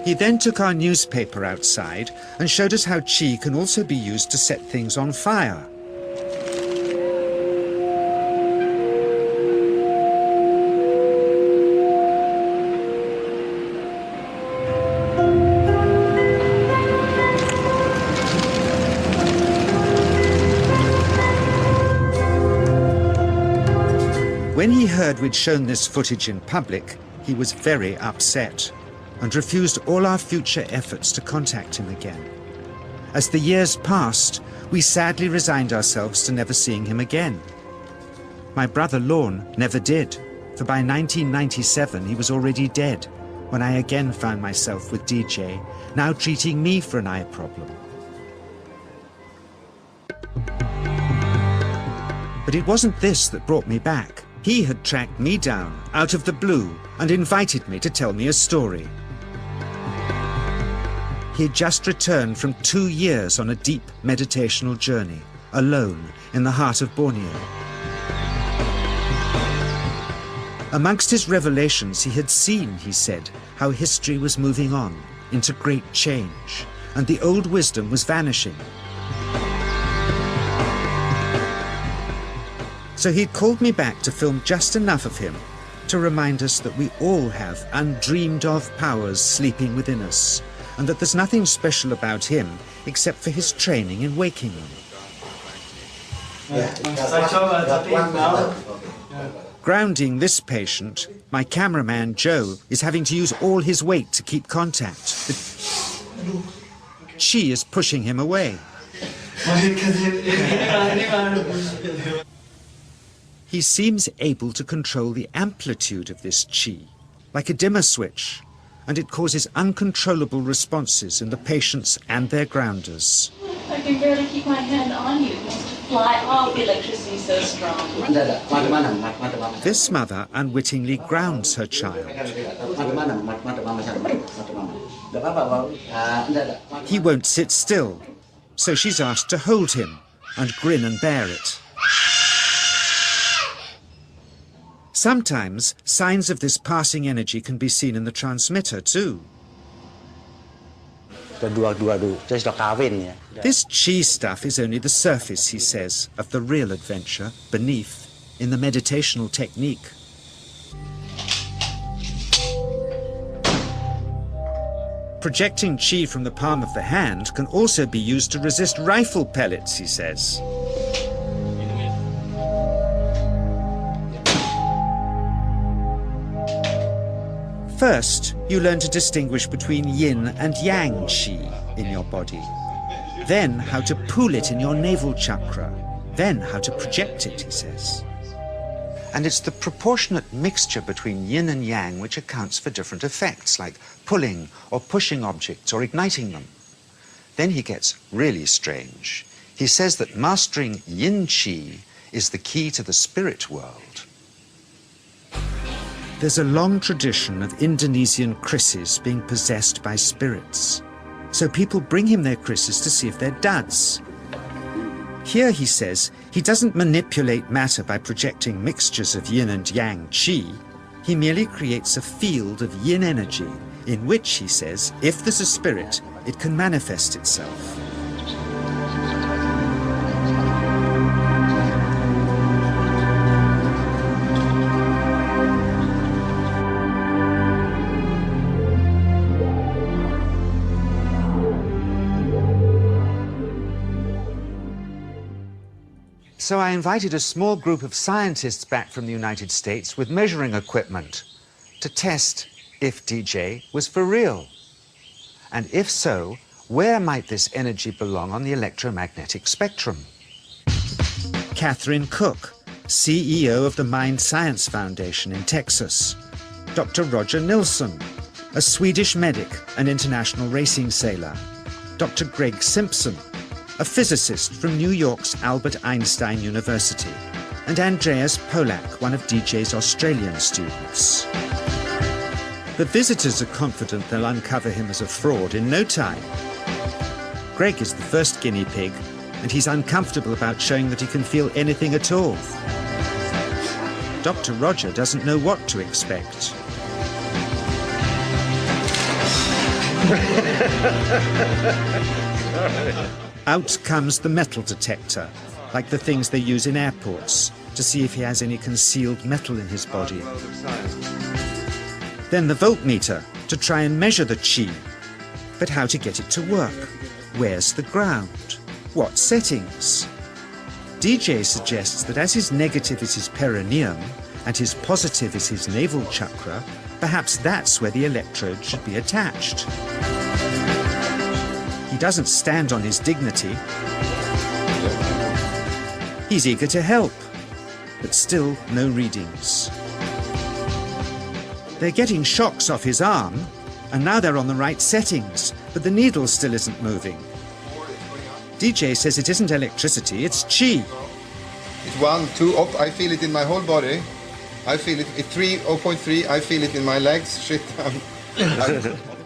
Speaker 7: He then took our newspaper outside and showed us how Qi can also be used to set things on fire. When he heard we'd shown this footage in public, he was very upset and refused all our future efforts to contact him again. As the years passed, we sadly resigned ourselves to never seeing him again. My brother Lorne never did, for by 1997 he was already dead, when I again found myself with DJ, now treating me for an eye problem. But it wasn't this that brought me back. He had tracked me down out of the blue and invited me to tell me a story. He had just returned from 2 years on a deep meditational journey, alone in the heart of Borneo. Amongst his revelations, he had seen, he said, how history was moving on into great change, and the old wisdom was vanishing. So he'd called me back to film just enough of him to remind us that we all have undreamed of powers sleeping within us, and that there's nothing special about him except for his training in waking them. Grounding this patient, my cameraman Joe is having to use all his weight to keep contact. She is pushing him away. He seems able to control the amplitude of this Qi, like a dimmer switch, and it causes uncontrollable responses in the patients and their grounders.
Speaker 10: I can barely keep my hand on you. It wants to fly off. The electricity so strong.
Speaker 7: This mother unwittingly grounds her child. He won't sit still, so she's asked to hold him and grin and bear it. Sometimes signs of this passing energy can be seen in the transmitter too. This chi stuff is only the surface, he says, of the real adventure beneath, in the meditational technique. Projecting chi from the palm of the hand can also be used to resist rifle pellets, he says. First, you learn to distinguish between yin and yang chi in your body. Then how to pool it in your navel chakra. Then how to project it, he says. And it's the proportionate mixture between yin and yang which accounts for different effects, like pulling or pushing objects or igniting them. Then he gets really strange. He says that mastering yin chi is the key to the spirit world. There's a long tradition of Indonesian krisis being possessed by spirits. So people bring him their krisis to see if they're duds. Here, he says, he doesn't manipulate matter by projecting mixtures of yin and yang chi. He merely creates a field of yin energy in which, he says, if there's a spirit, it can manifest itself. So I invited a small group of scientists back from the United States with measuring equipment to test if DJ was for real. And if so, where might this energy belong on the electromagnetic spectrum? Catherine Cook, CEO of the Mind Science Foundation in Texas. Dr. Roger Nilsson, a Swedish medic and international racing sailor. Dr. Greg Simpson, a physicist from New York's Albert Einstein University, and Andreas Polak, one of DJ's Australian students. The visitors are confident they'll uncover him as a fraud in no time. Greg is the first guinea pig, and he's uncomfortable about showing that he can feel anything at all. Dr. Roger doesn't know what to expect. Out comes the metal detector, like the things they use in airports, to see if he has any concealed metal in his body. Then the voltmeter, to try and measure the chi. But how to get it to work? Where's the ground? What settings? DJ suggests that as his negative is his perineum, and his positive is his navel chakra, perhaps that's where the electrode should be attached. He doesn't stand on his dignity. He's eager to help, but still no readings. They're getting shocks off his arm, and now they're on the right settings, but the needle still isn't moving. DJ says it isn't electricity, it's chi.
Speaker 11: It's 1, 2, up, I feel it in my whole body. I feel it at 3, 0.3, I feel it in my legs. Shit.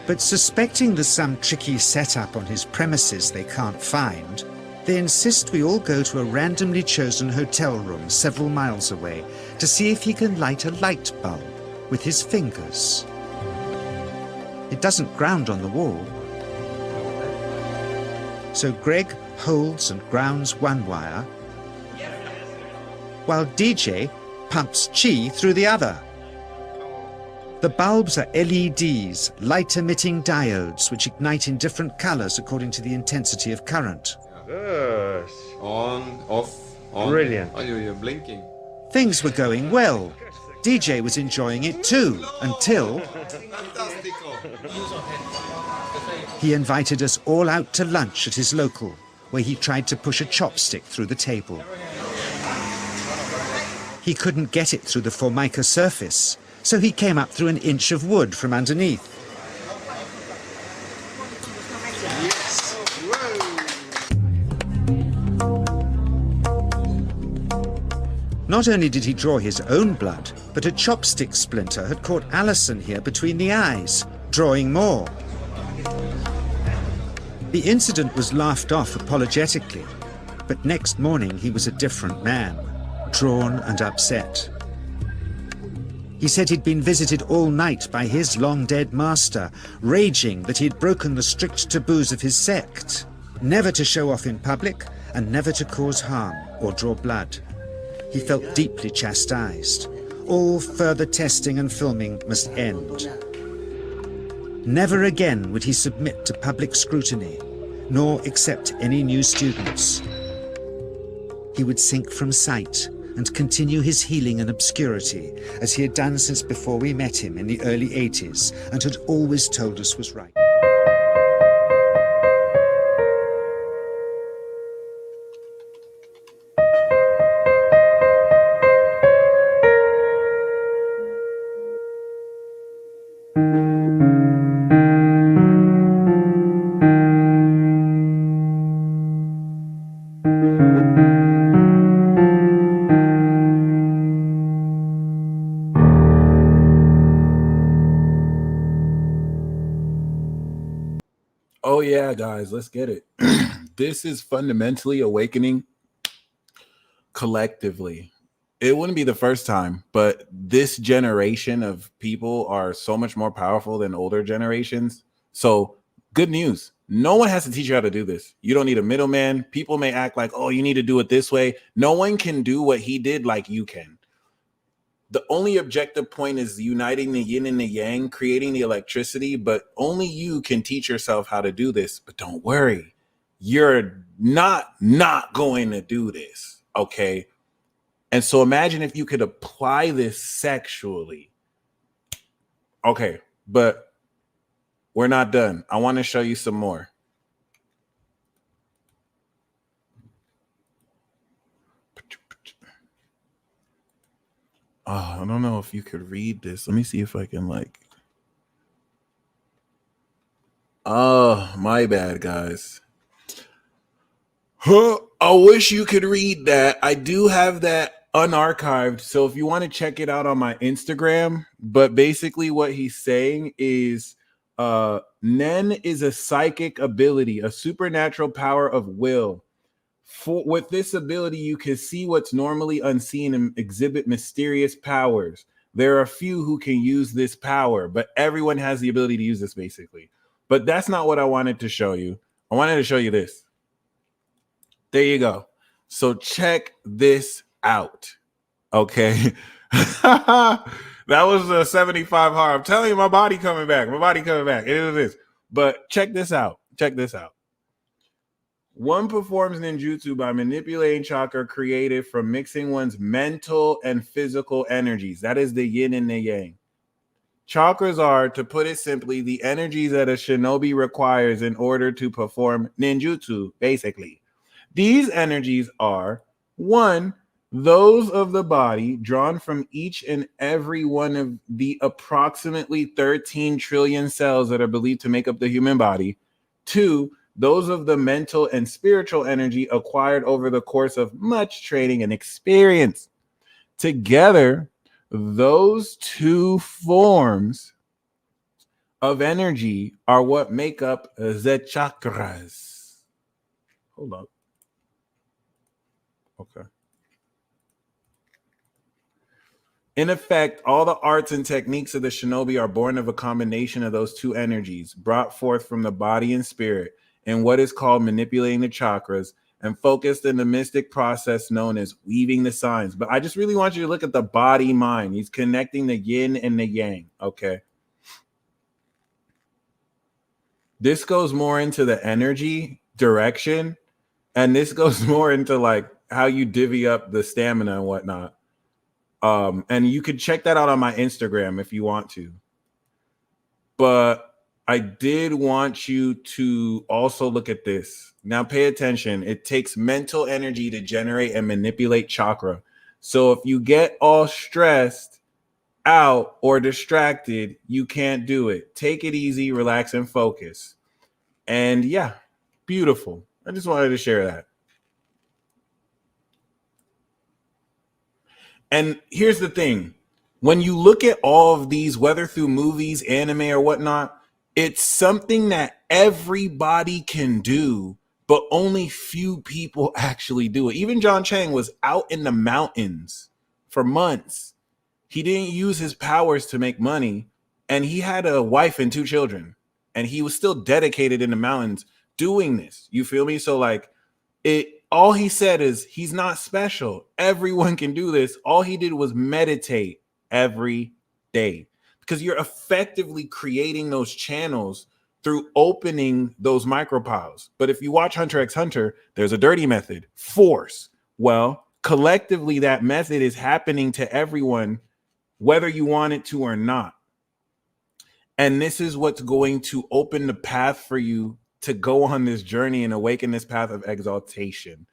Speaker 7: But suspecting there's some tricky setup on his premises they can't find, they insist we all go to a randomly chosen hotel room several miles away to see if he can light a light bulb with his fingers. It doesn't ground on the wall. So Greg holds and grounds one wire, while DJ pumps chi through the other. The bulbs are LEDs, light-emitting diodes, which ignite in different colors according to the intensity of current.
Speaker 11: Yes. On, off, on.
Speaker 7: Brilliant.
Speaker 11: Oh, you're blinking.
Speaker 7: Things were going well. DJ was enjoying it too, until he invited us all out to lunch at his local, where he tried to push a chopstick through the table. He couldn't get it through the Formica surface, so he came up through an inch of wood from underneath. Not only did he draw his own blood, but a chopstick splinter had caught Alison here between the eyes, drawing more. The incident was laughed off apologetically, but next morning he was a different man, drawn and upset. He said he'd been visited all night by his long-dead master, raging that he'd broken the strict taboos of his sect, never to show off in public and never to cause harm or draw blood. He felt deeply chastised. All further testing and filming must end. Never again would he submit to public scrutiny, nor accept any new students. He would sink from sight and continue his healing in obscurity, as he had done since before we met him in the early 80s and had always told us was right.
Speaker 6: Oh yeah, guys, let's get it. This is fundamentally awakening collectively. It wouldn't be the first time, but this generation of people are so much more powerful than older generations. So good news. No one has to teach you how to do this. You don't need a middleman. People may act like, oh, you need to do it this way. No one can do what he did like you can. The only objective point is uniting the yin and the yang, creating the electricity, but only you can teach yourself how to do this. But don't worry, you're not going to do this, okay? And so imagine if you could apply this sexually. Okay, but we're not done. I want to show you some more. Oh, I don't know if you could read this. Let me see if I can Oh, my bad, guys. I wish you could read that. I do have that unarchived. So if you want to check it out on my Instagram, but basically what he's saying is Nen is a psychic ability, a supernatural power of will. With this ability, you can see what's normally unseen and exhibit mysterious powers. There are a few who can use this power, but everyone has the ability to use this basically. But that's not what I wanted to show you. I wanted to show you this. There you go. So check this out. Okay. That was a 75 hard. I'm telling you, my body coming back. My body coming back. It is this. But check this out. Check this out. One performs ninjutsu by manipulating chakra created from mixing one's mental and physical energies. That is the yin and the yang. Chakras are, to put it simply, the energies that a shinobi requires in order to perform ninjutsu, basically. These energies are, 1, those of the body drawn from each and every one of the approximately 13 trillion cells that are believed to make up the human body. 2, those of the mental and spiritual energy acquired over the course of much training and experience. Together, those two forms of energy are what make up the chakras. Hold up. Okay. In effect, all the arts and techniques of the shinobi are born of a combination of those two energies, brought forth from the body and spirit, in what is called manipulating the chakras, and focused in the mystic process known as weaving the signs. But I just really want you to look at the body mind. He's connecting the yin and the yang. Okay. This goes more into the energy direction, and this goes more into like how you divvy up the stamina and whatnot. And you could check that out on my Instagram if you want to. But I did want you to also look at this. Now pay attention. It takes mental energy to generate and manipulate chakra. So if you get all stressed out or distracted, you can't do it. Take it easy, relax, and focus. And yeah, beautiful. I just wanted to share that. And here's the thing. When you look at all of these, whether through movies, anime, or whatnot, it's something that everybody can do, but only few people actually do it. Even John Chang was out in the mountains for months. He didn't use his powers to make money, and he had a wife and 2 children, and he was still dedicated in the mountains doing this. You feel me? So like all he said is he's not special. Everyone can do this. All he did was meditate every day, because you're effectively creating those channels through opening those micropiles. But if you watch Hunter x Hunter, there's a dirty method, force. Well, collectively, that method is happening to everyone, whether you want it to or not. And this is what's going to open the path for you to go on this journey and awaken this path of exaltation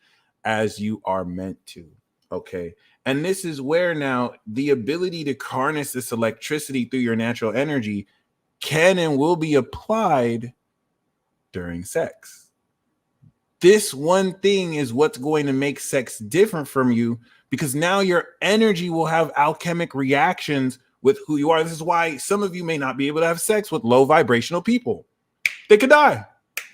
Speaker 6: as you are meant to. Okay. And this is where now the ability to harness this electricity through your natural energy can and will be applied during sex. This one thing is what's going to make sex different from you, because now your energy will have alchemic reactions with who you are. This is why some of you may not be able to have sex with low vibrational people. They could die.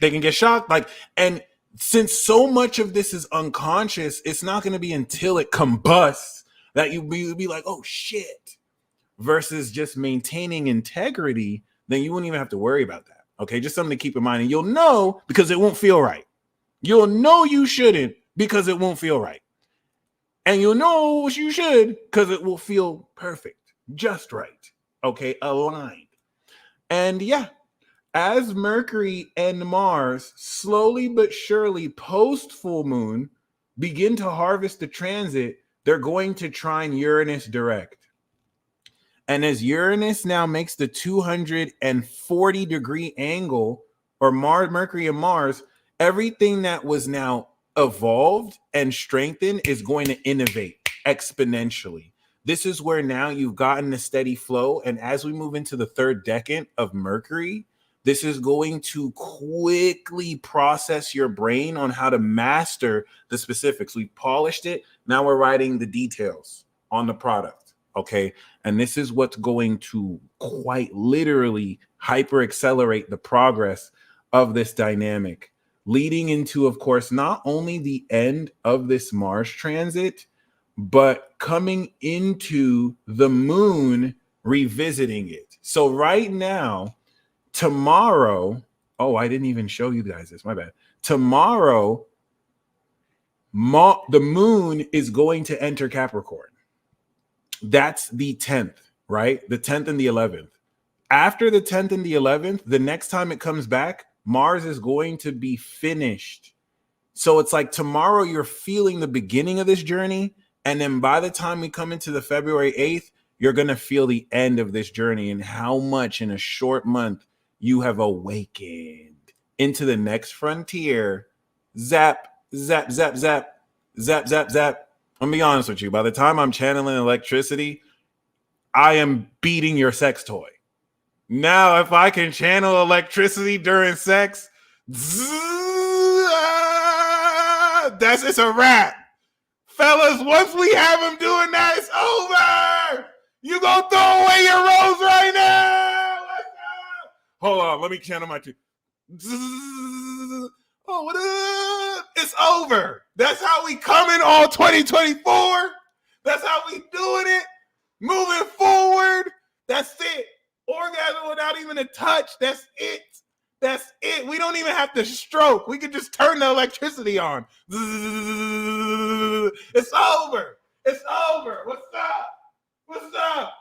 Speaker 6: They can get shocked. And since so much of this is unconscious, it's not going to be until it combusts that you'll be like, oh shit, versus just maintaining integrity. Then you wouldn't even have to worry about that. Okay. Just something to keep in mind. And you'll know because it won't feel right. You'll know you shouldn't because it won't feel right. And you'll know you should because it will feel perfect, just right. Okay. Aligned. And yeah, as Mercury and Mars slowly but surely post full moon begin to harvest the transit, they're going to trine Uranus direct. And as Uranus now makes the 240-degree angle, or Mercury and Mars, everything that was now evolved and strengthened is going to innovate exponentially. This is where now you've gotten a steady flow. And as we move into the 3rd decade of Mercury, this is going to quickly process your brain on how to master the specifics. We polished it. Now we're writing the details on the product. Okay. And this is what's going to quite literally hyper accelerate the progress of this dynamic, leading into, of course, not only the end of this Mars transit, but coming into the moon revisiting it. So right now, tomorrow, oh, I didn't even show you guys this, my bad. Tomorrow, the moon is going to enter Capricorn. That's the 10th, right? The 10th and the 11th. After the 10th and the 11th, the next time it comes back, Mars is going to be finished. So it's like tomorrow you're feeling the beginning of this journey. And then by the time we come into the February 8th, you're going to feel the end of this journey and how much in a short month you have awakened into the next frontier. Zap, zap, zap, zap, zap, zap, zap. I'm gonna be honest with you. By the time I'm channeling electricity, I am beating your sex toy. Now, if I can channel electricity during sex, it's a wrap. Fellas, once we have him doing that, it's over. You gonna throw away your rose right now? Hold on, let me channel my two. Oh, what up? It's over. That's how we coming all 2024. That's how we doing it. Moving forward. That's it. Orgasm without even a touch. That's it. That's it. We don't even have to stroke. We can just turn the electricity on. It's over. It's over. What's up? What's up?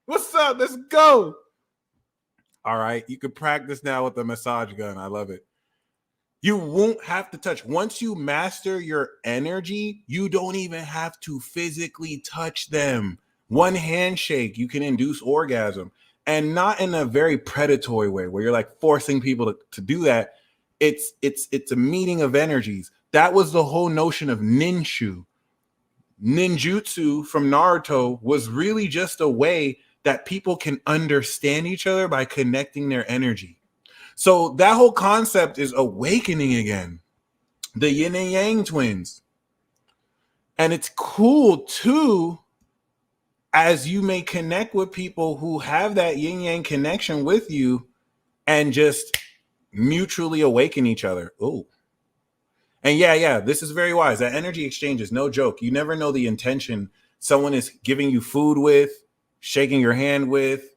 Speaker 6: What's up? Let's go. All right. You can practice now with the massage gun. I love it. You won't have to touch. Once you master your energy, you don't even have to physically touch them. One handshake, you can induce orgasm. And not in a very predatory way where you're like forcing people to do that. It's a meeting of energies. That was the whole notion of ninjutsu. Ninjutsu from Naruto was really just a way that people can understand each other by connecting their energy. So that whole concept is awakening again. The yin and yang twins. And it's cool too, as you may connect with people who have that yin yang connection with you and just mutually awaken each other. Oh, and yeah, this is very wise. That energy exchange is no joke. You never know the intention someone is giving you food with, shaking your hand with,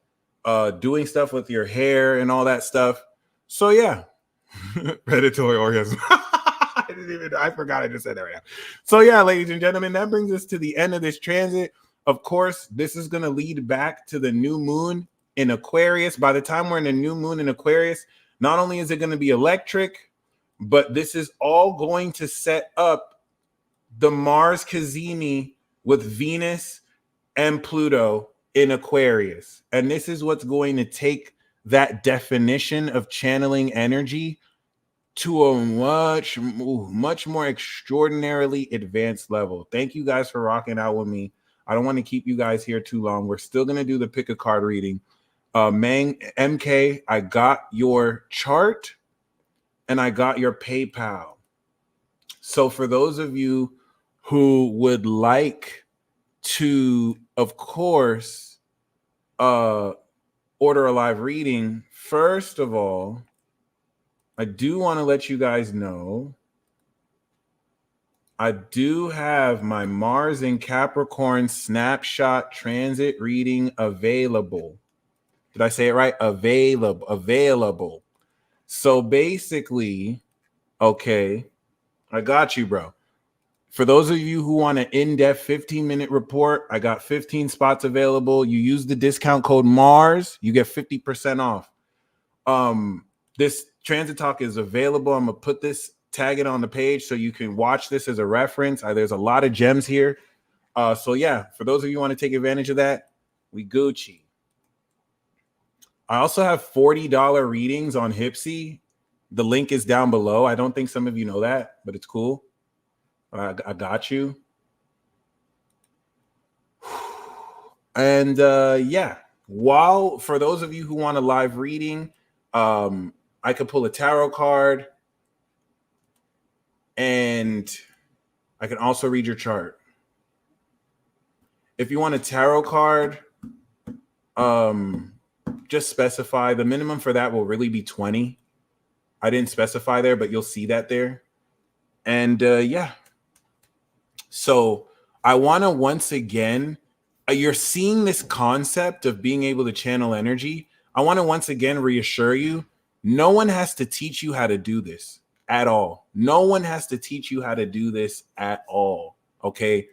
Speaker 6: doing stuff with your hair and all that stuff. So yeah, predatory orgasm. I forgot I just said that right now. So yeah, ladies and gentlemen, that brings us to the end of this transit. Of course, this is going to lead back to the new moon in Aquarius. By the time we're in the new moon in Aquarius, not only is it going to be electric, but this is all going to set up the Mars Cazimi with Venus and Pluto in Aquarius. And this is what's going to take that definition of channeling energy to a much more extraordinarily advanced level. Thank you guys for rocking out with me. I don't want to keep you guys here too long. We're still going to do the pick a card reading. MK, I got your chart and I got your PayPal. So for those of you who would like to, of course, order a live reading, first of all, I do want to let you guys know I do have my Mars in Capricorn snapshot transit reading available. Did I say it right? Available. So basically, okay, I got you, bro. For those of you who want an in-depth 15-minute report, I got 15 spots available. You use the discount code MARS, you get 50% off. This transit talk is available. I'm gonna put this, tag it on the page so you can watch this as a reference. There's a lot of gems here. So yeah, for those of you who want to take advantage of that, we Gucci. I also have $40 readings on Hipsy. The link is down below. I don't think some of you know that, but it's cool. I got you. And yeah, while for those of you who want a live reading, I could pull a tarot card and I can also read your chart. If you want a tarot card, just specify. The minimum for that will really be 20. I didn't specify there, but you'll see that there. And yeah. So I want to once again, you're seeing this concept of being able to channel energy. I want to once again reassure you, no one has to teach you how to do this at all. No one has to teach you how to do this at all. Okay.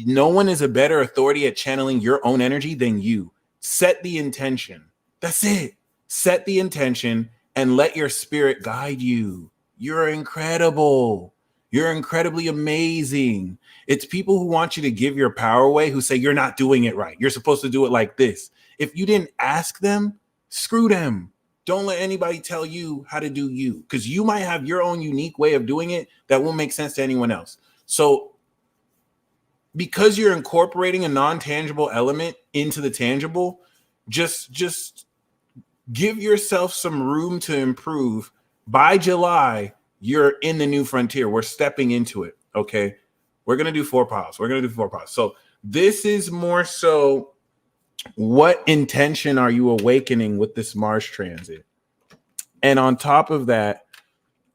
Speaker 6: No one is a better authority at channeling your own energy than you. Set the intention. That's it. Set the intention and let your spirit guide you. You're incredible. You're incredibly amazing. It's people who want you to give your power away who say you're not doing it right. You're supposed to do it like this. If you didn't ask them, screw them. Don't let anybody tell you how to do you, because you might have your own unique way of doing it that won't make sense to anyone else. So because you're incorporating a non-tangible element into the tangible, just give yourself some room to improve. By July, you're in the new frontier. We're stepping into it. Okay. We're going to do 4 piles. So this is more so, what intention are you awakening with this Mars transit? And on top of that,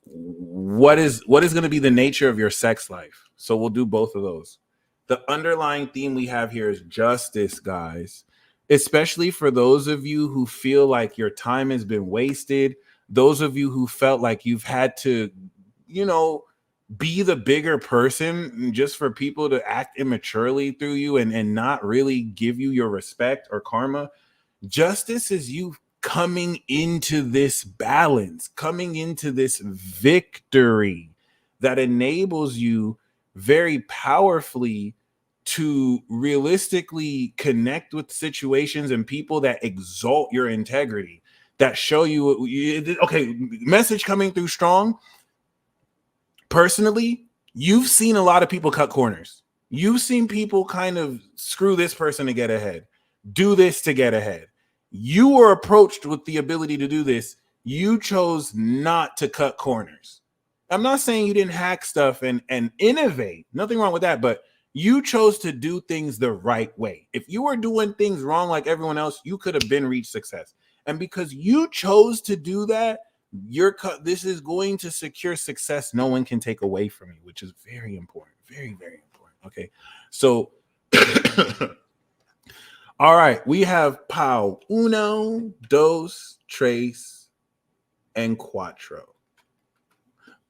Speaker 6: what is going to be the nature of your sex life? So we'll do both of those. The underlying theme we have here is justice, guys, especially for those of you who feel like your time has been wasted. Those of you who felt like you've had to, be the bigger person just for people to act immaturely through you and not really give you your respect or karma. Justice is you coming into this balance, coming into this victory that enables you very powerfully to realistically connect with situations and people that exalt your integrity, that show you, okay, message coming through strong. Personally, you've seen a lot of people cut corners. You've seen people kind of screw this person to get ahead, do this to get ahead. You were approached with the ability to do this. You chose not to cut corners. I'm not saying you didn't hack stuff and innovate. Nothing wrong with that, but you chose to do things the right way. If you were doing things wrong like everyone else, you could have been reached success. And because you chose to do that, this is going to secure success no one can take away from you, which is very important. Very, very important. Okay. So all right, we have Pau uno, dos, tres, and cuatro.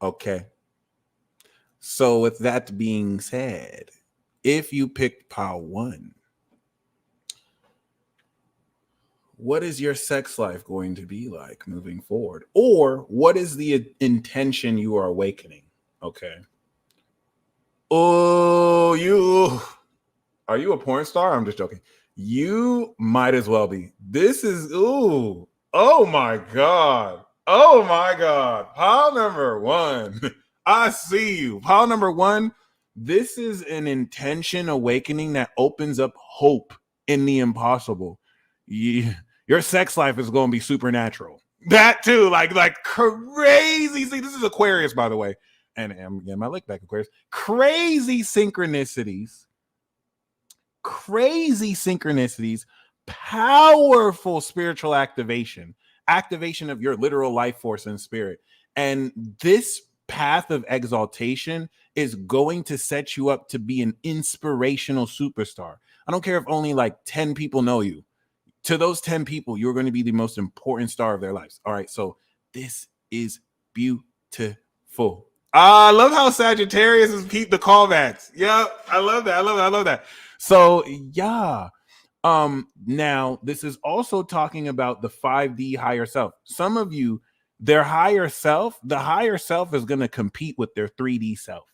Speaker 6: Okay. So with that being said, if you picked Pau 1, what is your sex life going to be like moving forward? Or what is the intention you are awakening? Okay. Oh, are you a porn star? I'm just joking. You might as well be. This is, oh my God. Oh my God. Pile number 1. I see you. Pile number 1. This is an intention awakening that opens up hope in the impossible. Your sex life is going to be supernatural. That too, like crazy. See, this is Aquarius, by the way. And I'm getting my lick back, Aquarius. Crazy synchronicities, powerful spiritual activation of your literal life force and spirit. And this path of exaltation is going to set you up to be an inspirational superstar. I don't care if only like 10 people know you. To those 10 people, you're going to be the most important star of their lives. All right, so this is beautiful. I love how Sagittarius is keep the callbacks. Yep, I love that. So yeah. Now this is also talking about the 5D higher self. Some of you, the higher self is going to compete with their 3D self.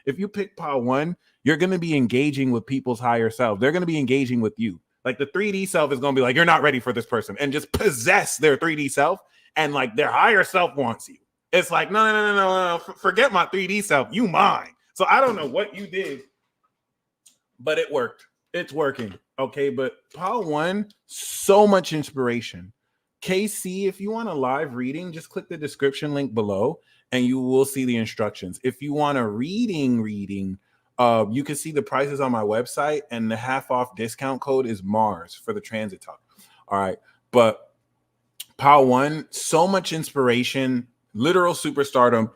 Speaker 6: If you pick Pau 1, you're going to be engaging with people's higher self. They're going to be engaging with you. Like the 3D self is going to be like, you're not ready for this person, and just possess their 3D self. And like their higher self wants you. It's like, no. Forget my 3D self. You mine. So I don't know what you did, but it worked. It's working. Okay. But Pau 1, so much inspiration. KC, if you want a live reading, just click the description link below and you will see the instructions. If you want a reading, you can see the prices on my website, and the half off discount code is Mars for the transit talk. All right. But Pau 1, so much inspiration, literal superstardom.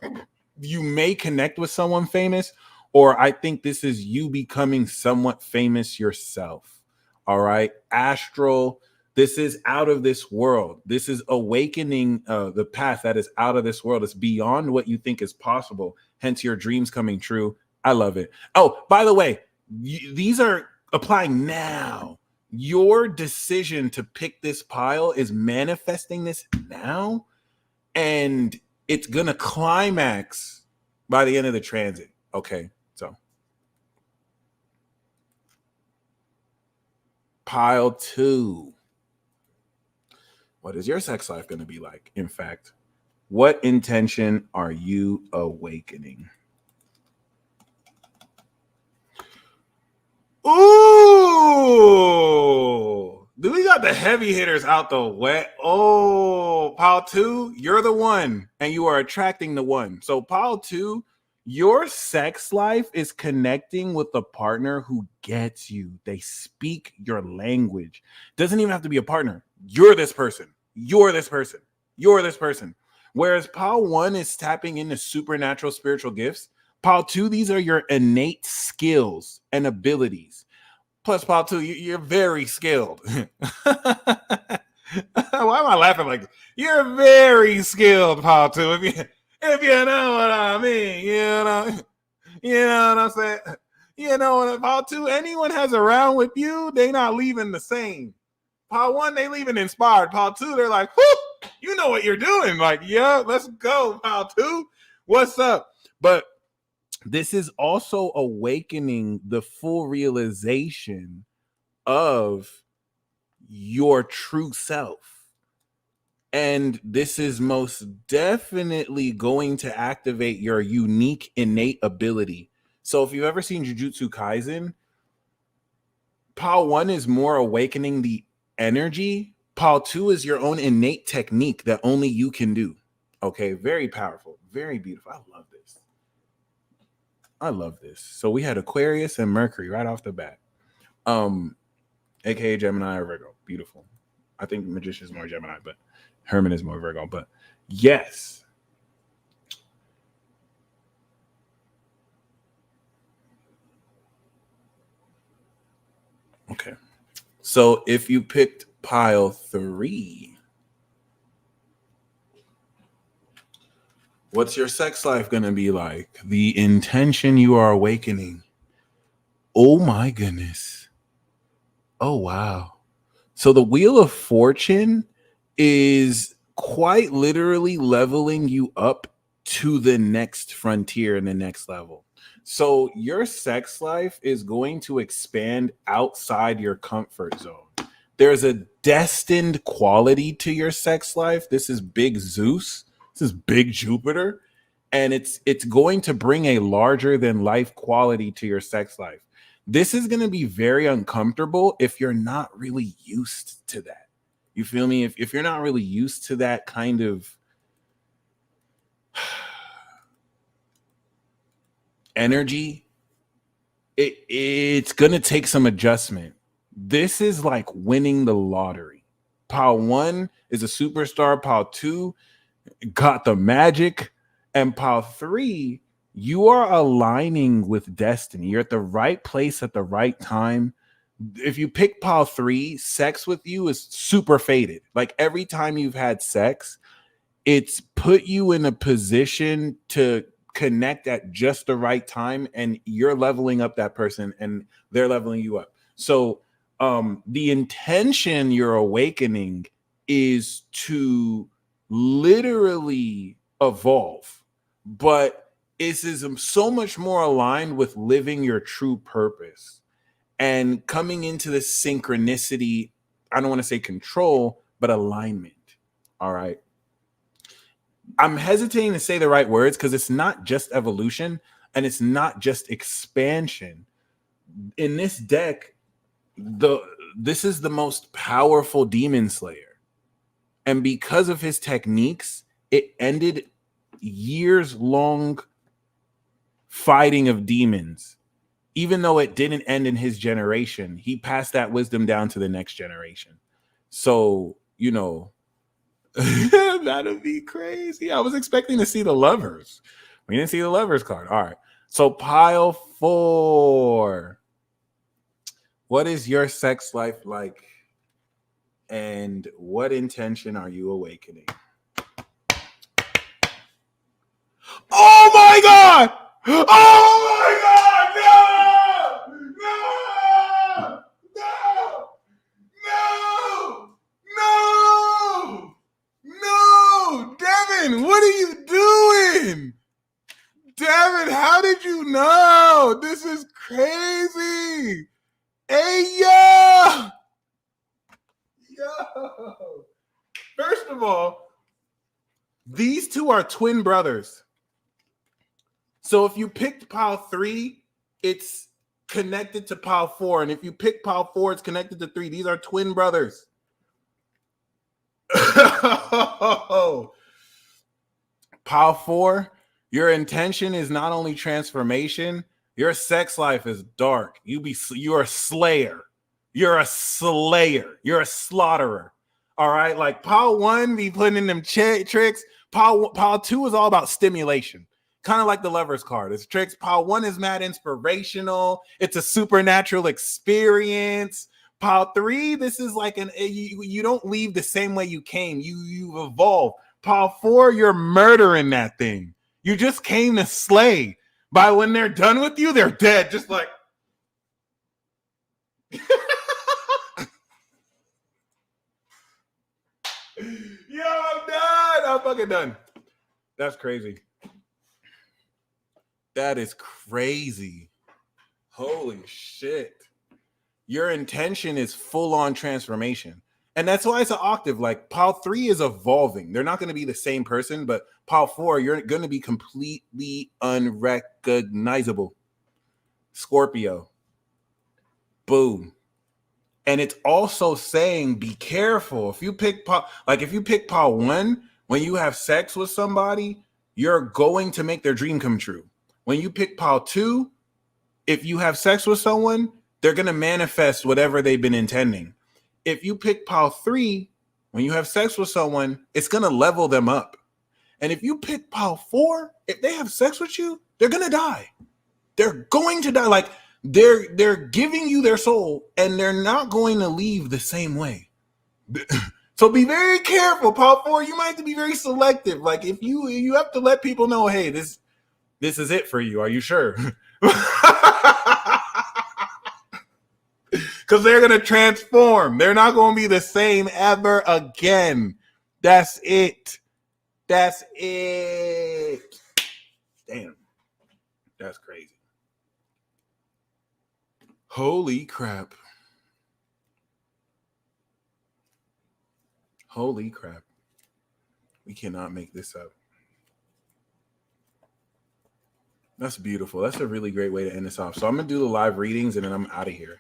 Speaker 6: You may connect with someone famous, or I think this is you becoming somewhat famous yourself. All right. Astral. This is out of this world. This is awakening the path that is out of this world. It's beyond what you think is possible. Hence your dreams coming true. I love it. Oh, by the way, these are applying now. Your decision to pick this pile is manifesting this now, and it's going to climax by the end of the transit. Okay, so pile 2. What is your sex life going to be like? In fact, what intention are you awakening? Ooh, do we got the heavy hitters out the wet? Oh, Pile 2, you're the one, and you are attracting the one. So Pile 2, your sex life is connecting with a partner who gets you. They speak your language. Doesn't even have to be a partner. You're this person. You're this person. You're this person. Whereas Pile 1 is tapping into supernatural spiritual gifts. Pile 2, these are your innate skills and abilities. Plus, Pile 2, you're very skilled. Why am I laughing like this? You're very skilled, Pile 2. If you know what I mean, you know what I'm saying? You know what, Pile 2, anyone has around with you, they not leaving the same. Pile 1, they leaving inspired. Pile 2, they're like, whoo, you know what you're doing. Like, yeah, let's go, Pile 2. What's up? But this is also awakening the full realization of your true self. And this is most definitely going to activate your unique innate ability. So if you've ever seen Jujutsu Kaisen, Pile 1 is more awakening the energy. Pile 2 is your own innate technique that only you can do. Okay, very powerful, very beautiful. I love this. I love this. So we had Aquarius and Mercury right off the bat. AKA Gemini or Virgo. Beautiful. I think Magician is more Gemini, but Herman is more Virgo. But yes. Okay. So if you picked pile 3, what's your sex life going to be like? The intention you are awakening. Oh my goodness. Oh, wow. So the Wheel of Fortune is quite literally leveling you up to the next frontier and the next level. So your sex life is going to expand outside your comfort zone. There's a destined quality to your sex life. This is big Zeus. This is big Jupiter. And it's going to bring a larger than life quality to your sex life. This is going to be very uncomfortable if you're not really used to that. You feel me? If you're not really used to that kind of energy, it's going to take some adjustment. This is like winning the lottery. Pile 1 is a superstar. Pile 2 got the magic. And pile 3, you are aligning with destiny. You're at the right place at the right time. If you pick pile 3, sex with you is super fated. Like every time you've had sex, it's put you in a position to connect at just the right time, and you're leveling up that person and they're leveling you up. So the intention you're awakening is to literally evolve, but it is so much more aligned with living your true purpose and coming into the synchronicity. I don't want to say control, but alignment. All right. I'm hesitating to say the right words because it's not just evolution and it's not just expansion. In this deck, this is the most powerful demon slayer. And because of his techniques, it ended years-long fighting of demons. Even though it didn't end in his generation, he passed that wisdom down to the next generation. So, you know, that'd be crazy. I was expecting to see the Lovers. We didn't see the Lovers card. All right. So pile 4. What is your sex life like? And what intention are you awakening? Oh my God! Oh my God! No! No! No! No! No! No! Devin, what are you doing? Devin, how did you know? This is crazy. Hey, yo! Yo! First of all, these two are twin brothers. So if you picked pile 3, it's connected to pile 4. And if you pick pile 4, it's connected to 3. These are twin brothers. Pile 4, your intention is not only transformation, your sex life is dark. You're a slayer. You're a slayer. You're a slaughterer. All right. Like pile 1 be putting in them tricks. Pile 2 is all about stimulation. Kind of like the Lovers card. It's tricks. Pile 1 is mad inspirational. It's a supernatural experience. Pile 3, this is like you don't leave the same way you came. You evolve. Pile 4, you're murdering that thing. You just came to slay. By when they're done with you, they're dead. Just like yo, I'm done. I'm fucking done. That's crazy. That is crazy. Holy shit. Your intention is full-on transformation. And that's why it's an octave. Like pile 3 is evolving. They're not going to be the same person, but pile 4, you're going to be completely unrecognizable. Scorpio. Boom. And it's also saying be careful. If you pick pile 1, When you have sex with somebody, you're going to make their dream come true. When you pick pile 2, if you have sex with someone, they're going to manifest whatever they've been intending. If you pick pile 3, when you have sex with someone, it's going to level them up. And if you pick pile 4, if they have sex with you, they're going to die. They're going to die. Like they're giving you their soul and they're not going to leave the same way. So be very careful, pile 4. You might have to be very selective. Like if you have to let people know, hey, this is it for you. Are you sure? Because they're going to transform. They're not going to be the same ever again. That's it. That's it. Damn. That's crazy. Holy crap. Holy crap. We cannot make this up. That's beautiful. That's a really great way to end this off. So I'm going to do the live readings and then I'm out of here.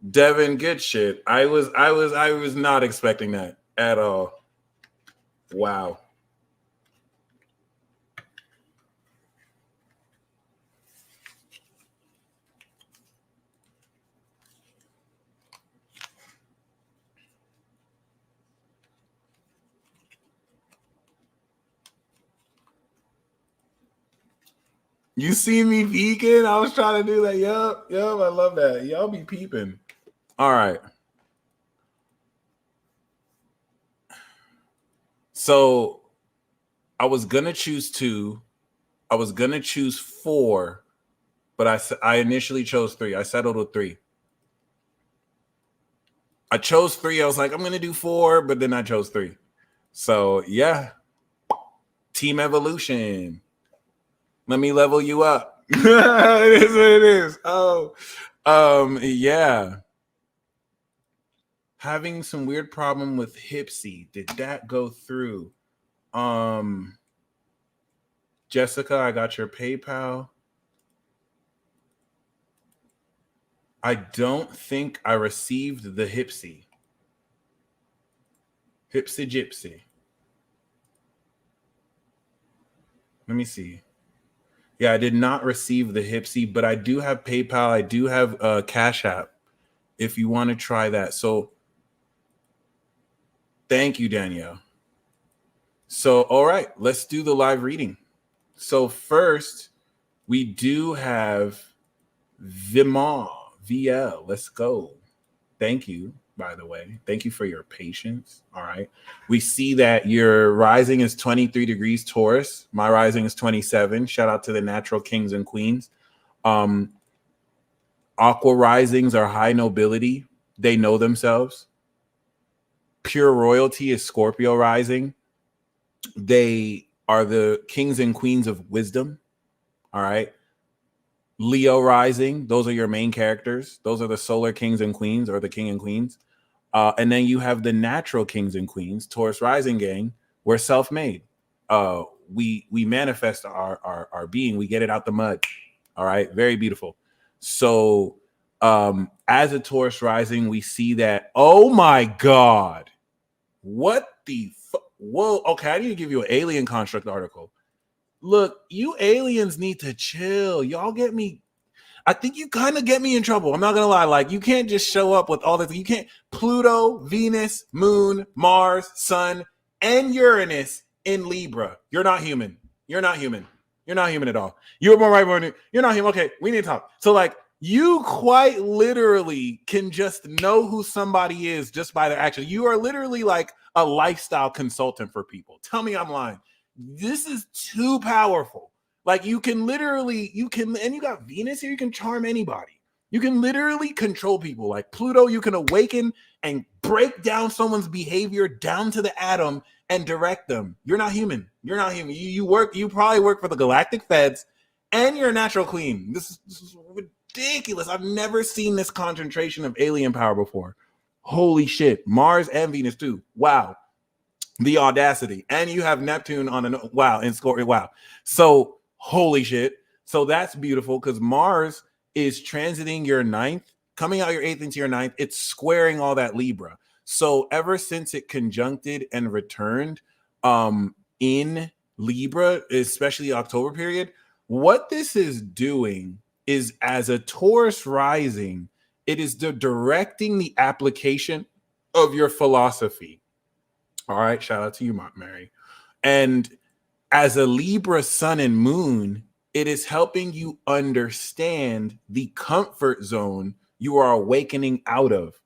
Speaker 6: Devin, good shit. I was not expecting that at all. Wow. You see me peeking? I was trying to do that. Yup, I love that. Y'all be peeping. All right. So I was gonna choose 2. I was gonna choose 4, but I initially chose 3. I settled with 3. I chose 3. I was like, I'm gonna do 4, but then I chose 3. So yeah, Team Evolution. Let me level you up. It is what it is. Oh, yeah. Having some weird problem with Hipsy. Did that go through? Jessica, I got your PayPal. I don't think I received the Hipsy. Hipsy Gypsy. Let me see. Yeah, I did not receive the Hipsy, but I do have PayPal. I do have CashApp if you want to try that. So thank you, Danielle. So, all right, let's do the live reading. So first, we do have Vimar, VL. Let's go. Thank you, by the way. Thank you for your patience. All right. We see that your rising is 23 degrees Taurus. My rising is 27. Shout out to the natural kings and queens. Aqua risings are high nobility. They know themselves. Pure royalty is Scorpio rising. They are the kings and queens of wisdom. All right. Leo rising, those are your main characters. Those are the solar kings and queens, or the king and queens. And then you have the natural kings and queens, Taurus rising gang. We're self-made. We manifest our being. We get it out the mud. All right. Very beautiful. So as a Taurus rising, we see that, oh my God, what the whoa. Okay, I need to give you an alien construct article. Look, you aliens need to chill. Y'all get me. I think you kind of get me in trouble. I'm not going to lie. Like, you can't just show up with all this. You can't. Pluto, Venus, Moon, Mars, Sun, and Uranus in Libra. You're not human. You're not human. You're not human at all. You were born right morning. You're not human. Okay, we need to talk. So, like, you quite literally can just know who somebody is just by their action. You are literally like a lifestyle consultant for people. Tell me I'm lying. This is too powerful. Like, you can literally, and you got Venus here, you can charm anybody. You can literally control people. Like Pluto, you can awaken and break down someone's behavior down to the atom and direct them. You're not human. You're not human. You probably work for the galactic feds, and you're a natural queen. This is ridiculous. I've never seen this concentration of alien power before. Holy shit. Mars and Venus too. Wow. The audacity. And you have Neptune on in Scorpio. Wow. So holy shit. So that's beautiful because Mars is transiting your 9th, coming out your 8th into your 9th. It's squaring all that Libra. So ever since it conjuncted and returned in Libra, especially October period, what this is doing is, as a Taurus rising, it is directing the application of your philosophy. All right, shout out to you, Mary. And as a Libra sun and moon, it is helping you understand the comfort zone you are awakening out of.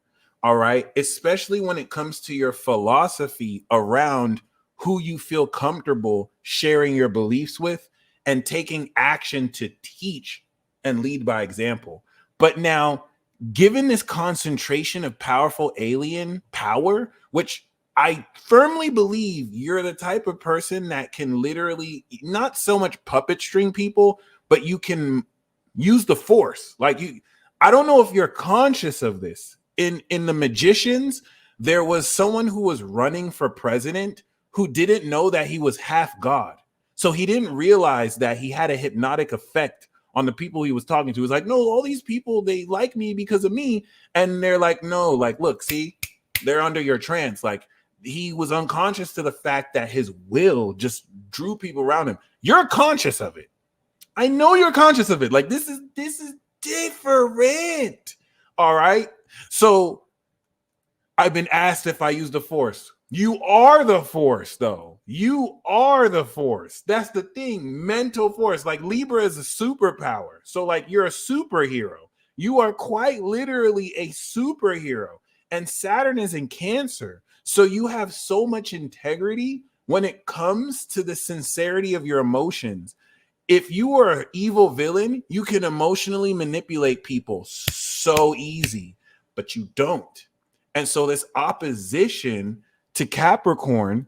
Speaker 6: All right, especially when it comes to your philosophy around who you feel comfortable sharing your beliefs with and taking action to teach and lead by example. But now, given this concentration of powerful alien power, which I firmly believe you're the type of person that can literally not so much puppet string people, but you can use the force. Like, I don't know if you're conscious of this. In the Magicians, there was someone who was running for president who didn't know that he was half God. So he didn't realize that he had a hypnotic effect on the people he was talking to. He was like, no, all these people, they like me because of me. And they're like, no, like, look, see, they're under your trance. Like, he was unconscious to the fact that his will just drew people around him. You're conscious of it. I know you're conscious of it. Like, this is different. All right. So I've been asked if I use the force. You are the force, though. You are the force. That's the thing. Mental force. Like, Libra is a superpower. So, like, you're a superhero. You are quite literally a superhero. And Saturn is in Cancer. So you have so much integrity when it comes to the sincerity of your emotions. If you are an evil villain, you can emotionally manipulate people so easy, but you don't. And so this opposition to Capricorn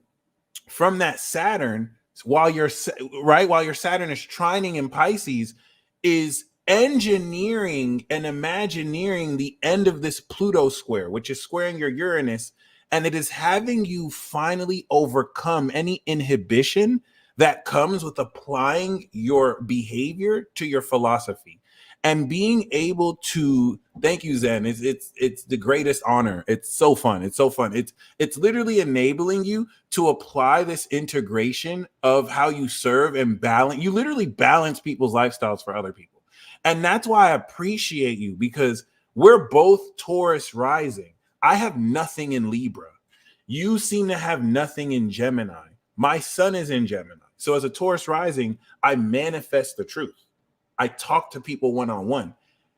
Speaker 6: from that Saturn, while your Saturn is trining in Pisces, is engineering and imagineering the end of this Pluto square, which is squaring your Uranus, and it is having you finally overcome any inhibition that comes with applying your behavior to your philosophy and being able to, thank you, Zen. It's the greatest honor. It's so fun. It's so fun. It's literally enabling you to apply this integration of how you serve and balance. You literally balance people's lifestyles for other people. And that's why I appreciate you, because we're both Taurus rising. I have nothing in Libra. You seem to have nothing in Gemini. My sun is in Gemini. So as a Taurus rising, I manifest the truth. I talk to people one-on-one.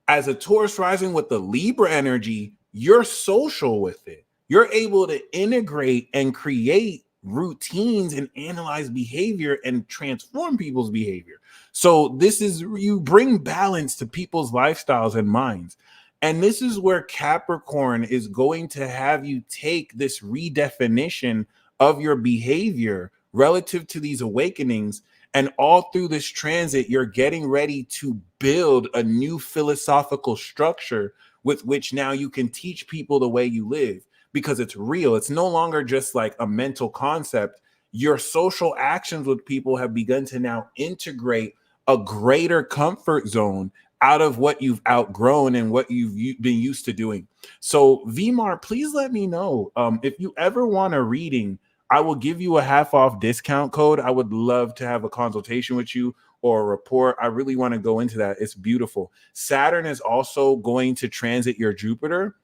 Speaker 6: As a Taurus rising with the Libra energy, you're social with it. You're able to integrate and create routines and analyze behavior and transform people's behavior. So this is, you bring balance to people's lifestyles and minds. And this is where Capricorn is going to have you take this redefinition of your behavior relative to these awakenings. And all through this transit, you're getting ready to build a new philosophical structure with which now you can teach people the way you live, because it's real. It's no longer just like a mental concept. Your social actions with people have begun to now integrate a greater comfort zone out of what you've outgrown and what you've been used to doing. So Vmar, please let me know if you ever want a reading. I will give you a half-off discount code. I would love to have a consultation with you or a report. I really want to go into that. It's beautiful. Saturn is also going to transit your Jupiter,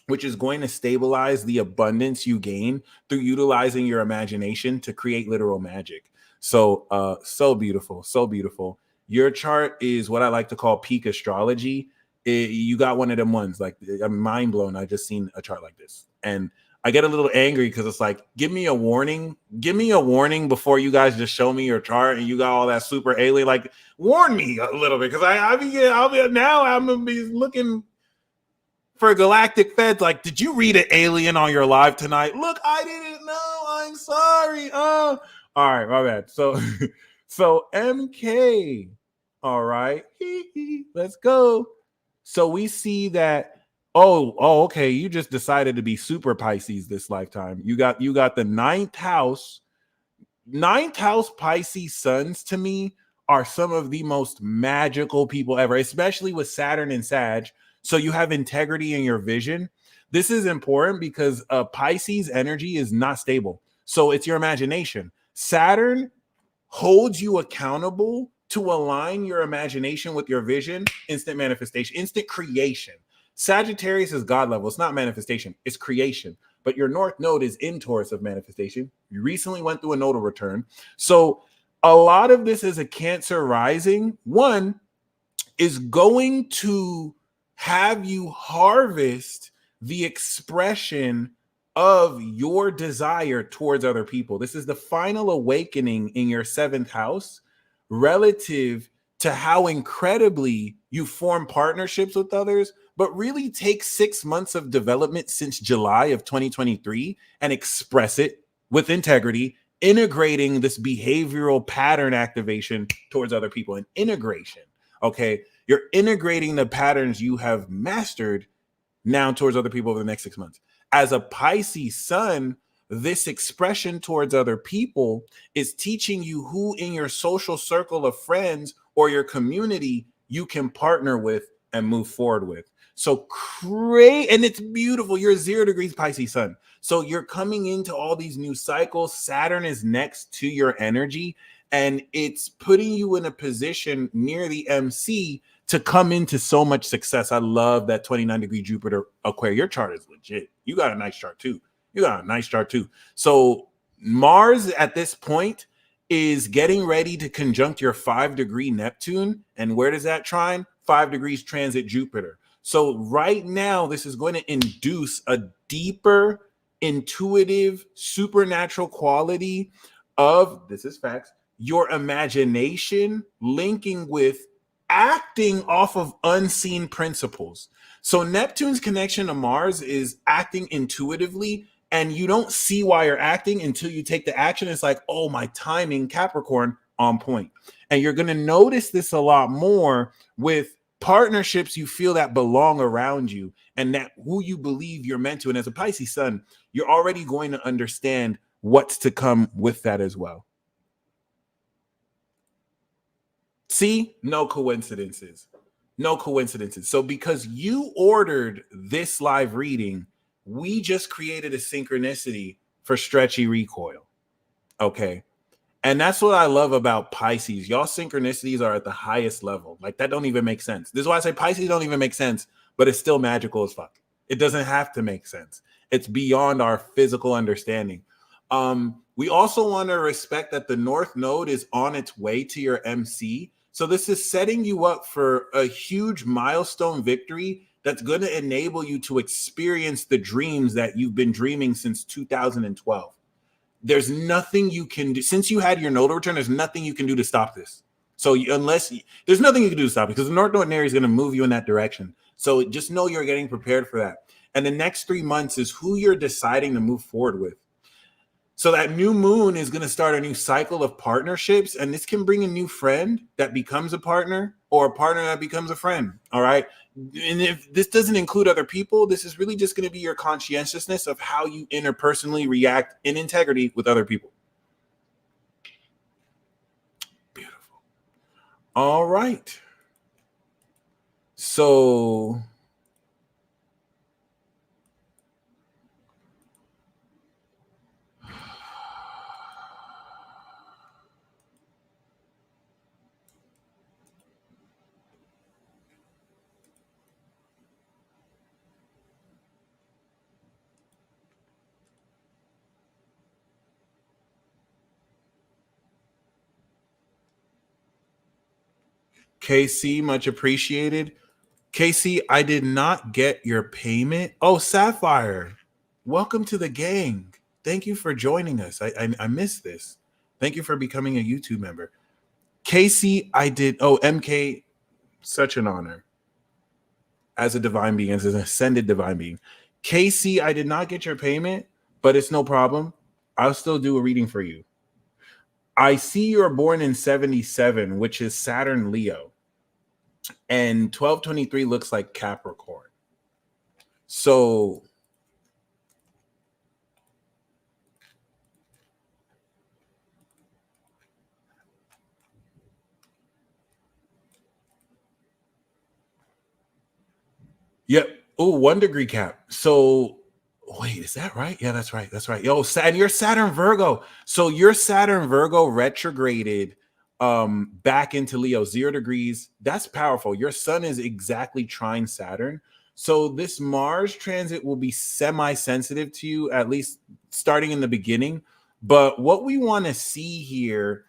Speaker 6: which is going to stabilize the abundance you gain through utilizing your imagination to create literal magic. So, so beautiful, so beautiful. Your chart is what I like to call peak astrology. You got one of them ones, like, I'm mind blown. I just seen a chart like this. And I get a little angry because it's like, give me a warning. Give me a warning before you guys just show me your chart and you got all that super alien. Like, warn me a little bit, because I'm gonna be looking for galactic feds. Like, did you read an alien on your live tonight? Look, I didn't know. I'm sorry. Oh, all right, my bad. So, so MK. All right, let's go. So we see that. Oh, okay. You just decided to be super Pisces this lifetime. You got the ninth house Pisces suns, to me, are some of the most magical people ever, especially with Saturn and Sag. So you have integrity in your vision. This is important because Pisces energy is not stable. So it's your imagination. Saturn holds you accountable to align your imagination with your vision. Instant manifestation, instant creation. Sagittarius is God level. It's not manifestation, it's creation. But your North Node is in Taurus of manifestation. You recently went through a nodal return. So a lot of this is a Cancer rising. One is going to have you harvest the expression of your desire towards other people. This is the final awakening in your 7th house relative to how incredibly you form partnerships with others, but really take 6 months of development since July of 2023 and express it with integrity, integrating this behavioral pattern activation towards other people and integration. Okay, you're integrating the patterns you have mastered now towards other people over the next 6 months. As a Pisces sun, this expression towards other people is teaching you who in your social circle of friends or your community you can partner with and move forward with. So great, and it's beautiful. You're 0 degrees Pisces sun. So you're coming into all these new cycles. Saturn is next to your energy, and it's putting you in a position near the MC to come into so much success. I love that 29-degree Jupiter Aquarius. Your chart is legit. You got a nice chart too. So Mars at this point is getting ready to conjunct your 5-degree Neptune. And where does that trine? 5 degrees transit Jupiter. So right now, this is going to induce a deeper, intuitive, supernatural quality of, this is facts, your imagination linking with acting off of unseen principles. So Neptune's connection to Mars is acting intuitively, and you don't see why you're acting until you take the action. It's like, oh, my timing, Capricorn, on point. And you're going to notice this a lot more with partnerships you feel that belong around you and that who you believe you're meant to. And as a Pisces sun, you're already going to understand what's to come with that as well. See, no coincidences. So because you ordered this live reading, we just created a synchronicity for stretchy recoil. Okay. And that's what I love about Pisces. Y'all synchronicities are at the highest level. Like, that don't even make sense. This is why I say Pisces don't even make sense, but it's still magical as fuck. It doesn't have to make sense. It's beyond our physical understanding. We also want to respect that the North Node is on its way to your MC. So this is setting you up for a huge milestone victory that's going to enable you to experience the dreams that you've been dreaming since 2012. There's nothing you can do. Since you had your nodal return, there's nothing you can do to stop this. So there's nothing you can do to stop it, because the North Node in Aries is going to move you in that direction. So just know you're getting prepared for that. And the next 3 months is who you're deciding to move forward with. So that new moon is going to start a new cycle of partnerships, and this can bring a new friend that becomes a partner or a partner that becomes a friend. All right. And if this doesn't include other people, this is really just going to be your conscientiousness of how you interpersonally react in integrity with other people. Beautiful. All right. So KC, much appreciated. KC, I did not get your payment. Oh, Sapphire, welcome to the gang. Thank you for joining us. I missed this. Thank you for becoming a YouTube member. KC, I did. Oh, MK, such an honor. As a divine being, as an ascended divine being. KC, I did not get your payment, but it's no problem. I'll still do a reading for you. I see you're born in 77, which is Saturn Leo. And 1223 looks like Capricorn. So yep, Oh, 1 degree cap. So wait, is that right? Yeah, that's right. That's right. Yo, Saturn, you're Saturn Virgo. So your Saturn Virgo retrograded back into Leo, 0 degrees. That's powerful. Your sun is exactly trine Saturn. So this Mars transit will be semi-sensitive to you, at least starting in the beginning. But what we want to see here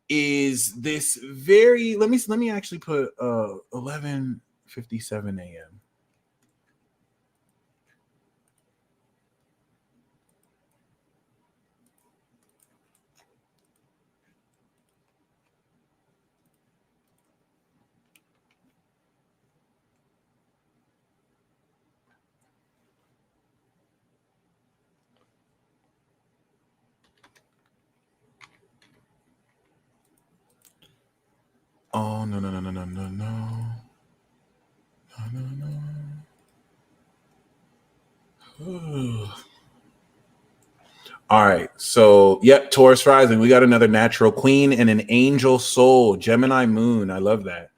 Speaker 6: is this very let me actually put 11:57 a.m. Oh, no, no, no, no, no, no, no. No, no, no. All right. So, yep, Taurus rising. We got another natural queen and an angel soul, Gemini moon. I love that.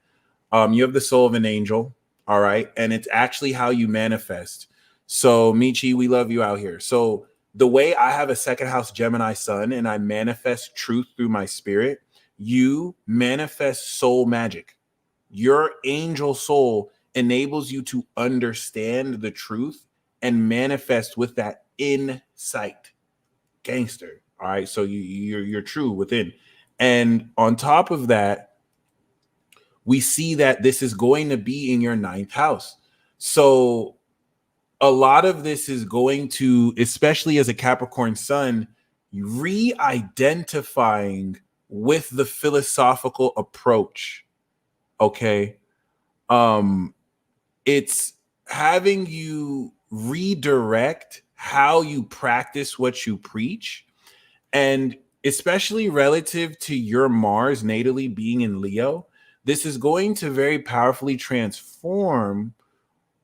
Speaker 6: You have the soul of an angel. All right. And it's actually how you manifest. So, Michi, we love you out here. So, the way I have a second house Gemini sun and I manifest truth through my spirit, you manifest soul magic. Your angel soul enables you to understand the truth and manifest with that insight. Gangster. All right. So you're true within. And on top of that, we see that this is going to be in your 9th house. So a lot of this is going to, especially as a Capricorn sun, re-identifying with the philosophical approach. Okay. It's having you redirect how you practice what you preach, and especially relative to your Mars natally being in Leo, this is going to very powerfully transform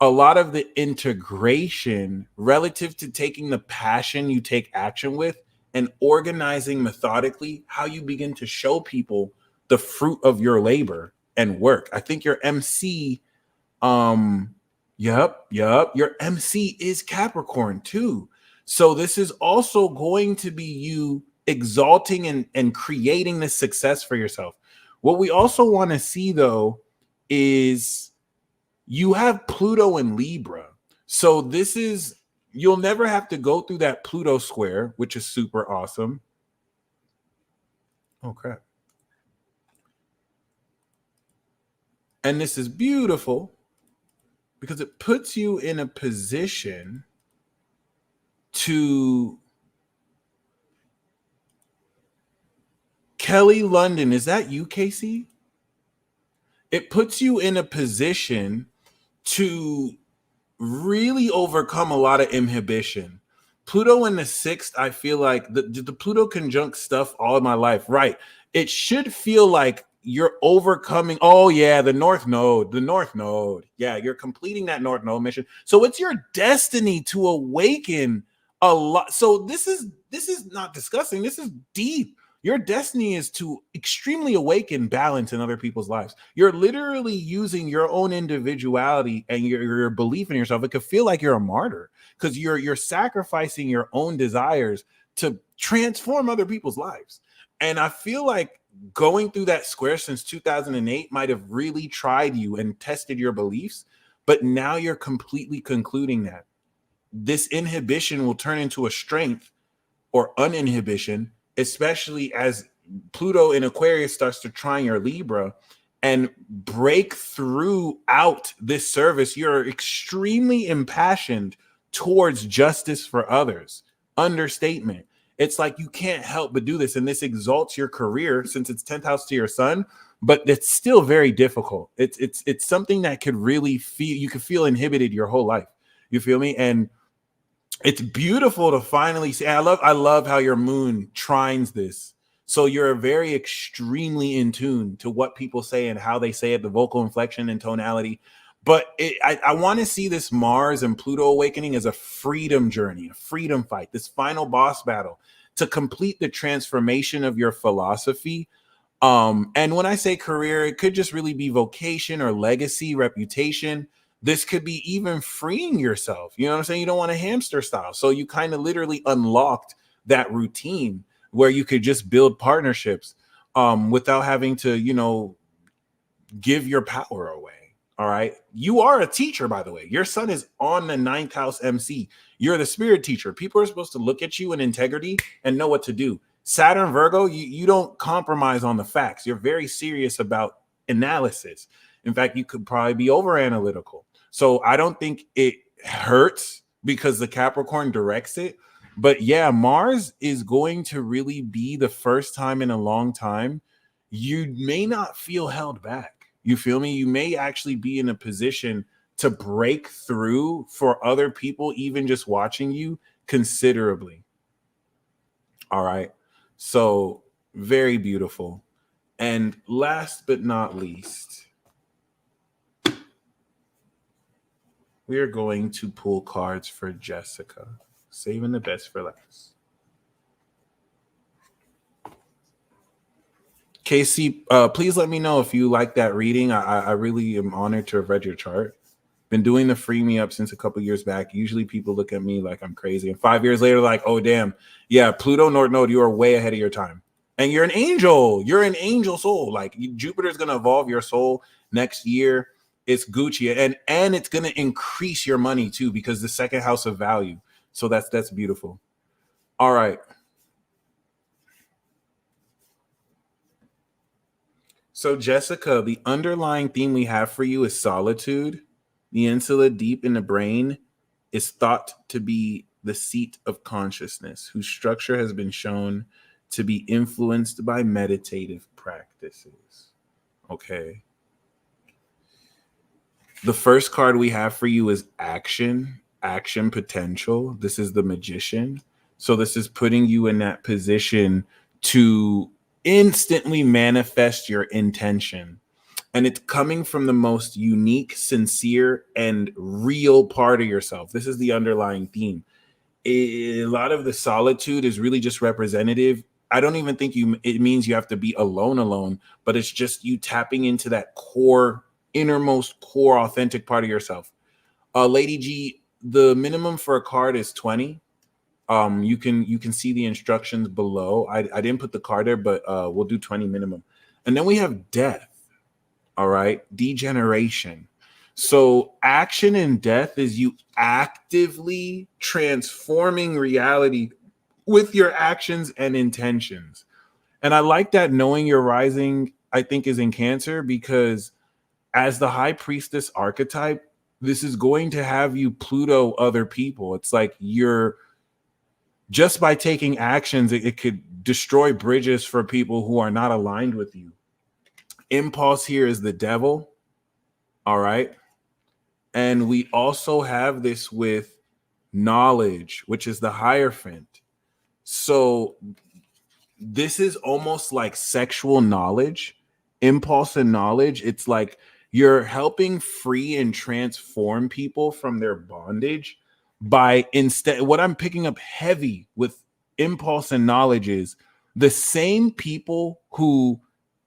Speaker 6: a lot of the integration relative to taking the passion you take action with and organizing methodically how you begin to show people the fruit of your labor and work. I think your MC, your MC is Capricorn too. So this is also going to be you exalting and creating this success for yourself. What we also want to see though is you have Pluto in Libra. So this is, you'll never have to go through that Pluto square, which is super awesome. Oh crap. And this is beautiful because it puts you in a position to Kelly London. Is that you, Casey? It puts you in a position to really overcome a lot of inhibition. Pluto in the 6th, I feel like the Pluto conjunct stuff all my life, right? It should feel like you're overcoming. Oh yeah, the North Node. Yeah, you're completing that North Node mission. So it's your destiny to awaken a lot. So this is not discussing. This is deep. Your destiny is to extremely awaken balance in other people's lives. You're literally using your own individuality and your belief in yourself. It could feel like you're a martyr because you're sacrificing your own desires to transform other people's lives. And I feel like going through that square since 2008 might have really tried you and tested your beliefs, but now you're completely concluding that this inhibition will turn into a strength or uninhibition, especially as Pluto in Aquarius starts to trine your Libra and break throughout this service. You're extremely impassioned towards justice for others. Understatement. It's like you can't help but do this, and this exalts your career since it's 10th house to your sun, but it's still very difficult. It's something that could really feel, you could feel inhibited your whole life. You feel me? And it's beautiful to finally see. I love how your moon trines this. So you're very extremely in tune to what people say and how they say it, the vocal inflection and tonality. But I want to see this Mars and Pluto awakening as a freedom journey, a freedom fight, this final boss battle to complete the transformation of your philosophy. And when I say career, it could just really be vocation or legacy, reputation. this could be even freeing yourself. You know what I'm saying? You don't want a hamster style. So you kind of literally unlocked that routine where you could just build partnerships without having to, you know, give your power away. All right. You are a teacher, by the way. Your son is on the 9th house MC. You're the spirit teacher. People are supposed to look at you in integrity and know what to do. Saturn, Virgo, you don't compromise on the facts. You're very serious about analysis. In fact, you could probably be over analytical. So I don't think it hurts because the Capricorn directs it. But yeah, Mars is going to really be the first time in a long time you may not feel held back. You feel me? You may actually be in a position to break through for other people, even just watching you considerably. All right. So very beautiful. And last but not least, we are going to pull cards for Jessica, saving the best for last. Casey, please let me know if you like that reading. I really am honored to have read your chart. Been doing the free me up since a couple years back. Usually people look at me like I'm crazy. And 5 years later, like, oh, damn. Yeah, Pluto, North Node, you are way ahead of your time. And you're an angel. You're an angel soul. Like Jupiter's going to evolve your soul next year. It's Gucci. And it's going to increase your money too, because the second house of value. So that's beautiful. All right. So, Jessica, the underlying theme we have for you is solitude. The insula deep in the brain is thought to be the seat of consciousness, whose structure has been shown to be influenced by meditative practices. Okay. The first card we have for you is action potential. This is the Magician. So this is putting you in that position to instantly manifest your intention. And it's coming from the most unique, sincere, and real part of yourself. This is the underlying theme. A lot of the solitude is really just representative. I don't even think it means you have to be alone, but it's just you tapping into that core, innermost core, authentic part of yourself. Lady G, the minimum for a card is 20. You can see the instructions below. I didn't put the card there, but we'll do 20 minimum. And then we have death. All right. Degeneration. So action and death is you actively transforming reality with your actions and intentions. And I like that knowing your rising, I think, is in Cancer, because as the high priestess archetype, this is going to have you Pluto other people. It's like you're just by taking actions, it could destroy bridges for people who are not aligned with you. Impulse here is the devil. All right. And we also have this with knowledge, which is the Hierophant. So this is almost like sexual knowledge, impulse and knowledge. It's like you're helping free and transform people from their bondage by instead. What I'm picking up heavy with impulse and knowledge is the same people who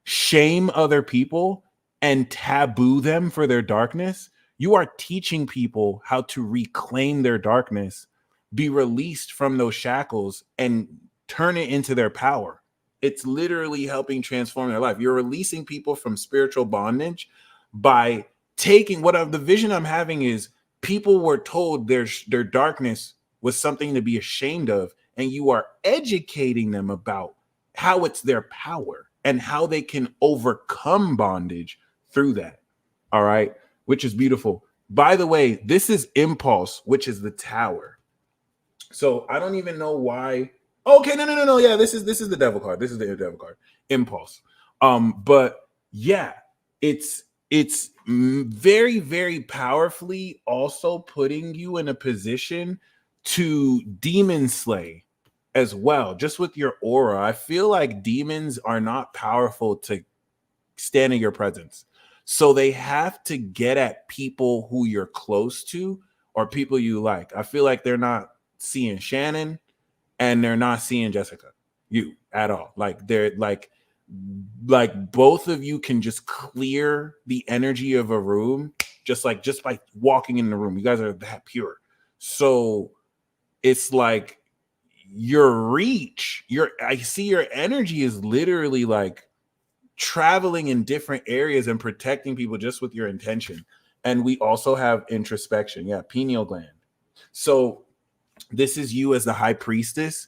Speaker 6: shame other people and taboo them for their darkness. You are teaching people how to reclaim their darkness, be released from those shackles, and turn it into their power. It's literally helping transform their life. You're releasing people from spiritual bondage by taking the vision I'm having is people were told their darkness was something to be ashamed of, and you are educating them about how it's their power and how they can overcome bondage through that. All right. Which is beautiful. By the way, this is impulse, which is the Tower. So I don't even know why. Okay, no. Yeah, this is the devil card. This is the devil card. Impulse. But yeah, it's very, very powerfully also putting you in a position to demon slay as well. Just with your aura, I feel like demons are not powerful to stand in your presence. So they have to get at people who you're close to or people you like. I feel like they're not seeing Shannon and they're not seeing Jessica, you at all. Like they're like like both of you can just clear the energy of a room just by walking in the room. You guys are that pure. So it's like I see your energy is literally like traveling in different areas and protecting people just with your intention. And we also have introspection. Yeah, pineal gland. So this is you as the high priestess.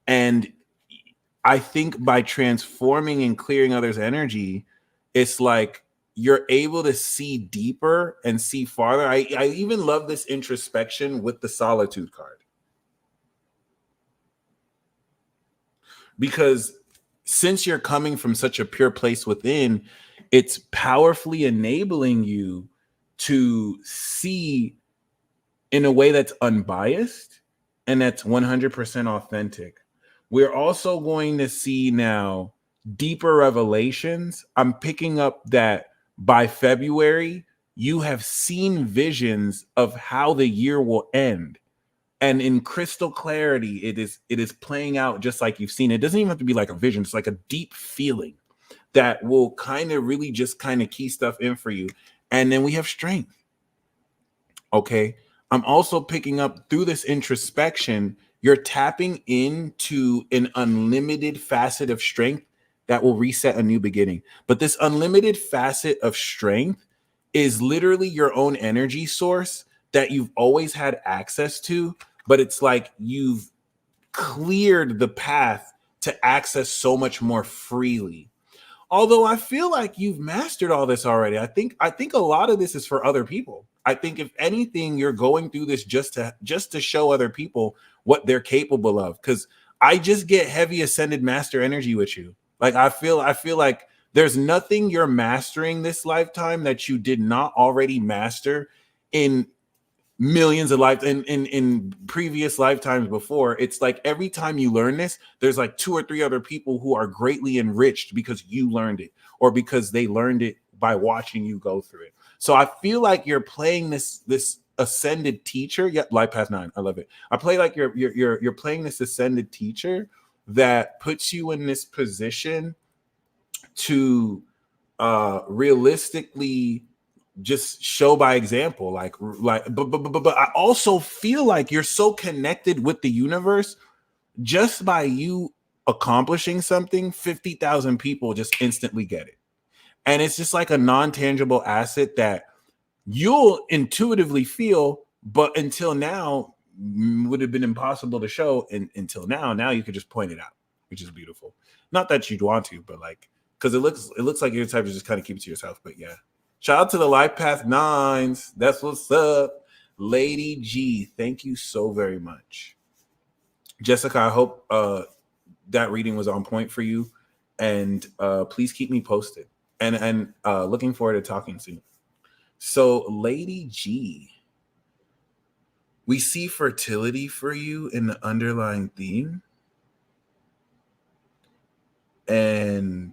Speaker 6: And I think by transforming and clearing others' energy, it's like you're able to see deeper and see farther. I even love this introspection with the solitude card. Because since you're coming from such a pure place within, it's powerfully enabling you to see in a way that's unbiased and that's 100% authentic. We're also going to see now deeper revelations. I'm picking up that by February, you have seen visions of how the year will end. And in crystal clarity, it is playing out just like you've seen. It doesn't even have to be like a vision. It's like a deep feeling that will kind of really just kind of key stuff in for you. And then we have strength. Okay. I'm also picking up through this introspection, you're tapping into an unlimited facet of strength that will reset a new beginning. But this unlimited facet of strength is literally your own energy source that you've always had access to, but it's like you've cleared the path to access so much more freely. Although I feel like you've mastered all this already. I think a lot of this is for other people. I think if anything, you're going through this just to show other people what they're capable of. Because I just get heavy ascended master energy with you. Like I feel like there's nothing you're mastering this lifetime that you did not already master in millions of lives in previous lifetimes before. It's like every time you learn this, there's like 2 or 3 other people who are greatly enriched because you learned it or because they learned it by watching you go through it. So I feel like you're playing this ascended teacher. Yeah, life path 9. I love it. I play like you're playing this ascended teacher that puts you in this position to realistically just show by example, but I also feel like you're so connected with the universe just by you accomplishing something. 50,000 people just instantly get it, and it's just like a non-tangible asset that you'll intuitively feel, but until now would have been impossible to show. And until now you could just point it out, which is beautiful. Not that you'd want to, but like because it looks like you're the type to just kind of keep it to yourself. But yeah. Shout out to the Life Path 9s. That's what's up. Lady G, thank you so very much. Jessica, I hope that reading was on point for you. And please keep me posted. And looking forward to talking soon. So, Lady G, we see fertility for you in the underlying theme. And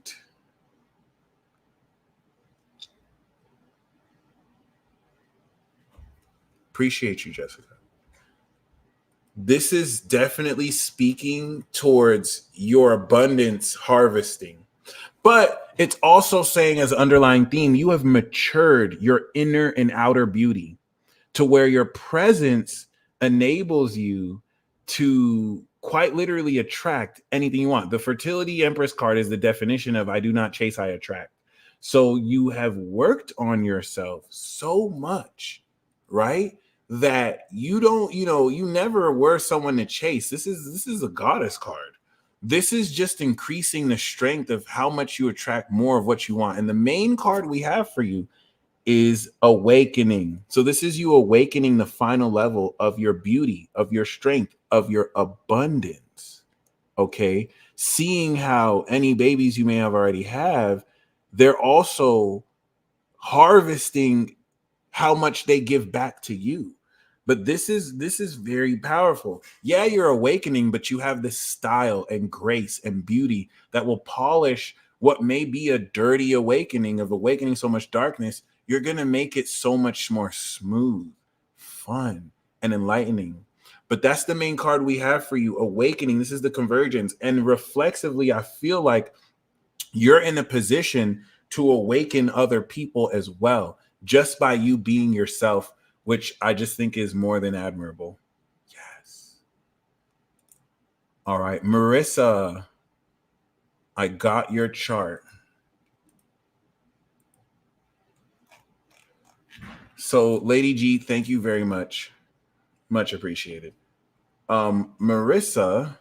Speaker 6: appreciate you, Jessica. This is definitely speaking towards your abundance harvesting, but it's also saying as underlying theme, you have matured your inner and outer beauty to where your presence enables you to quite literally attract anything you want. The Fertility Empress card is the definition of I do not chase, I attract. So you have worked on yourself so much, right? That you don't, you never were someone to chase. This is a goddess card. This is just increasing the strength of how much you attract more of what you want. And the main card we have for you is awakening. So this is you awakening the final level of your beauty, of your strength, of your abundance. Okay. Seeing how any babies you may have already have, they're also harvesting how much they give back to you. But this is very powerful. Yeah, you're awakening, but you have this style and grace and beauty that will polish what may be a dirty awakening of awakening so much darkness. You're going to make it so much more smooth, fun, and enlightening. But that's the main card we have for you, awakening. This is the convergence. And reflexively, I feel like you're in a position to awaken other people as well, just by you being yourself, which I just think is more than admirable. Yes. All right, Marissa, I got your chart. So, Lady G, thank you very much. Much appreciated. Marissa,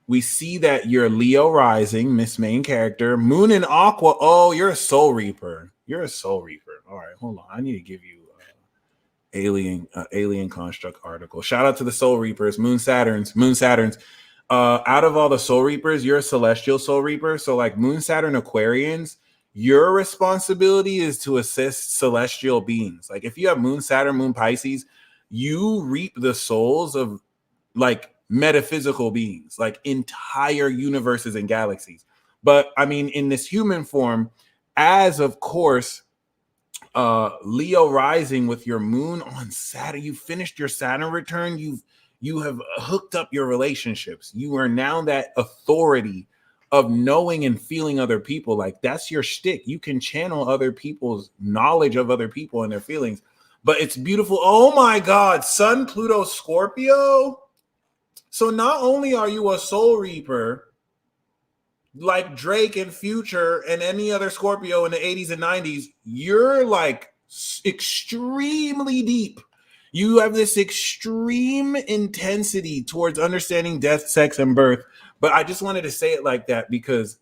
Speaker 6: we see that you're Leo rising, Miss Main Character, Moon and Aqua. Oh, you're a Soul Reaper. You're a Soul Reaper. All right, hold on. I need to give you alien construct article. Shout out to the Soul Reapers, Moon Saturns. Out of all the Soul Reapers, you're a celestial Soul Reaper. So like Moon Saturn Aquarians, your responsibility is to assist celestial beings. Like if you have Moon Saturn, Moon Pisces, you reap the souls of like metaphysical beings, like entire universes and galaxies. But I mean, in this human form, as of course, Leo rising with your moon on Saturn, you finished your Saturn return. You have hooked up your relationships. You are now that authority of knowing and feeling other people. Like that's your shtick. You can channel other people's knowledge of other people and their feelings. But it's beautiful. Oh my God, Sun, Pluto, Scorpio. So not only are you a Soul Reaper, like Drake and Future and any other Scorpio in the 80s and 90s, you're like extremely deep. You have this extreme intensity towards understanding death, sex, and birth. But I just wanted to say it like that because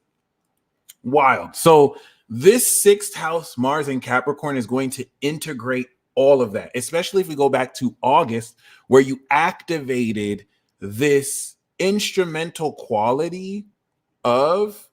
Speaker 6: wild. So this sixth house, Mars and Capricorn, is going to integrate all of that, especially if we go back to August, where you activated this instrumental quality of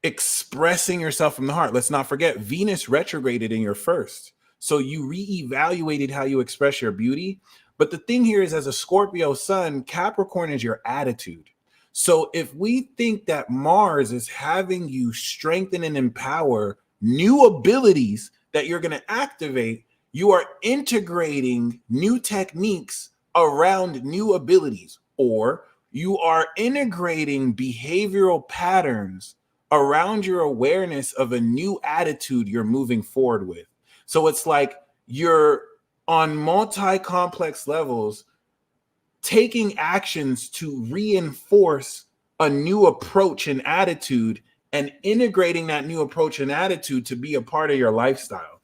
Speaker 6: expressing yourself from the heart. Let's not forget Venus retrograded in your first. So you reevaluated how you express your beauty. But the thing here is, as a Scorpio sun, Capricorn is your attitude. So if we think that Mars is having you strengthen and empower new abilities that you're going to activate, you are integrating new techniques around new abilities, or you are integrating behavioral patterns around your awareness of a new attitude you're moving forward with. So it's like you're on multi-complex levels taking actions to reinforce a new approach and attitude and integrating that new approach and attitude to be a part of your lifestyle.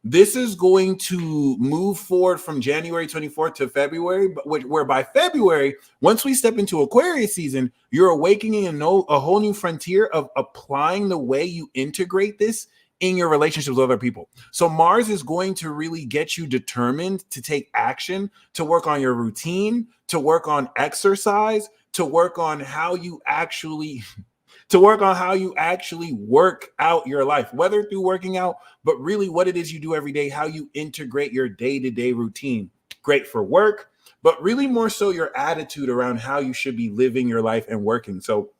Speaker 6: This is going to move forward from January 24th to February, but where by February, once we step into Aquarius season, you're awakening a whole new frontier of applying the way you integrate this in your relationships with other people. So Mars is going to really get you determined to take action, to work on your routine, to work on exercise, to work on how you actually work out your life, whether through working out, but really what it is you do every day, how you integrate your day-to-day routine. Great for work, but really more so your attitude around how you should be living your life and working. So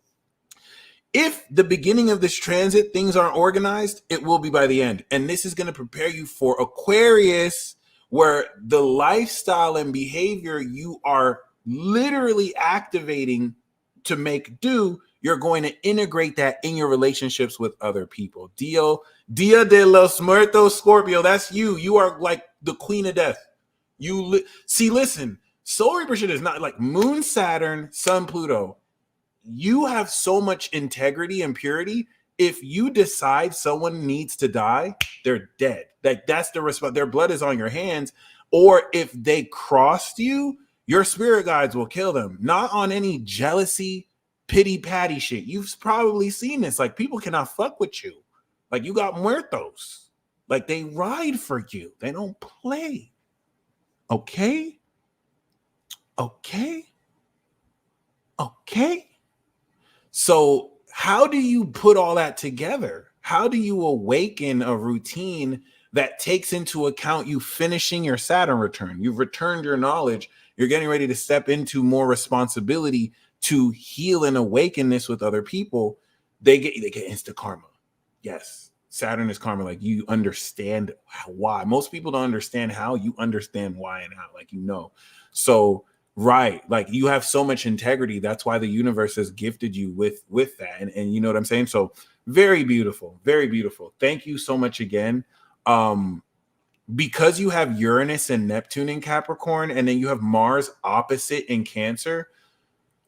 Speaker 6: if the beginning of this transit, things aren't organized, it will be by the end. And this is going to prepare you for Aquarius, where the lifestyle and behavior you are literally activating to make do, you're going to integrate that in your relationships with other people. Dia de los Muertos, Scorpio, that's you. You are like the queen of death. Listen, Soul Reaper shit is not like Moon, Saturn, Sun, Pluto. You have so much integrity and purity. If you decide someone needs to die, they're dead. Like that's the response. Their blood is on your hands. Or if they crossed you, your spirit guides will kill them. Not on any jealousy, pity patty shit. You've probably seen this. Like people cannot fuck with you. Like you got muertos. Like they ride for you. They don't play. Okay. So how do you put all that together? How do you awaken a routine that takes into account you finishing your Saturn return? You've returned your knowledge. You're getting ready to step into more responsibility to heal and awaken this with other people. They get instant karma. Yes, Saturn is karma. Like you understand why. Most people don't understand how. You understand why and how. Like you know. So Right. Like you have so much integrity. That's why the universe has gifted you with that. And you know what I'm saying? So very beautiful. Very beautiful. Thank you so much again. Because you have Uranus and Neptune in Capricorn, and then you have Mars opposite in Cancer,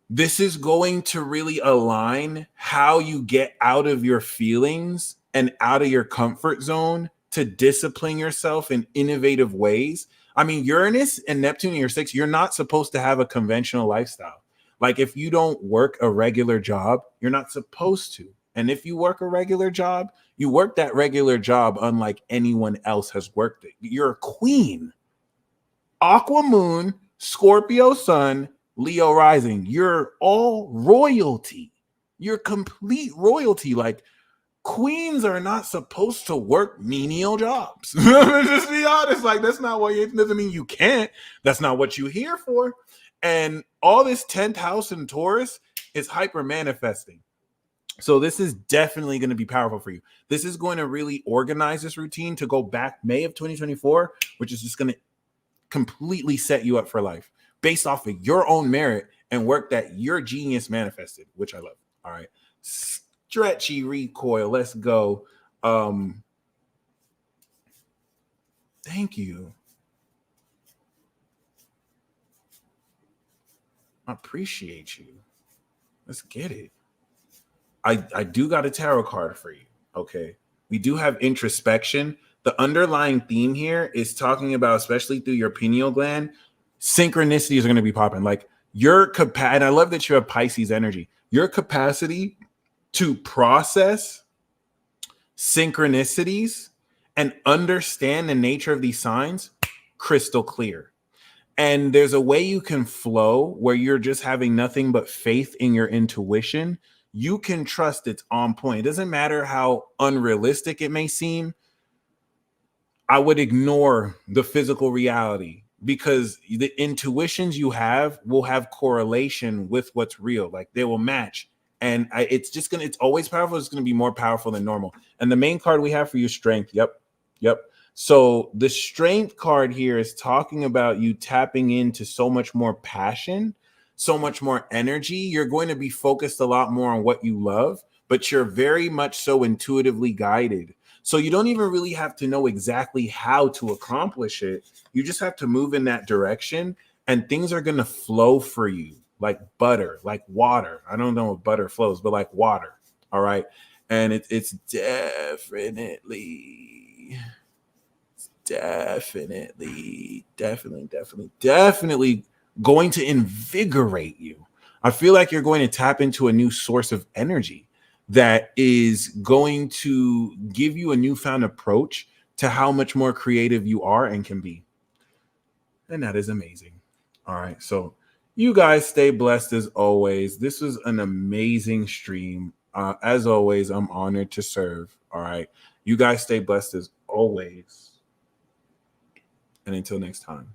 Speaker 6: this is going to really align how you get out of your feelings and out of your comfort zone to discipline yourself in innovative ways. I mean, Uranus and Neptune in your sixth, you're not supposed to have a conventional lifestyle. Like if you don't work a regular job, you're not supposed to. And if you work a regular job, you work that regular job unlike anyone else has worked it. You're a queen. Aqua Moon, Scorpio Sun, Leo Rising. You're all royalty. You're complete royalty. Like queens are not supposed to work menial jobs. Just be honest. Like that's not what you, doesn't mean you can't. That's not what you're here for. And all this 10th house in Taurus is hyper manifesting. So this is definitely going to be powerful for you. This is going to really organize this routine to go back May of 2024, which is just going to completely set you up for life based off of your own merit and work that your genius manifested, which I love. All right. Stretchy recoil. Let's go. Thank you. I appreciate you. Let's get it. I do got a tarot card for you. Okay. We do have introspection. The underlying theme here is talking about, especially through your pineal gland, synchronicities are going to be popping. Like your capacity, and I love that you have Pisces energy. Your capacity to process synchronicities and understand the nature of these signs, crystal clear. And there's a way you can flow where you're just having nothing but faith in your intuition. You can trust it's on point. It doesn't matter how unrealistic it may seem. I would ignore the physical reality because the intuitions you have will have correlation with what's real. Like they will match. And it's always powerful. It's going to be more powerful than normal. And the main card we have for you, strength. Yep. So the strength card here is talking about you tapping into so much more passion, so much more energy. You're going to be focused a lot more on what you love, but you're very much so intuitively guided. So you don't even really have to know exactly how to accomplish it. You just have to move in that direction and things are going to flow for you like butter, like water. I don't know if butter flows, but like water. All right. And it's definitely going to invigorate you. I feel like you're going to tap into a new source of energy that is going to give you a newfound approach to how much more creative you are and can be. And that is amazing. All right. So you guys stay blessed as always. This was an amazing stream. As always, I'm honored to serve. All right. You guys stay blessed as always. And until next time.